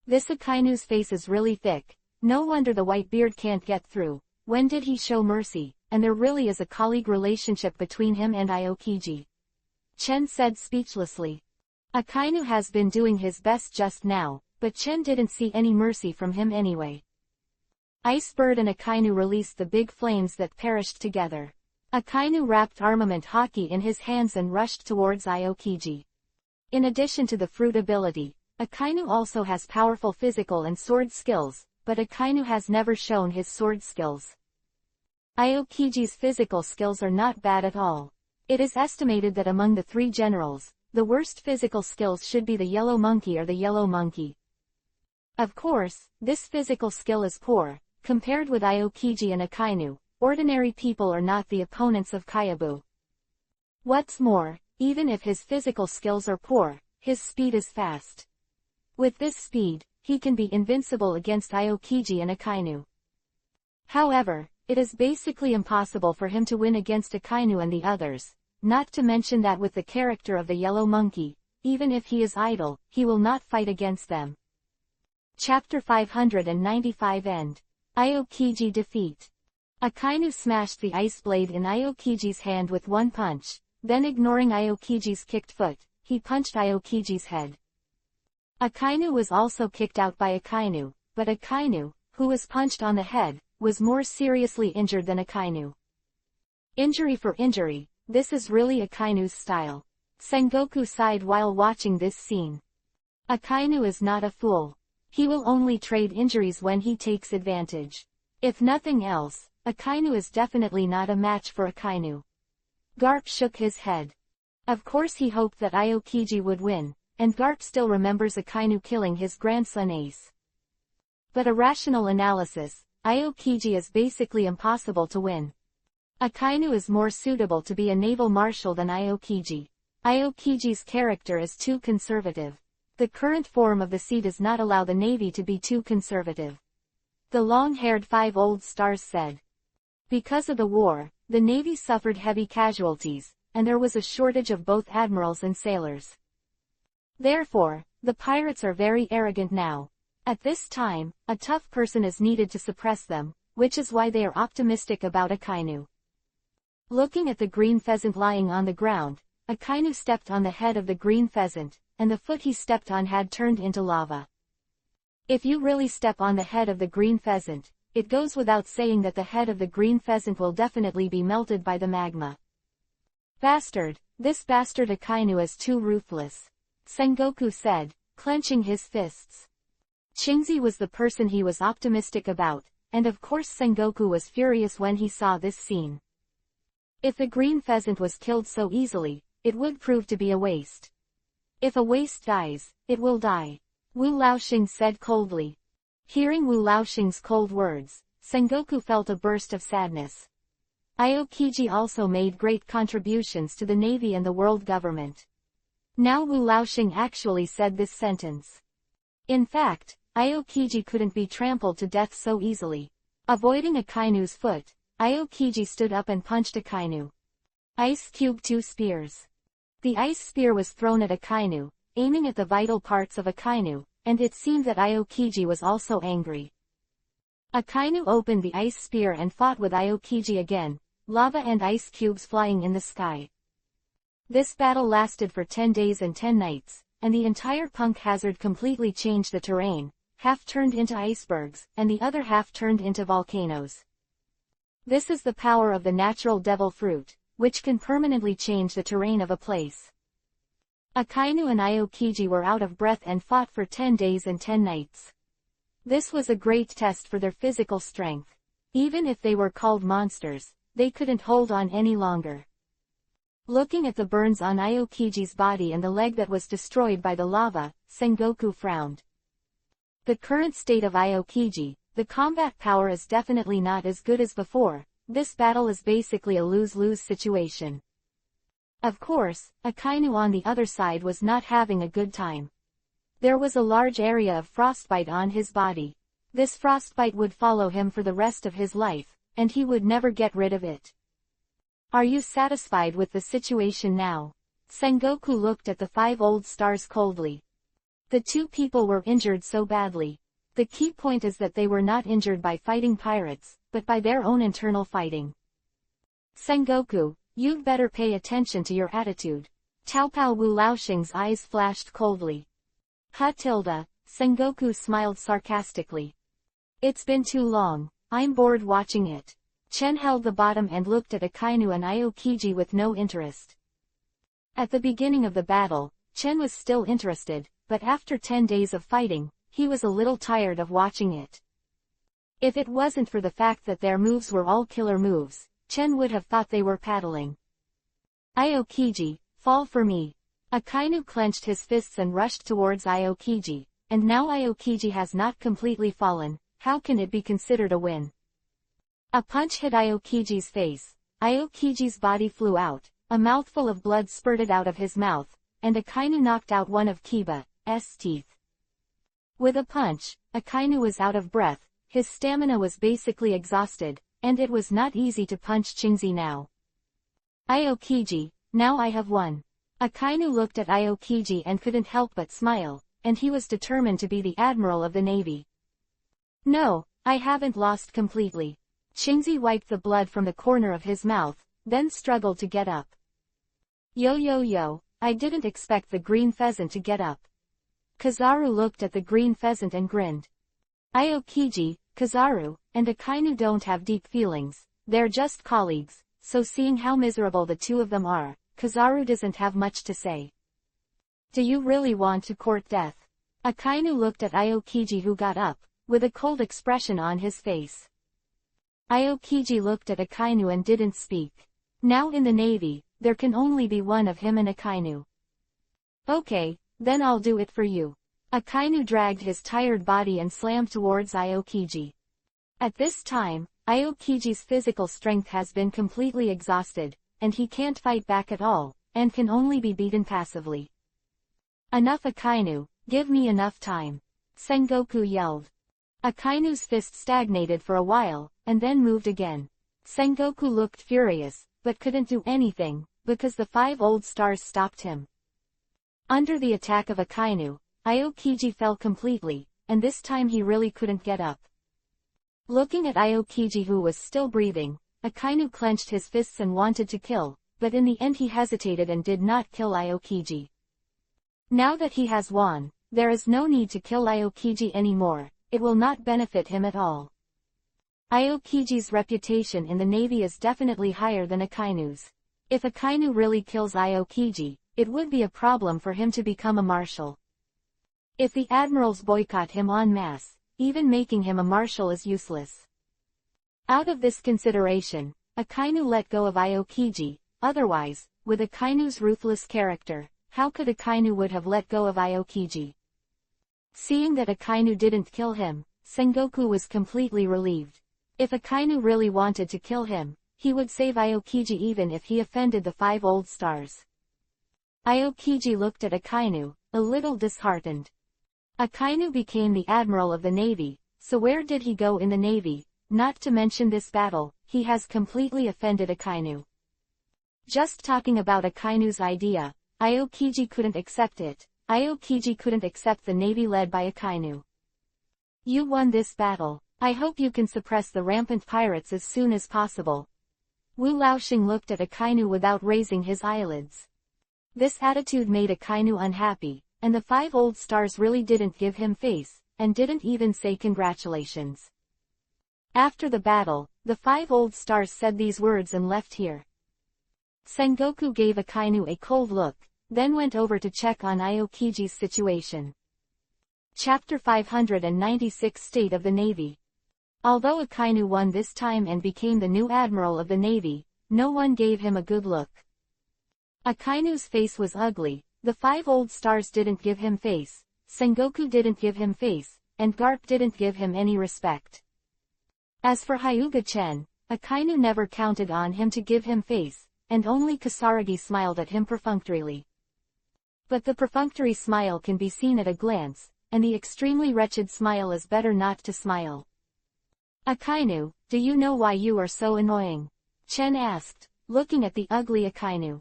This Akainu's face is really thick, no wonder the Whitebeard can't get through. When did he show mercy? And there really is a colleague relationship between him and Aokiji. Chen said speechlessly. Akainu has been doing his best just now, but Chen didn't see any mercy from him anyway. Icebird and Akainu released the big flames that perished together. Akainu wrapped armament haki in his hands and rushed towards Aokiji. In addition to the fruit ability, Akainu also has powerful physical and sword skills, but Akainu has never shown his sword skills. Aokiji's physical skills are not bad at all. It is estimated that among the three generals, the worst physical skills should be the yellow monkey or the yellow monkey. Of course, this physical skill is poor, compared with Aokiji and Akainu. Ordinary people are not the opponents of Kyabu. What's more, even if his physical skills are poor, his speed is fast. With this speed, he can be invincible against Aokiji and Akainu. However, it is basically impossible for him to win against Akainu and the others, not to mention that with the character of the yellow monkey, even if he is idle, he will not fight against them. Chapter 595 End. Aokiji Defeat. Akainu smashed the ice blade in Aokiji's hand with one punch, then ignoring Aokiji's kicked foot, he punched Aokiji's head. Akainu was also kicked out by Akainu, but Akainu, who was punched on the head, was more seriously injured than Akainu. Injury for injury, this is really Akainu's style. Sengoku sighed while watching this scene. Akainu is not a fool. He will only trade injuries when he takes advantage. If nothing else, Akainu is definitely not a match for Akainu. Garp shook his head. Of course he hoped that Aokiji would win, and Garp still remembers Akainu killing his grandson Ace. But a rational analysis, Aokiji is basically impossible to win. Akainu is more suitable to be a naval marshal than Aokiji. Aokiji's character is too conservative. The current form of the sea does not allow the navy to be too conservative. The long-haired 5 old stars said. Because of the war, the navy suffered heavy casualties, and there was a shortage of both admirals and sailors. Therefore, the pirates are very arrogant now. At this time, a tough person is needed to suppress them, which is why they are optimistic about Akainu. Looking at the green pheasant lying on the ground, Akainu stepped on the head of the green pheasant, and the foot he stepped on had turned into lava. If you really step on the head of the green pheasant, it goes without saying that the head of the green pheasant will definitely be melted by the magma. Bastard, this bastard Akainu is too ruthless, Sengoku said, clenching his fists. Chingzi was the person he was optimistic about, and of course Sengoku was furious when he saw this scene. If the green pheasant was killed so easily, it would prove to be a waste. If a waste dies, it will die, Wu Laoxing said coldly. Hearing Wu Laoxing's cold words, Sengoku felt a burst of sadness. Aokiji also made great contributions to the navy and the world government. Now Wu Laoxing actually said this sentence. In fact, Aokiji couldn't be trampled to death so easily. Avoiding Akainu's foot, Aokiji stood up and punched Akainu. Ice Cube 2 Spears. The ice spear was thrown at Akainu, aiming at the vital parts of Akainu, and it seemed that Aokiji was also angry. Akainu opened the ice spear and fought with Aokiji again, lava and ice cubes flying in the sky. This battle lasted for 10 days and 10 nights, and the entire punk hazard completely changed the terrain, half turned into icebergs, and the other half turned into volcanoes. This is the power of the natural devil fruit, which can permanently change the terrain of a place. Akainu and Aokiji were out of breath and fought for 10 days and 10 nights. This was a great test for their physical strength. Even if they were called monsters, they couldn't hold on any longer. Looking at the burns on Aokiji's body and the leg that was destroyed by the lava, Sengoku frowned. The current state of Aokiji, the combat power is definitely not as good as before. This battle is basically a lose-lose situation. Of course, Akainu on the other side was not having a good time. There was a large area of frostbite on his body. This frostbite would follow him for the rest of his life, and he would never get rid of it. Are you satisfied with the situation now? Sengoku looked at the 5 old stars coldly. The 2 people were injured so badly. The key point is that they were not injured by fighting pirates, but by their own internal fighting. Sengoku, you'd better pay attention to your attitude. Taopao Wu Laoxing's eyes flashed coldly. Ha tilde, Sengoku smiled sarcastically. It's been too long, I'm bored watching it. Chen held the bottom and looked at Akainu and Aokiji with no interest. At the beginning of the battle, Chen was still interested, but after 10 days of fighting, he was a little tired of watching it. If it wasn't for the fact that their moves were all killer moves, Chen would have thought they were paddling. Aokiji, fall for me. Akainu clenched his fists and rushed towards Aokiji, and now Aokiji has not completely fallen. How can it be considered a win? A punch hit Aokiji's face. Aokiji's body flew out, a mouthful of blood spurted out of his mouth, and Akainu knocked out one of Kiba's teeth. With a punch, Akainu was out of breath, his stamina was basically exhausted, and it was not easy to punch Chingzi now. Aokiji, now I have won. Akainu looked at Aokiji and couldn't help but smile, and he was determined to be the admiral of the navy. No, I haven't lost completely. Chingzi wiped the blood from the corner of his mouth, then struggled to get up. Yo, I didn't expect the green pheasant to get up. Kizaru looked at the green pheasant and grinned. Aokiji, Kizaru, and Akainu don't have deep feelings, they're just colleagues, so seeing how miserable the 2 of them are, Kizaru doesn't have much to say. Do you really want to court death? Akainu looked at Aokiji who got up, with a cold expression on his face. Aokiji looked at Akainu and didn't speak. Now in the navy, there can only be one of him and Akainu. Okay, then I'll do it for you. Akainu dragged his tired body and slammed towards Aokiji. At this time, Aokiji's physical strength has been completely exhausted, and he can't fight back at all, and can only be beaten passively. Enough Akainu, give me enough time. Sengoku yelled. Akainu's fist stagnated for a while, and then moved again. Sengoku looked furious, but couldn't do anything, because the 5 old stars stopped him. Under the attack of Akainu, Aokiji fell completely, and this time he really couldn't get up. Looking at Aokiji who was still breathing, Akainu clenched his fists and wanted to kill, but in the end he hesitated and did not kill Aokiji. Now that he has won, there is no need to kill Aokiji anymore, it will not benefit him at all. Aokiji's reputation in the navy is definitely higher than Akainu's. If Akainu really kills Aokiji, it would be a problem for him to become a marshal. If the admirals boycott him en masse, even making him a marshal is useless. Out of this consideration, Akainu let go of Aokiji, otherwise, with Akainu's ruthless character, how could Akainu would have let go of Aokiji? Seeing that Akainu didn't kill him, Sengoku was completely relieved. If Akainu really wanted to kill him, he would save Aokiji even if he offended the 5 old stars. Aokiji looked at Akainu, a little disheartened. Akainu became the admiral of the navy, so where did he go in the navy? Not to mention this battle, he has completely offended Akainu. Just talking about Akainu's idea, Aokiji couldn't accept it. Aokiji couldn't accept the navy led by Akainu. You won this battle. I hope you can suppress the rampant pirates as soon as possible. Wu Laoxing looked at Akainu without raising his eyelids. This attitude made Akainu unhappy, and the 5 old stars really didn't give him face, and didn't even say congratulations. After the battle, the 5 old stars said these words and left here. Sengoku gave Akainu a cold look, then went over to check on Aokiji's situation. Chapter 596 State of the Navy. Although Akainu won this time and became the new admiral of the navy, no one gave him a good look. Akainu's face was ugly, the 5 old stars didn't give him face, Sengoku didn't give him face, and Garp didn't give him any respect. As for Hyuga Chen, Akainu never counted on him to give him face, and only Kasaragi smiled at him perfunctorily. But the perfunctory smile can be seen at a glance, and the extremely wretched smile is better not to smile. Akainu, do you know why you are so annoying? Chen asked, looking at the ugly Akainu.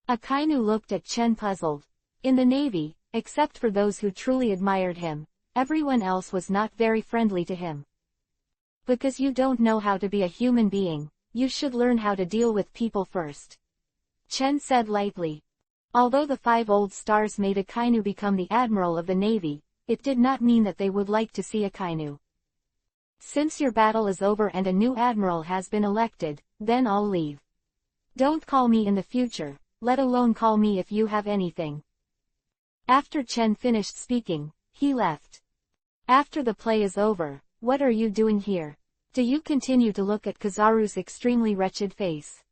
Akainu looked at Chen puzzled. In the navy, except for those who truly admired him, everyone else was not very friendly to him. Because you don't know how to be a human being, you should learn how to deal with people first. Chen said lightly. Although the 5 old stars made Akainu become the admiral of the navy, it did not mean that they would like to see Akainu. Since your battle is over and a new admiral has been elected, then I'll leave. Don't call me in the future, let alone call me if you have anything. After Chen finished speaking, he left. After the play is over, what are you doing here? Do you continue to look at Kizaru's extremely wretched face?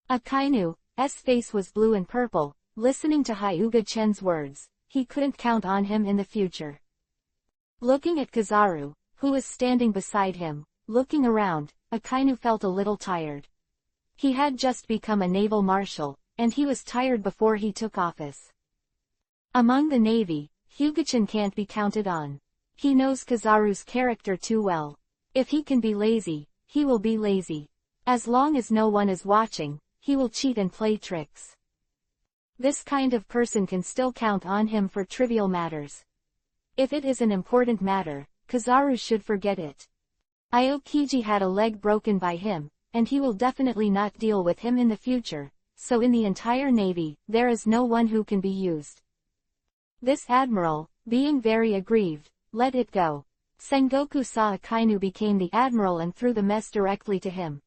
Akainu's face was blue and purple, listening to Hyuga Chen's words, he couldn't count on him in the future. Looking at Kizaru, who was standing beside him, looking around, Akainu felt a little tired. He had just become a naval marshal, and he was tired before he took office. Among the navy, Hyuga-chan can't be counted on. He knows Kizaru's character too well. If he can be lazy, he will be lazy. As long as no one is watching, he will cheat and play tricks. This kind of person can still count on him for trivial matters. If it is an important matter, Kizaru should forget it. Aokiji had a leg broken by him, and he will definitely not deal with him in the future, so in the entire navy, there is no one who can be used. This admiral, being very aggrieved, let it go. Sengoku saw Akainu became the admiral and threw the mess directly to him.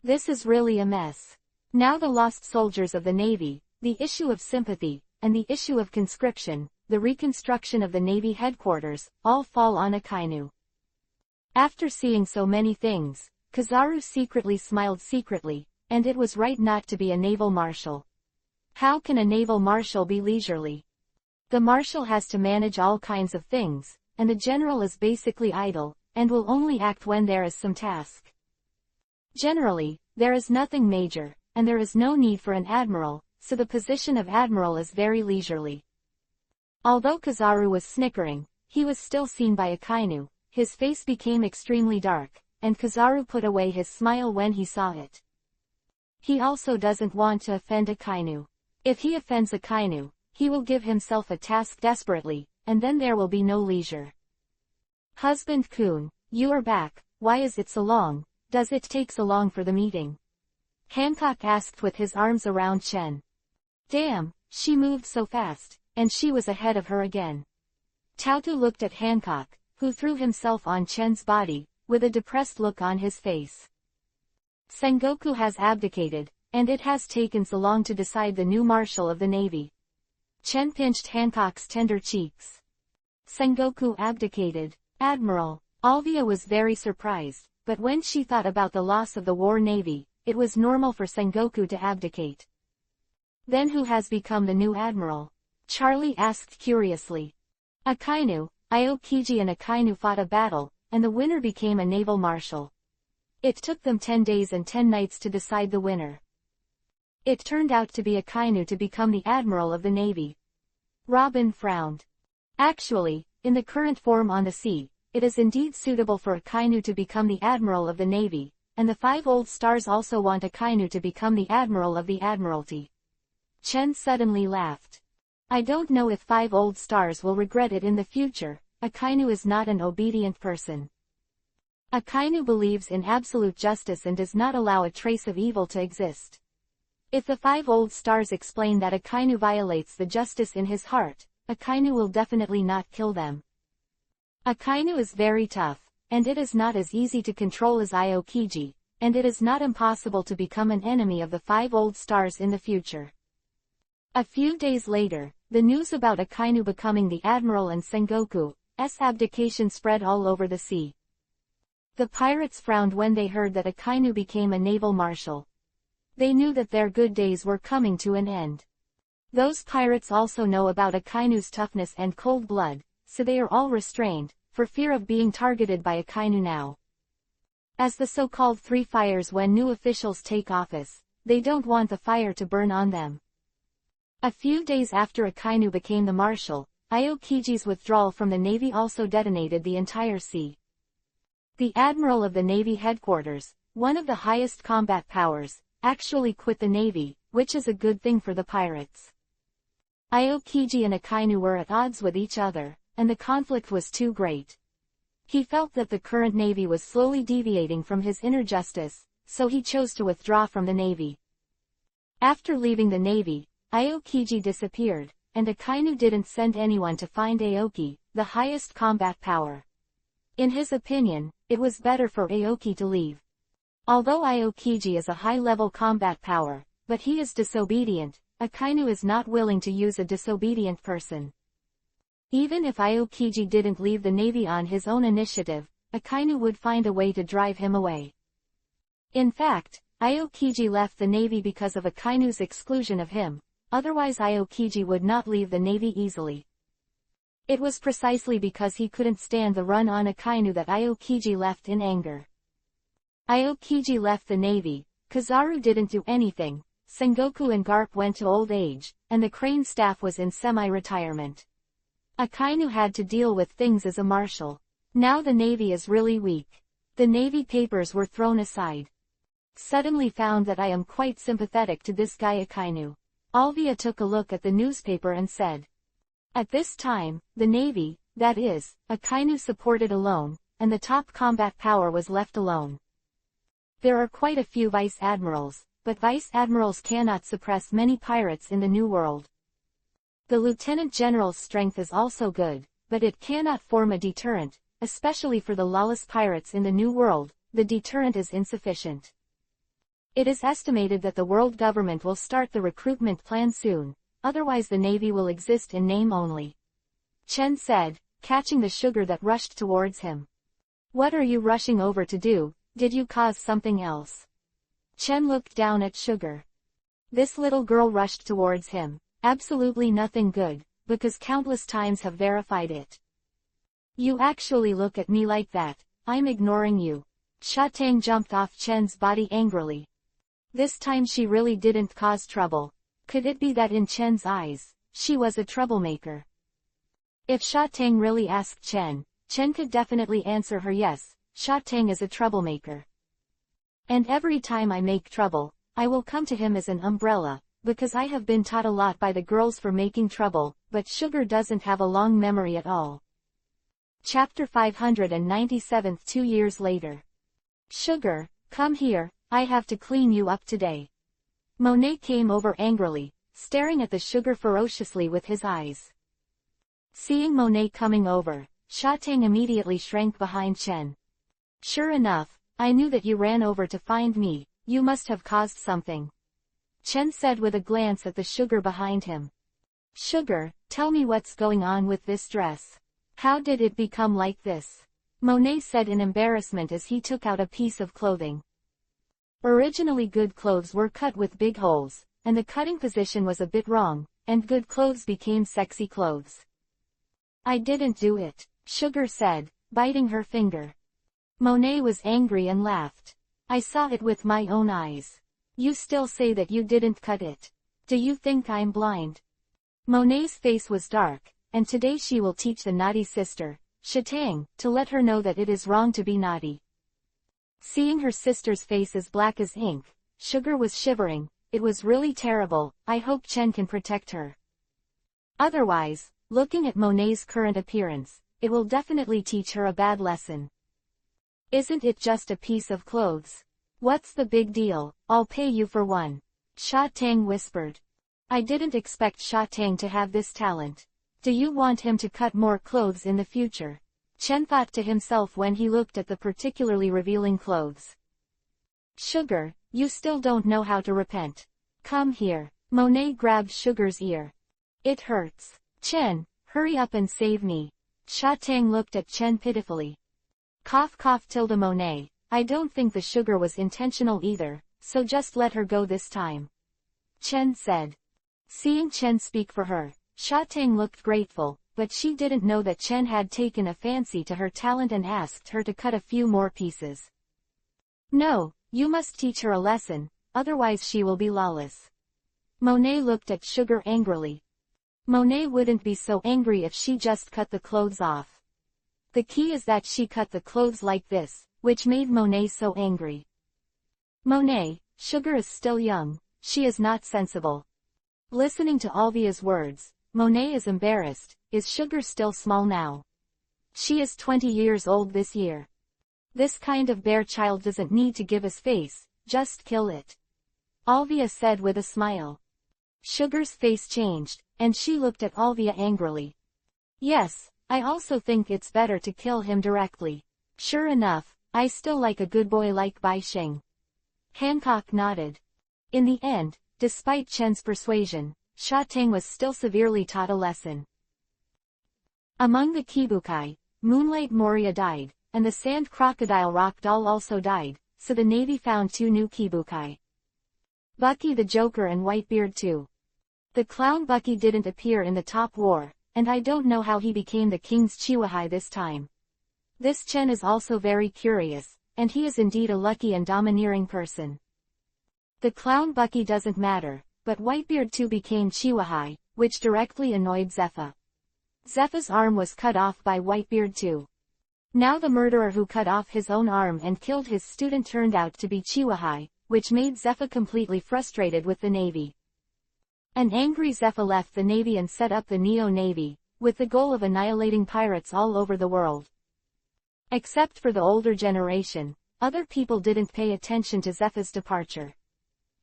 This is really a mess. Now the lost soldiers of the navy, the issue of sympathy, and the issue of conscription, the reconstruction of the navy headquarters, all fall on Akainu. After seeing so many things, Kizaru secretly smiled secretly, and it was right not to be a naval marshal. How can a naval marshal be leisurely? The marshal has to manage all kinds of things, and the general is basically idle, and will only act when there is some task. Generally, there is nothing major, and there is no need for an admiral, so the position of admiral is very leisurely. Although Kizaru was snickering, he was still seen by Akainu. His face became extremely dark, and Kizaru put away his smile when he saw it. He also doesn't want to offend Akainu. If he offends Akainu, he will give himself a task desperately, and then there will be no leisure. Husband-kun, you are back. Why is it so long? Does it take so long for the meeting? Hancock asked with his arms around Chen. Damn, she moved so fast, and she was ahead of her again. Tautu looked at Hancock, who threw himself on Chen's body, with a depressed look on his face. Sengoku has abdicated, and it has taken so long to decide the new Marshal of the Navy. Chen pinched Hancock's tender cheeks. Sengoku abdicated. Admiral. Alvia was very surprised, but when she thought about the loss of the war navy, it was normal for Sengoku to abdicate. Then who has become the new admiral? Charlie asked curiously. Akainu. Aokiji and Akainu fought a battle, and the winner became a naval marshal. It took them 10 days and 10 nights to decide the winner. It turned out to be Akainu to become the admiral of the navy. Robin frowned. Actually, in the current form on the sea, it is indeed suitable for Akainu to become the admiral of the navy, and the 5 old stars also want Akainu to become the admiral of the admiralty. Chen suddenly laughed. I don't know if 5 old stars will regret it in the future. Akainu is not an obedient person. Akainu believes in absolute justice and does not allow a trace of evil to exist. If the 5 old stars explain that Akainu violates the justice in his heart, Akainu will definitely not kill them. Akainu is very tough, and it is not as easy to control as Aokiji, and it is not impossible to become an enemy of the 5 old stars in the future. A few days later, the news about Akainu becoming the admiral and Sengoku's abdication spread all over the sea. The pirates frowned when they heard that Akainu became a naval marshal. They knew that their good days were coming to an end. Those pirates also know about Akainu's toughness and cold blood, so they are all restrained, for fear of being targeted by Akainu now. As the so-called 3 fires when new officials take office, they don't want the fire to burn on them. A few days after Akainu became the marshal, Aokiji's withdrawal from the navy also detonated the entire sea. The admiral of the navy headquarters, one of the highest combat powers, actually quit the navy, which is a good thing for the pirates. Aokiji and Akainu were at odds with each other, and the conflict was too great. He felt that the current navy was slowly deviating from his inner justice, so he chose to withdraw from the navy. After leaving the navy, Aokiji disappeared, and Akainu didn't send anyone to find Aoki, the highest combat power. In his opinion, it was better for Aoki to leave. Although Aokiji is a high-level combat power, but he is disobedient, Akainu is not willing to use a disobedient person. Even if Aokiji didn't leave the navy on his own initiative, Akainu would find a way to drive him away. In fact, Aokiji left the navy because of Akainu's exclusion of him, otherwise Aokiji would not leave the navy easily. It was precisely because he couldn't stand the run on Akainu that Aokiji left in anger. Aokiji left the navy, Kizaru didn't do anything, Sengoku and Garp went to old age, and the Crane staff was in semi-retirement. Akainu had to deal with things as a marshal. Now the navy is really weak. The navy papers were thrown aside. Suddenly found that I am quite sympathetic to this guy Akainu. Alvia took a look at the newspaper and said. At this time, the navy, that is, Akainu supported alone, and the top combat power was left alone. There are quite a few vice admirals, but vice admirals cannot suppress many pirates in the New World. The lieutenant general's strength is also good, but it cannot form a deterrent, especially for the lawless pirates in the New World. The deterrent is insufficient. It is estimated that the world government will start the recruitment plan soon, otherwise the navy will exist in name only. Chen said, catching the sugar that rushed towards him. What are you rushing over to do? Did you cause something else? Chen looked down at sugar. This little girl rushed towards him. Absolutely nothing good, because countless times have verified it. You actually look at me like that. I'm ignoring you. Shatang jumped off Chen's body angrily. This time she really didn't cause trouble. Could it be that in Chen's eyes, she was a troublemaker? If Shatang really asked Chen, Chen could definitely answer her yes, Shatang is a troublemaker. And every time I make trouble, I will come to him as an umbrella, because I have been taught a lot by the girls for making trouble, but Sugar doesn't have a long memory at all. Chapter 597. 2 years later. Sugar, come here, I have to clean you up today. Monet came over angrily, staring at the Sugar ferociously with his eyes. Seeing Monet coming over, Shatang immediately shrank behind Chen. Sure enough, I knew that you ran over to find me, you must have caused something. Chen said with a glance at the Sugar behind him. Sugar, tell me what's going on with this dress. How did it become like this? Monet said in embarrassment as he took out a piece of clothing. Originally good clothes were cut with big holes, and the cutting position was a bit wrong, and good clothes became sexy clothes. I didn't do it, Sugar said, biting her finger. Monet was angry and laughed. I saw it with my own eyes. You still say that you didn't cut it. Do you think I'm blind? Monet's face was dark, and today she will teach the naughty sister, Shatang, to let her know that it is wrong to be naughty. Seeing her sister's face as black as ink, Sugar was shivering. It was really terrible. I hope Chen can protect her. Otherwise, looking at Monet's current appearance, it will definitely teach her a bad lesson. Isn't it just a piece of clothes? What's the big deal? I'll pay you for one. Shatang whispered. I didn't expect Shatang to have this talent. Do you want him to cut more clothes in the future? Chen thought to himself when he looked at the particularly revealing clothes. Sugar, you still don't know how to repent. Come here. Monet grabbed Sugar's ear. It hurts. Chen, hurry up and save me. Shatang looked at Chen pitifully. Cough cough tilde Monet, I don't think the Sugar was intentional either, so just let her go this time. Chen said. Seeing Chen speak for her, Shatang looked grateful, but she didn't know that Chen had taken a fancy to her talent and asked her to cut a few more pieces. No, you must teach her a lesson, otherwise she will be lawless. Monet looked at Sugar angrily. Monet wouldn't be so angry if she just cut the clothes off. The key is that she cut the clothes like this, which made Monet so angry. Monet, Sugar is still young, she is not sensible. Listening to Alvia's words, Monet is embarrassed. Is Sugar still small now? She is 20 years old this year. This kind of bear child doesn't need to give his face, just kill it. Alvia said with a smile. Sugar's face changed, and she looked at Alvia angrily. Yes, I also think it's better to kill him directly. Sure enough, I still like a good boy like Bai Sheng. Hancock nodded. In the end, despite Chen's persuasion, Shatang was still severely taught a lesson. Among the Kibukai, Moonlight Moria died, and the Sand Crocodile Rock Doll also died, so the Navy found 2 new Kibukai. Bucky the Joker and Whitebeard too. The clown Bucky didn't appear in the top war, and I don't know how he became the King's Chihuahua this time. This Chen is also very curious, and he is indeed a lucky and domineering person. The clown Bucky doesn't matter, but Whitebeard too became Chihuahua, which directly annoyed Zephyr. Zephyr's arm was cut off by Whitebeard too. Now the murderer who cut off his own arm and killed his student turned out to be Chihuahua, which made Zephyr completely frustrated with the Navy. An angry Zephyr left the Navy and set up the Neo Navy, with the goal of annihilating pirates all over the world. Except for the older generation, other people didn't pay attention to Zephyr's departure.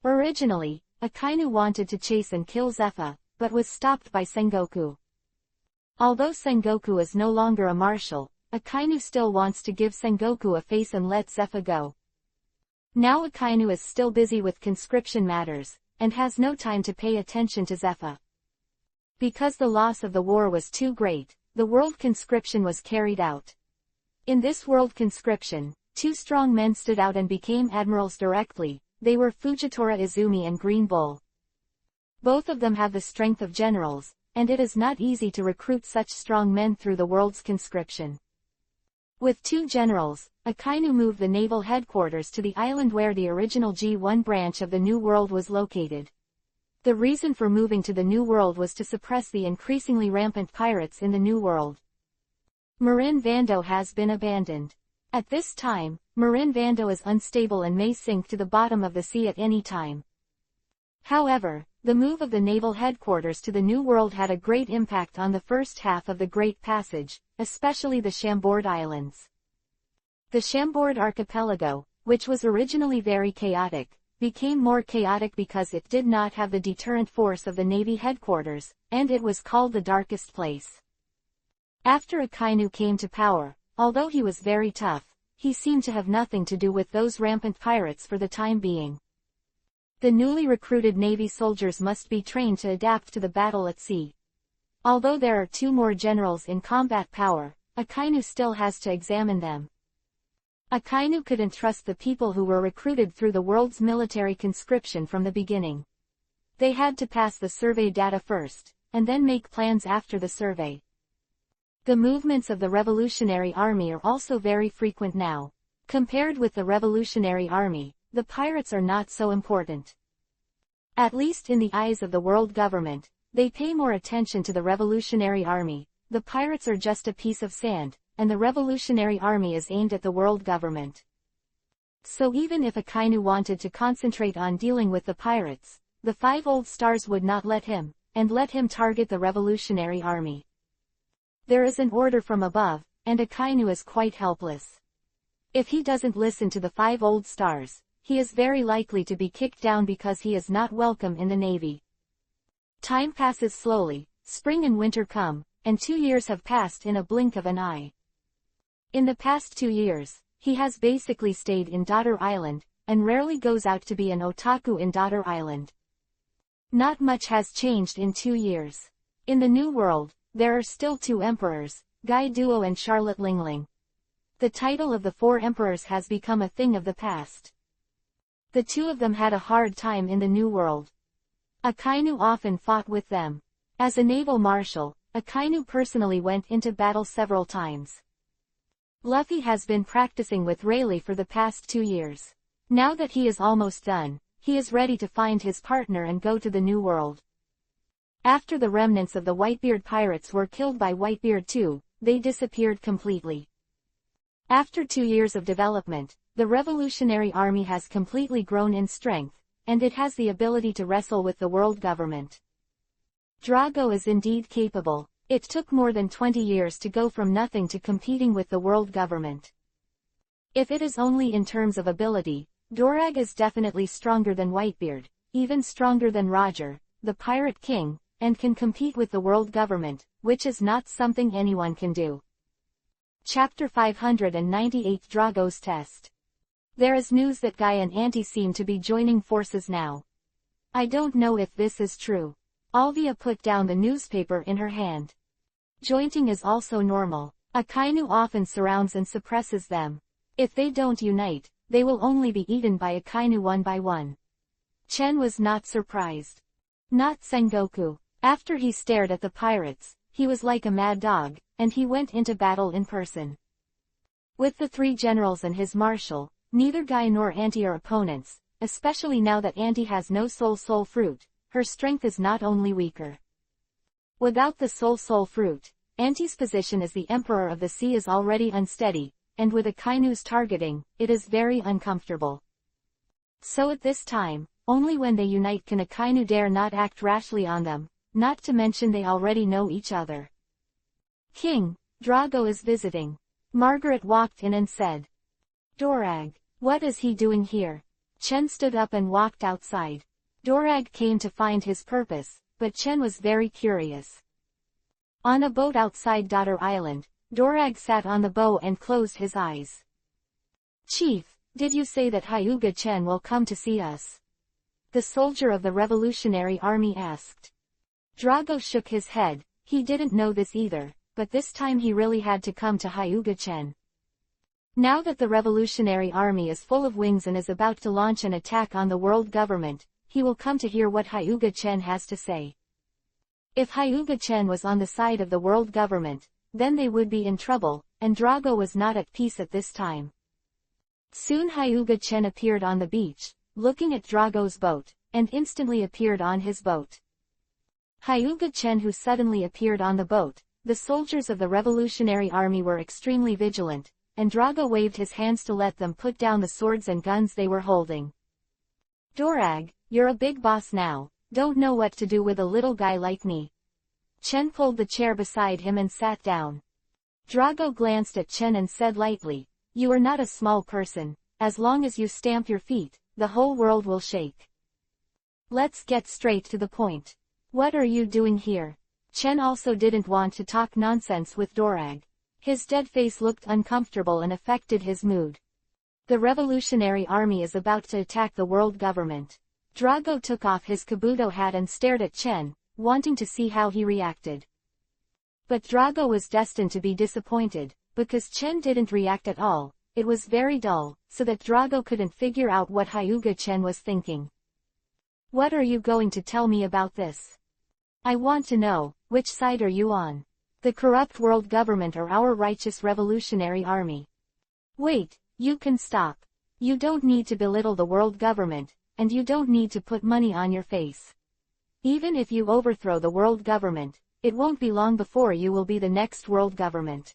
Originally, Akainu wanted to chase and kill Zephyr, but was stopped by Sengoku. Although Sengoku is no longer a marshal, Akainu still wants to give Sengoku a face and let Zephyr go. Now Akainu is still busy with conscription matters, and has no time to pay attention to Zephyr. Because the loss of the war was too great, the world conscription was carried out. In this world conscription, 2 strong men stood out and became admirals directly. They were Fujitora Izumi and Green Bull. Both of them have the strength of generals, and it is not easy to recruit such strong men through the world's conscription. With 2 generals, Akainu moved the naval headquarters to the island where the original G1 branch of the New World was located. The reason for moving to the New World was to suppress the increasingly rampant pirates in the New World. Marin Vando has been abandoned. At this time, Marin Vando is unstable and may sink to the bottom of the sea at any time. However, the move of the naval headquarters to the New World had a great impact on the first half of the Great Passage, especially the Chambord Islands. The Chambord Archipelago, which was originally very chaotic, became more chaotic because it did not have the deterrent force of the Navy headquarters, and it was called the Darkest Place. After Akainu came to power, although he was very tough, he seemed to have nothing to do with those rampant pirates for the time being. The newly recruited Navy soldiers must be trained to adapt to the battle at sea. Although there are 2 more generals in combat power, Akainu still has to examine them. Akainu couldn't trust the people who were recruited through the world's military conscription from the beginning. They had to pass the survey data first, and then make plans after the survey. The movements of the Revolutionary Army are also very frequent now. Compared with the Revolutionary Army, the pirates are not so important. At least in the eyes of the world government, they pay more attention to the Revolutionary Army. The pirates are just a piece of sand, and the Revolutionary Army is aimed at the world government. So even if Akainu wanted to concentrate on dealing with the pirates, the 5 old stars would not let him, and let him target the Revolutionary Army. There is an order from above, and Akainu is quite helpless. If he doesn't listen to the 5 old stars, he is very likely to be kicked down because he is not welcome in the Navy. Time passes slowly, spring and winter come, and 2 years have passed in a blink of an eye. In the past 2 years, he has basically stayed in Daughter Island, and rarely goes out to be an otaku in Daughter Island. Not much has changed in 2 years. In the New World, there are still 2 emperors, Gai Duo and Charlotte Lingling. The title of the 4 emperors has become a thing of the past. The 2 of them had a hard time in the New World. Akainu often fought with them. As a naval marshal, Akainu personally went into battle several times. Luffy has been practicing with Rayleigh for the past 2 years. Now that he is almost done, he is ready to find his partner and go to the New World. After the remnants of the Whitebeard pirates were killed by Whitebeard II, they disappeared completely. After 2 years of development, the Revolutionary Army has completely grown in strength, and it has the ability to wrestle with the world government. Drago is indeed capable. It took more than 20 years to go from nothing to competing with the world government. If it is only in terms of ability, Dorag is definitely stronger than Whitebeard, even stronger than Roger, the Pirate King, and can compete with the world government, which is not something anyone can do. Chapter 598 Drago's Test. There is news that Guy and Auntie seem to be joining forces now. I don't know if this is true. Alvia put down the newspaper in her hand. Jointing is also normal. Akainu often surrounds and suppresses them. If they don't unite, they will only be eaten by Akainu one by one. Chen was not surprised. Not Sengoku. After he stared at the pirates, he was like a mad dog, and he went into battle in person. With the 3 generals and his marshal, neither Guy nor Auntie are opponents, especially now that Auntie has no soul fruit. Her strength is not only weaker. Without the soul fruit, Auntie's position as the Emperor of the Sea is already unsteady, and with Akainu's targeting, it is very uncomfortable. So at this time, only when they unite can Akainu dare not act rashly on them, not to mention they already know each other. King, Drago is visiting. Margaret walked in and said. Dorag, what is he doing here? Chen stood up and walked outside. Dorag came to find his purpose, but Chen was very curious. On a boat outside Daughter Island, Dorag sat on the bow and closed his eyes. Chief, did you say that Hyuga Chen will come to see us? The soldier of the Revolutionary Army asked. Drago shook his head. He didn't know this either, but this time he really had to come to Hyuga Chen. Now that the Revolutionary Army is full of wings and is about to launch an attack on the world government, he will come to hear what Hyuga Chen has to say. If Hyuga Chen was on the side of the world government, then they would be in trouble, and Drago was not at peace at this time. Soon Hyuga-chen appeared on the beach, looking at Drago's boat, and instantly appeared on his boat. Hyuga-chen, who suddenly appeared on the boat, the soldiers of the Revolutionary Army were extremely vigilant, and Drago waved his hands to let them put down the swords and guns they were holding. "Dorag, you're a big boss now, don't know what to do with a little guy like me." Chen pulled the chair beside him and sat down. Drago glanced at Chen and said lightly, "You are not a small person, as long as you stamp your feet, the whole world will shake. Let's get straight to the point. What are you doing here?" Chen also didn't want to talk nonsense with Dorag. His dead face looked uncomfortable and affected his mood. The Revolutionary Army is about to attack the world government. Drago took off his kabuto hat and stared at Chen, wanting to see how he reacted. But Drago was destined to be disappointed, because Chen didn't react at all. It was very dull, so that Drago couldn't figure out what Hyuga-chen was thinking. "What are you going to tell me about this? I want to know, which side are you on? The corrupt world government or our righteous revolutionary army?" "Wait, you can stop. You don't need to belittle the world government, and you don't need to put money on your face. Even if you overthrow the world government, it won't be long before you will be the next world government,"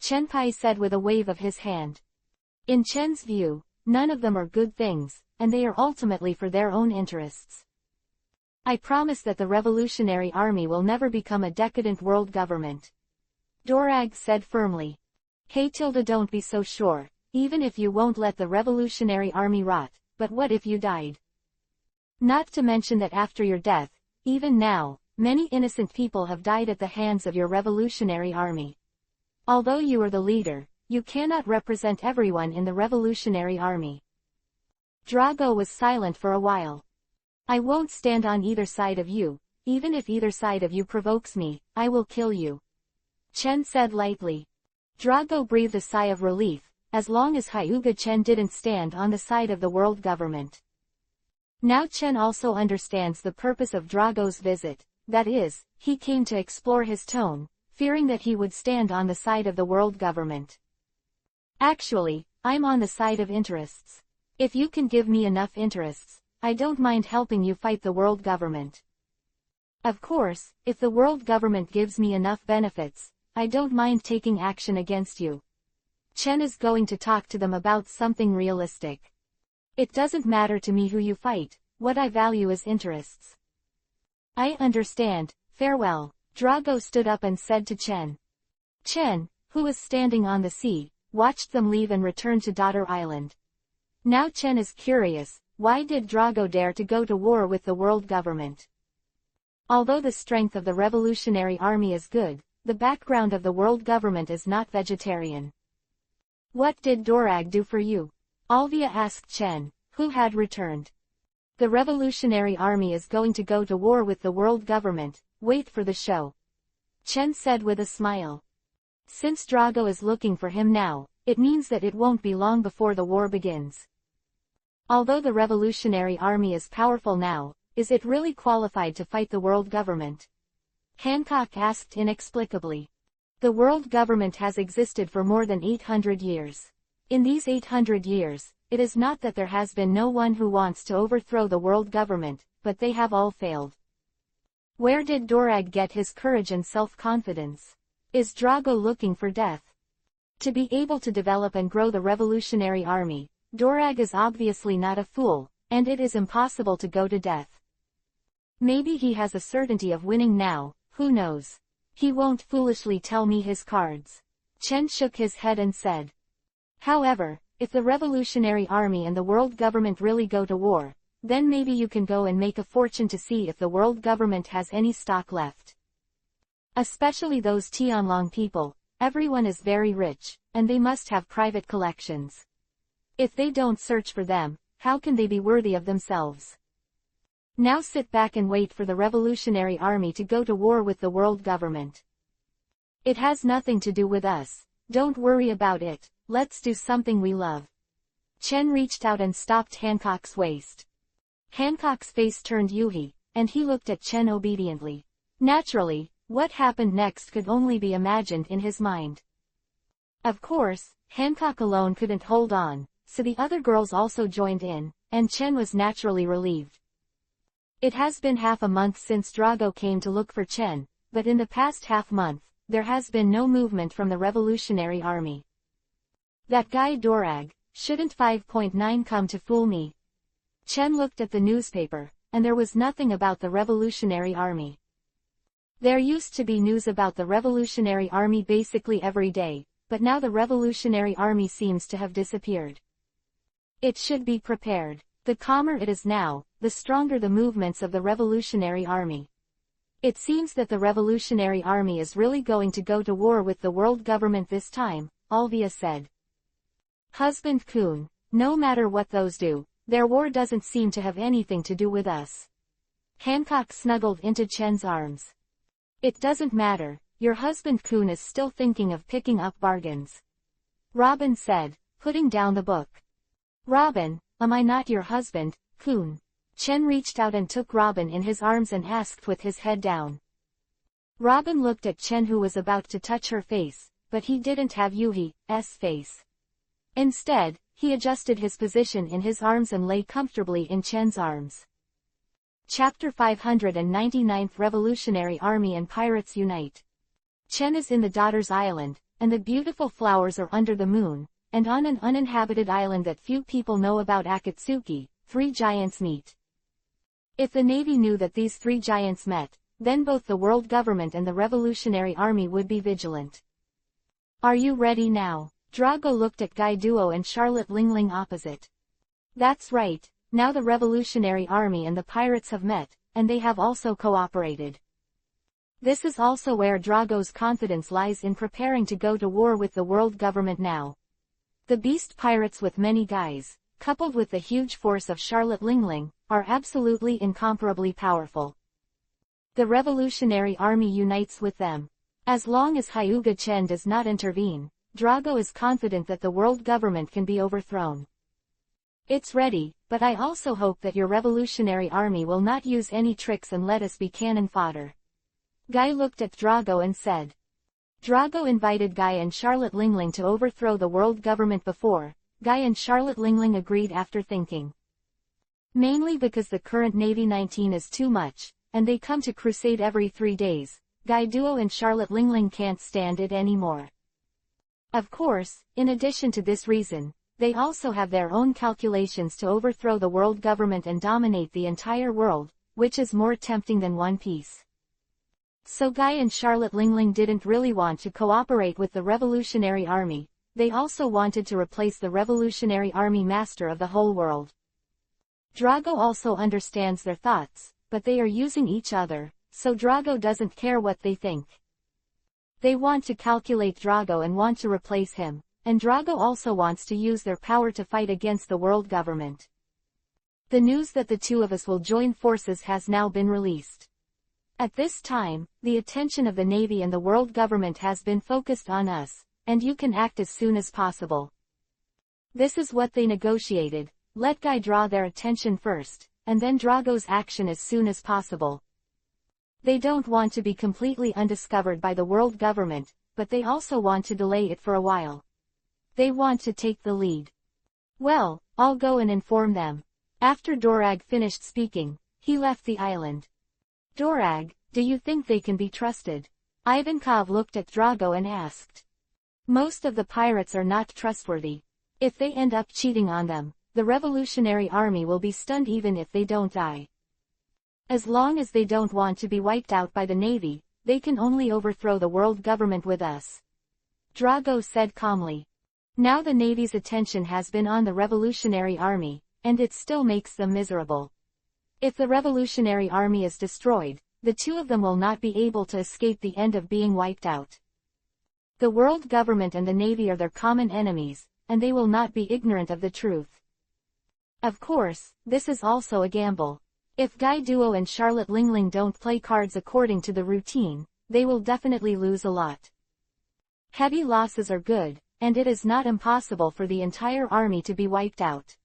Chenpai said with a wave of his hand. In Chen's view, none of them are good things, and they are ultimately for their own interests. "I promise that the Revolutionary Army will never become a decadent world government," Dorag said firmly. "Hey Tilda, don't be so sure, even if you won't let the Revolutionary Army rot, but what if you died? Not to mention that after your death, even now, many innocent people have died at the hands of your Revolutionary Army. Although you are the leader, you cannot represent everyone in the Revolutionary Army." Drago was silent for a while. "I won't stand on either side of you, even if either side of you provokes me, I will kill you," Chen said lightly. Drago breathed a sigh of relief, as long as Hyuga-chen didn't stand on the side of the world government. Now Chen also understands the purpose of Drago's visit, that is, he came to explore his tone, fearing that he would stand on the side of the world government. "Actually, I'm on the side of interests. If you can give me enough interests, I don't mind helping you fight the world government. Of course, if the world government gives me enough benefits, I don't mind taking action against you." Chen is going to talk to them about something realistic. "It doesn't matter to me who you fight, what I value is interests." "I understand, farewell." Drago stood up and said to Chen. Chen, who was standing on the sea, watched them leave and return to Daughter Island. Now Chen is curious, why did Drago dare to go to war with the world government? Although the strength of the Revolutionary Army is good, the background of the world government is not vegetarian. "What did Dorag do for you?" Alvia asked Chen, who had returned. "The Revolutionary Army is going to go to war with the world government, wait for the show," Chen said with a smile. Since Drago is looking for him now, it means that it won't be long before the war begins. Although the Revolutionary Army is powerful now, is it really qualified to fight the world government? Hancock asked inexplicably. The world government has existed for more than 800 years. In these 800 years, it is not that there has been no one who wants to overthrow the world government, but they have all failed. Where did Dorag get his courage and self-confidence? Is Drago looking for death? To be able to develop and grow the Revolutionary Army, Dorag is obviously not a fool, and it is impossible to go to death. Maybe he has a certainty of winning now, who knows? He won't foolishly tell me his cards. Chen shook his head and said. However, if the Revolutionary Army and the world government really go to war, then maybe you can go and make a fortune to see if the world government has any stock left. Especially those Tianlong people, everyone is very rich, and they must have private collections. If they don't search for them, how can they be worthy of themselves? Now sit back and wait for the Revolutionary Army to go to war with the world government. It has nothing to do with us. Don't worry about it, let's do something we love. Chen reached out and stopped Hancock's waist. Hancock's face turned Yuhi, and he looked at Chen obediently. Naturally, what happened next could only be imagined in his mind. Of course, Hancock alone couldn't hold on, so the other girls also joined in, and Chen was naturally relieved. It has been half a month since Drago came to look for Chen, but in the past half month, there has been no movement from the Revolutionary Army. That guy Dorag, shouldn't 5.9 come to fool me? Chen looked at the newspaper, and there was nothing about the Revolutionary Army. There used to be news about the Revolutionary Army basically every day, but now the Revolutionary Army seems to have disappeared. It should be prepared. The calmer it is now, the stronger the movements of the Revolutionary Army. It seems that the Revolutionary Army is really going to go to war with the world government this time, Alvia said. Husband Kun, no matter what those do, their war doesn't seem to have anything to do with us. Hancock snuggled into Chen's arms. It doesn't matter, your husband Kun is still thinking of picking up bargains. Robin said, putting down the book. Robin, am I not your husband, Kun? Chen reached out and took Robin in his arms and asked with his head down. Robin looked at Chen, who was about to touch her face, but he didn't have Yuhi's face. Instead, he adjusted his position in his arms and lay comfortably in Chen's arms. Chapter 599th Revolutionary Army and Pirates Unite. Chen is in the Daughter's Island, and the beautiful flowers are under the moon, and on an uninhabited island that few people know about, Akatsuki, three giants meet. If the Navy knew that these three giants met, then both the world government and the Revolutionary Army would be vigilant. Are you ready now? Drago looked at Guy Duo and Charlotte Lingling opposite. That's right, now the Revolutionary Army and the pirates have met, and they have also cooperated. This is also where Drago's confidence lies in preparing to go to war with the world government now. The beast pirates with many guys, coupled with the huge force of Charlotte Lingling, are absolutely incomparably powerful. The Revolutionary Army unites with them. As long as Hyuga Chen does not intervene, Drago is confident that the world government can be overthrown. It's ready, but I also hope that your Revolutionary Army will not use any tricks and let us be cannon fodder. Guy looked at Drago and said. Drago invited Guy and Charlotte Lingling to overthrow the world government before. Guy and Charlotte Lingling agreed after thinking. Mainly because the current Navy 19 is too much, and they come to crusade every 3 days, Guy Duo and Charlotte Lingling can't stand it anymore. Of course, in addition to this reason, they also have their own calculations to overthrow the world government and dominate the entire world, which is more tempting than One Piece. So Guy and Charlotte Lingling didn't really want to cooperate with the Revolutionary Army, they also wanted to replace the Revolutionary Army master of the whole world. Drago also understands their thoughts, but they are using each other, so Drago doesn't care what they think. They want to calculate Drago and want to replace him, and Drago also wants to use their power to fight against the world government. The news that the two of us will join forces has now been released. At this time, the attention of the Navy and the world government has been focused on us, and you can act as soon as possible. This is what they negotiated, let Guy draw their attention first, and then Drago's action as soon as possible. They don't want to be completely undiscovered by the world government, but they also want to delay it for a while. They want to take the lead. Well, I'll go and inform them. After Dorag finished speaking, he left the island. Dorag, do you think they can be trusted? Ivankov looked at Drago and asked. Most of the pirates are not trustworthy. If they end up cheating on them, the Revolutionary Army will be stunned even if they don't die. As long as they don't want to be wiped out by the Navy, they can only overthrow the world government with us. Drago said calmly. Now the Navy's attention has been on the Revolutionary Army, and it still makes them miserable. If the Revolutionary Army is destroyed, the two of them will not be able to escape the end of being wiped out. The world government and the Navy are their common enemies, and they will not be ignorant of the truth. Of course, this is also a gamble. If Guy Duo and Charlotte Lingling don't play cards according to the routine, they will definitely lose a lot. Heavy losses are good, and it is not impossible for the entire army to be wiped out.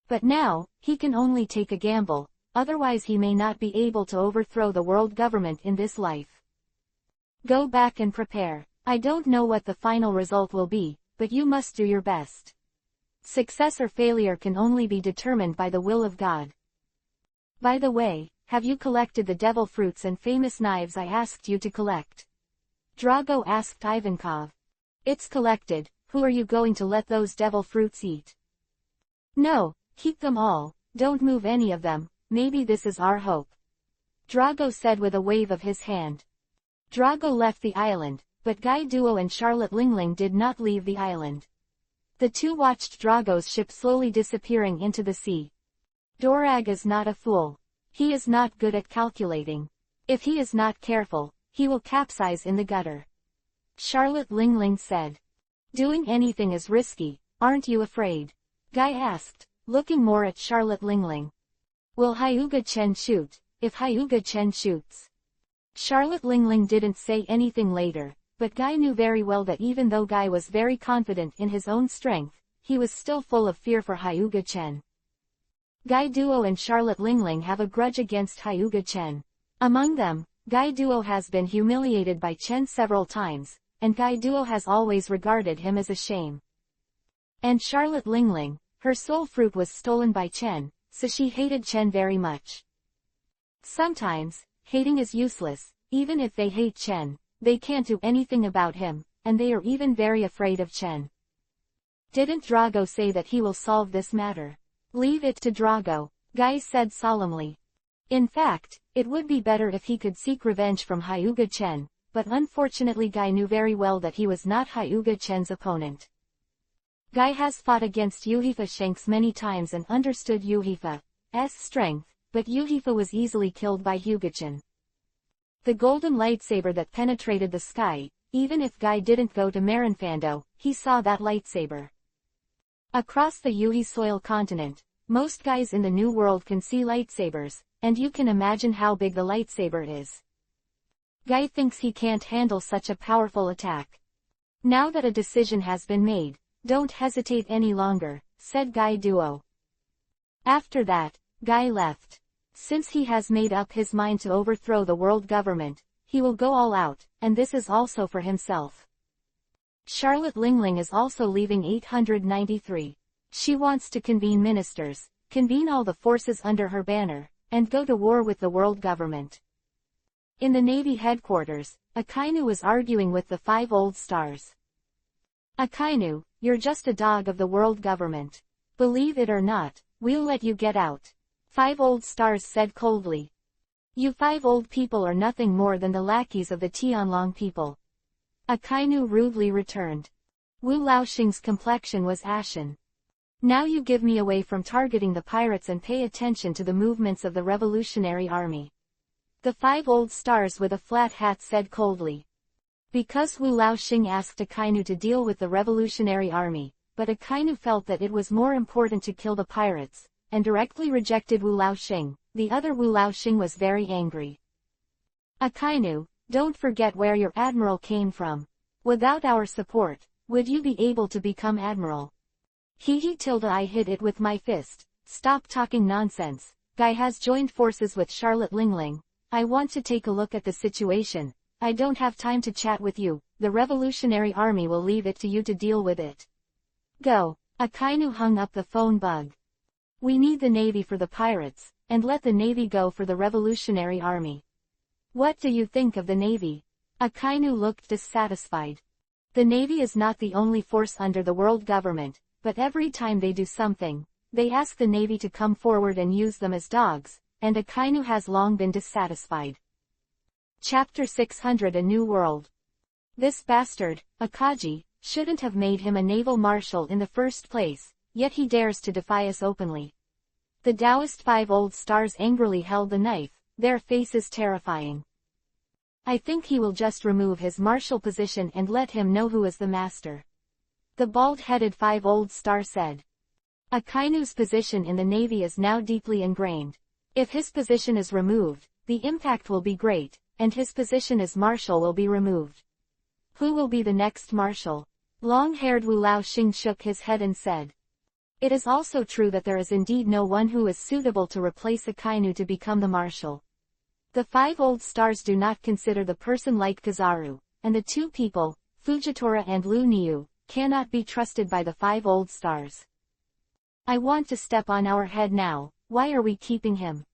But now, he can only take a gamble, otherwise he may not be able to overthrow the world government in this life. Go back and prepare. I don't know what the final result will be, but you must do your best. Success or failure can only be determined by the will of God. By the way, have you collected the devil fruits and famous knives I asked you to collect? Drago asked Ivankov. It's collected. Who are you going to let those devil fruits eat? No, keep them all, don't move any of them, maybe this is our hope. Drago said with a wave of his hand. Drago left the island, but Guy Duo and Charlotte Lingling did not leave the island. The two watched Drago's ship slowly disappearing into the sea. Dorag is not a fool. He is not good at calculating. If he is not careful, he will capsize in the gutter. Charlotte Lingling said. Doing anything is risky, aren't you afraid? Guy asked, looking more at Charlotte Lingling. Will Hyuga Chen shoot, if Hyuga Chen shoots? Charlotte Lingling didn't say anything later, but Guy knew very well that even though Guy was very confident in his own strength, he was still full of fear for Hyuga Chen. Guy Duo and Charlotte Lingling have a grudge against Hyuga Chen. Among them, Guy Duo has been humiliated by Chen several times, and Guy Duo has always regarded him as a shame. And Charlotte Lingling, her soul fruit was stolen by Chen, so she hated Chen very much. Sometimes, hating is useless. Even if they hate Chen, they can't do anything about him, and they are even very afraid of Chen. Didn't Drago say that he will solve this matter? Leave it to Drago, Guy said solemnly. In fact, it would be better if he could seek revenge from Hyuga Chen, but unfortunately Guy knew very well that he was not Hyuga Chen's opponent. Guy has fought against Yuhifa Shanks many times and understood Yuhifa's strength, but Yuhifa was easily killed by Hyuga Chen. The golden lightsaber that penetrated the sky, even if Guy didn't go to Marinfando, he saw that lightsaber. Across the Yuhi soil continent, most guys in the New World can see lightsabers, and you can imagine how big the lightsaber is. Guy thinks he can't handle such a powerful attack. Now that a decision has been made, don't hesitate any longer, said Guy Duo. After that, Guy left. Since he has made up his mind to overthrow the world government, he will go all out, and this is also for himself. Charlotte Lingling is also leaving 893. She wants to convene ministers, convene all the forces under her banner, and go to war with the world government. In the Navy headquarters, Akainu was arguing with the 5 old stars. Akainu, you're just a dog of the world government. Believe it or not, we'll let you get out. 5 old stars said coldly. You 5 old people are nothing more than the lackeys of the Tianlong people. Akainu rudely returned. Wu Laoxing's complexion was ashen. Now you give me away from targeting the pirates and pay attention to the movements of the Revolutionary Army. The 5 old stars with a flat hat said coldly. Because Wu Laoxing asked Akainu to deal with the Revolutionary Army, but Akainu felt that it was more important to kill the pirates, and directly rejected Wu Laoxing. The other Wu Laoxing was very angry. Akainu, don't forget where your admiral came from. Without our support, would you be able to become admiral? I hit it with my fist. Stop talking nonsense. Guy has joined forces with Charlotte Lingling. I want to take a look at the situation. I don't have time to chat with you. The Revolutionary Army will leave it to you to deal with it. Go. Akainu hung up the phone bug. We need the Navy for the pirates, and let the Navy go for the Revolutionary Army. What do you think of the Navy? Akainu looked dissatisfied. The Navy is not the only force under the world government, but every time they do something, they ask the Navy to come forward and use them as dogs, and Akainu has long been dissatisfied. Chapter 600 A New World. This bastard, Akaji, shouldn't have made him a naval marshal in the first place, yet he dares to defy us openly. The Taoist 5 old stars angrily held the knife, their faces terrifying. I think he will just remove his marshal position and let him know who is the master. The bald-headed 5 old star said. Akainu's position in the Navy is now deeply ingrained. If his position is removed, the impact will be great, and his position as marshal will be removed. Who will be the next marshal? Long-haired Wu Laoxing shook his head and said. It is also true that there is indeed no one who is suitable to replace Akainu to become the marshal. The 5 old stars do not consider the person like Kizaru, and the 2 people, Fujitora and Lu Niu, cannot be trusted by the 5 old stars. I want to step on our head now, why are we keeping him?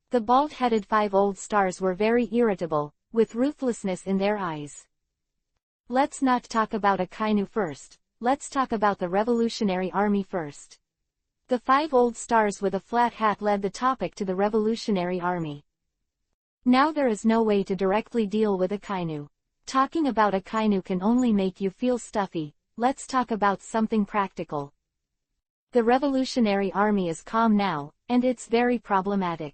The bald-headed 5 old stars were very irritable, with ruthlessness in their eyes. Let's not talk about Akainu first, let's talk about the Revolutionary Army first. The 5 old stars with a flat hat led the topic to the Revolutionary Army. Now there is no way to directly deal with Akainu. Talking about Akainu can only make you feel stuffy, let's talk about something practical. The Revolutionary Army is calm now, and it's very problematic.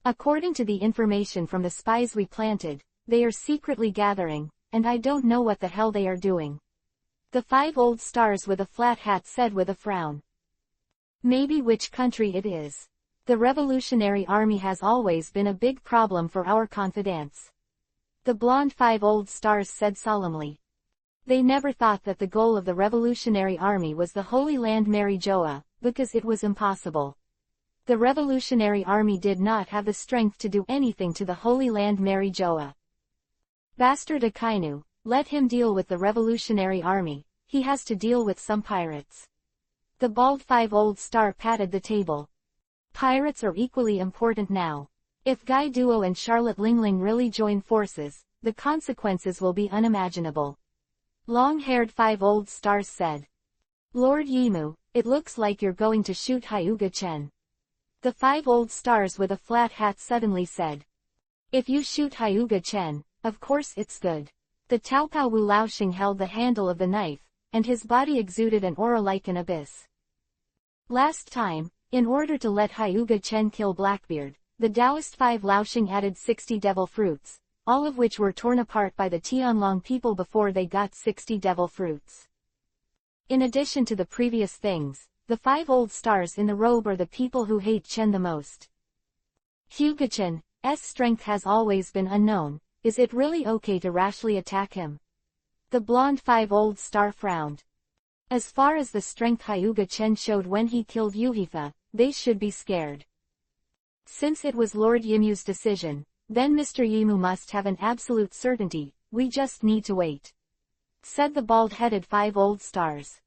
According to the information from the spies we planted, they are secretly gathering, and I don't know what the hell they are doing. The 5 old stars with a flat hat said with a frown. Maybe which country it is. The Revolutionary Army has always been a big problem for our confidence. The blonde 5 old stars said solemnly. They never thought that the goal of the Revolutionary Army was the Holy Land Mary Joa, because it was impossible. The Revolutionary Army did not have the strength to do anything to the Holy Land Mary Joa. Bastard Akainu, let him deal with the Revolutionary Army, he has to deal with some pirates. The bald 5 old star patted the table. Pirates are equally important now. If Guy Duo and Charlotte Lingling really join forces, the consequences will be unimaginable. Long-haired 5 old stars said. Lord Yimu, it looks like you're going to shoot Hyuga Chen. The 5 old stars with a flat hat suddenly said. If you shoot Hyuga Chen, of course it's good. The Taopao Wu Laoxing held the handle of the knife, and his body exuded an aura like an abyss. Last time, in order to let Hyuga Chen kill Blackbeard, the Taoist 5 Laoxing added 60 devil fruits, all of which were torn apart by the Tianlong people before they got 60 devil fruits. In addition to the previous things, the 5 old stars in the robe are the people who hate Chen the most. Hyuga Chen's strength has always been unknown, is it really okay to rashly attack him? The blonde 5 old star frowned. As far as the strength Hyuga Chen showed when he killed Yuhifa, they should be scared. Since it was Lord Yimu's decision, then Mr. Yimu must have an absolute certainty, we just need to wait. Said the bald-headed 5 old stars.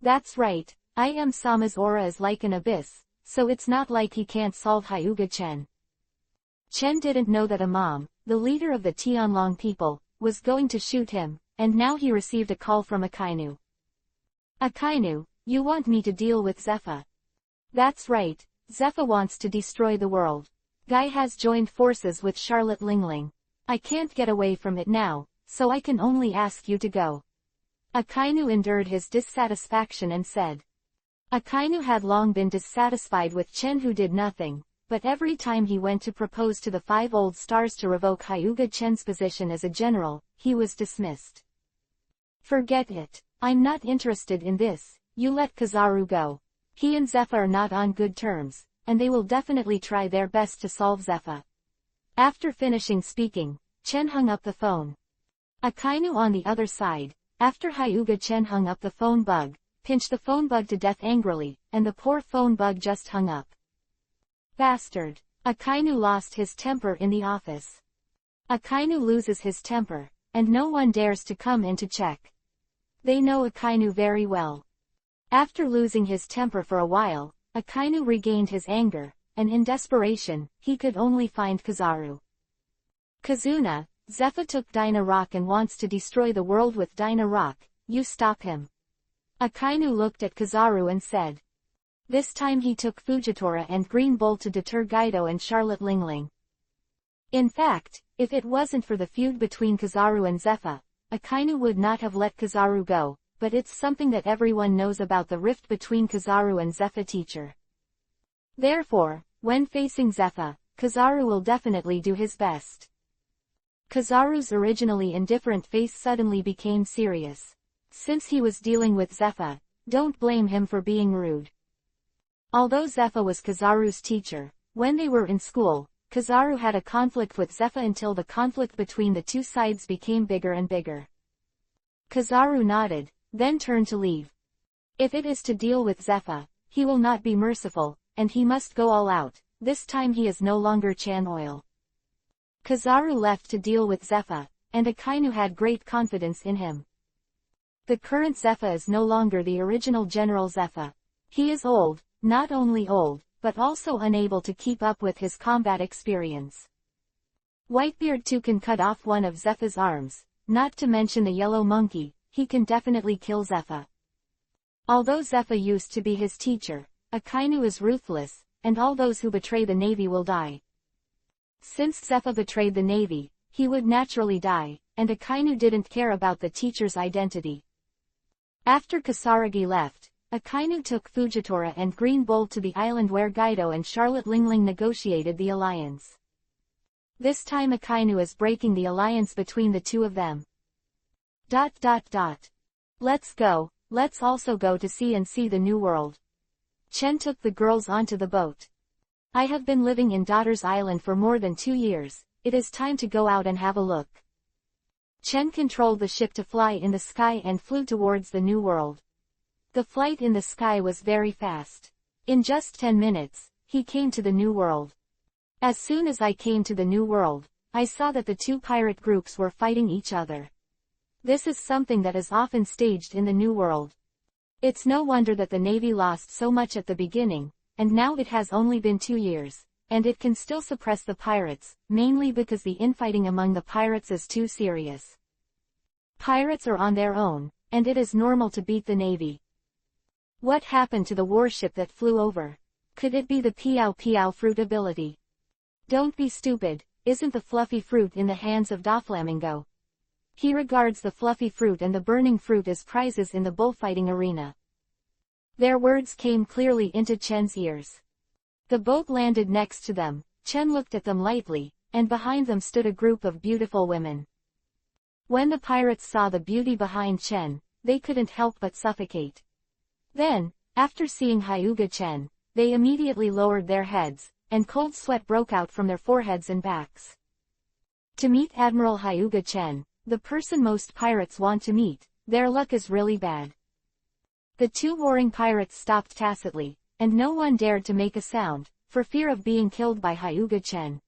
That's right, I am Sama's aura is like an abyss, so it's not like he can't solve Hyuga Chen. Chen didn't know that Imam, the leader of the Tianlong people, was going to shoot him, and now he received a call from Akainu. Akainu, you want me to deal with Zephyr? That's right, Zephyr wants to destroy the world. Guy has joined forces with Charlotte Lingling. I can't get away from it now, so I can only ask you to go. Akainu endured his dissatisfaction and said. Akainu had long been dissatisfied with Chen who did nothing, but every time he went to propose to the 5 old stars to revoke Hyuga Chen's position as a general, he was dismissed. Forget it. I'm not interested in this, you let Kizaru go. He and Zephyr are not on good terms, and they will definitely try their best to solve Zephyr. After finishing speaking, Chen hung up the phone. Akainu on the other side, after Hyuga Chen hung up the phone bug, pinched the phone bug to death angrily, and the poor phone bug just hung up. Bastard. Akainu lost his temper in the office. Akainu loses his temper, and no one dares to come in to check. They know Akainu very well. After losing his temper for a while, Akainu regained his anger, and in desperation, he could only find Kizaru. Kazuna, Zephyr took Dyna Rock and wants to destroy the world with Dyna Rock, you stop him. Akainu looked at Kizaru and said. This time he took Fujitora and Green Bull to deter Gaido and Charlotte Lingling. In fact, if it wasn't for the feud between Kizaru and Zephyr, Akainu would not have let Kizaru go, but it's something that everyone knows about the rift between Kizaru and Zephyr teacher. Therefore, when facing Zephyr, Kizaru will definitely do his best. Kizaru's originally indifferent face suddenly became serious. Since he was dealing with Zephyr, don't blame him for being rude. Although Zephyr was Kizaru's teacher, when they were in school, Kizaru had a conflict with Zephyr until the conflict between the two sides became bigger and bigger. Kizaru nodded, then turned to leave. If it is to deal with Zephyr, he will not be merciful, and he must go all out, this time he is no longer Chan Oil. Kizaru left to deal with Zephyr, and Akainu had great confidence in him. The current Zephyr is no longer the original General Zephyr. He is old, not only old, but also unable to keep up with his combat experience. Whitebeard too can cut off one of Zephyr's arms, not to mention the yellow monkey, he can definitely kill Zephyr. Although Zephyr used to be his teacher, Akainu is ruthless, and all those who betray the Navy will die. Since Zephyr betrayed the Navy, he would naturally die, and Akainu didn't care about the teacher's identity. After Kasaragi left, Akainu took Fujitora and Green Bull to the island where Gaido and Charlotte Lingling negotiated the alliance. This time Akainu is breaking the alliance between the two of them. Let's go, let's also go to sea and see the new world. Chen took the girls onto the boat. I have been living in Daughter's Island for more than 2 years, it is time to go out and have a look. Chen controlled the ship to fly in the sky and flew towards the new world. The flight in the sky was very fast. In just 10 minutes, he came to the new world. As soon as I came to the new world, I saw that the two pirate groups were fighting each other. This is something that is often staged in the new world. It's no wonder that the Navy lost so much at the beginning, and now it has only been 2 years, and it can still suppress the pirates, mainly because the infighting among the pirates is too serious. Pirates are on their own, and it is normal to beat the Navy. What happened to the warship that flew over? Could it be the Piao Piao fruit ability? Don't be stupid, isn't the fluffy fruit in the hands of Doflamingo? He regards the fluffy fruit and the burning fruit as prizes in the bullfighting arena. Their words came clearly into Chen's ears. The boat landed next to them, Chen looked at them lightly, and behind them stood a group of beautiful women. When the pirates saw the beauty behind Chen, they couldn't help but suffocate. Then, after seeing Hyuga Chen, they immediately lowered their heads, and cold sweat broke out from their foreheads and backs. To meet Admiral Hyuga Chen, the person most pirates want to meet, their luck is really bad. The two warring pirates stopped tacitly, and no one dared to make a sound, for fear of being killed by Hyuga Chen.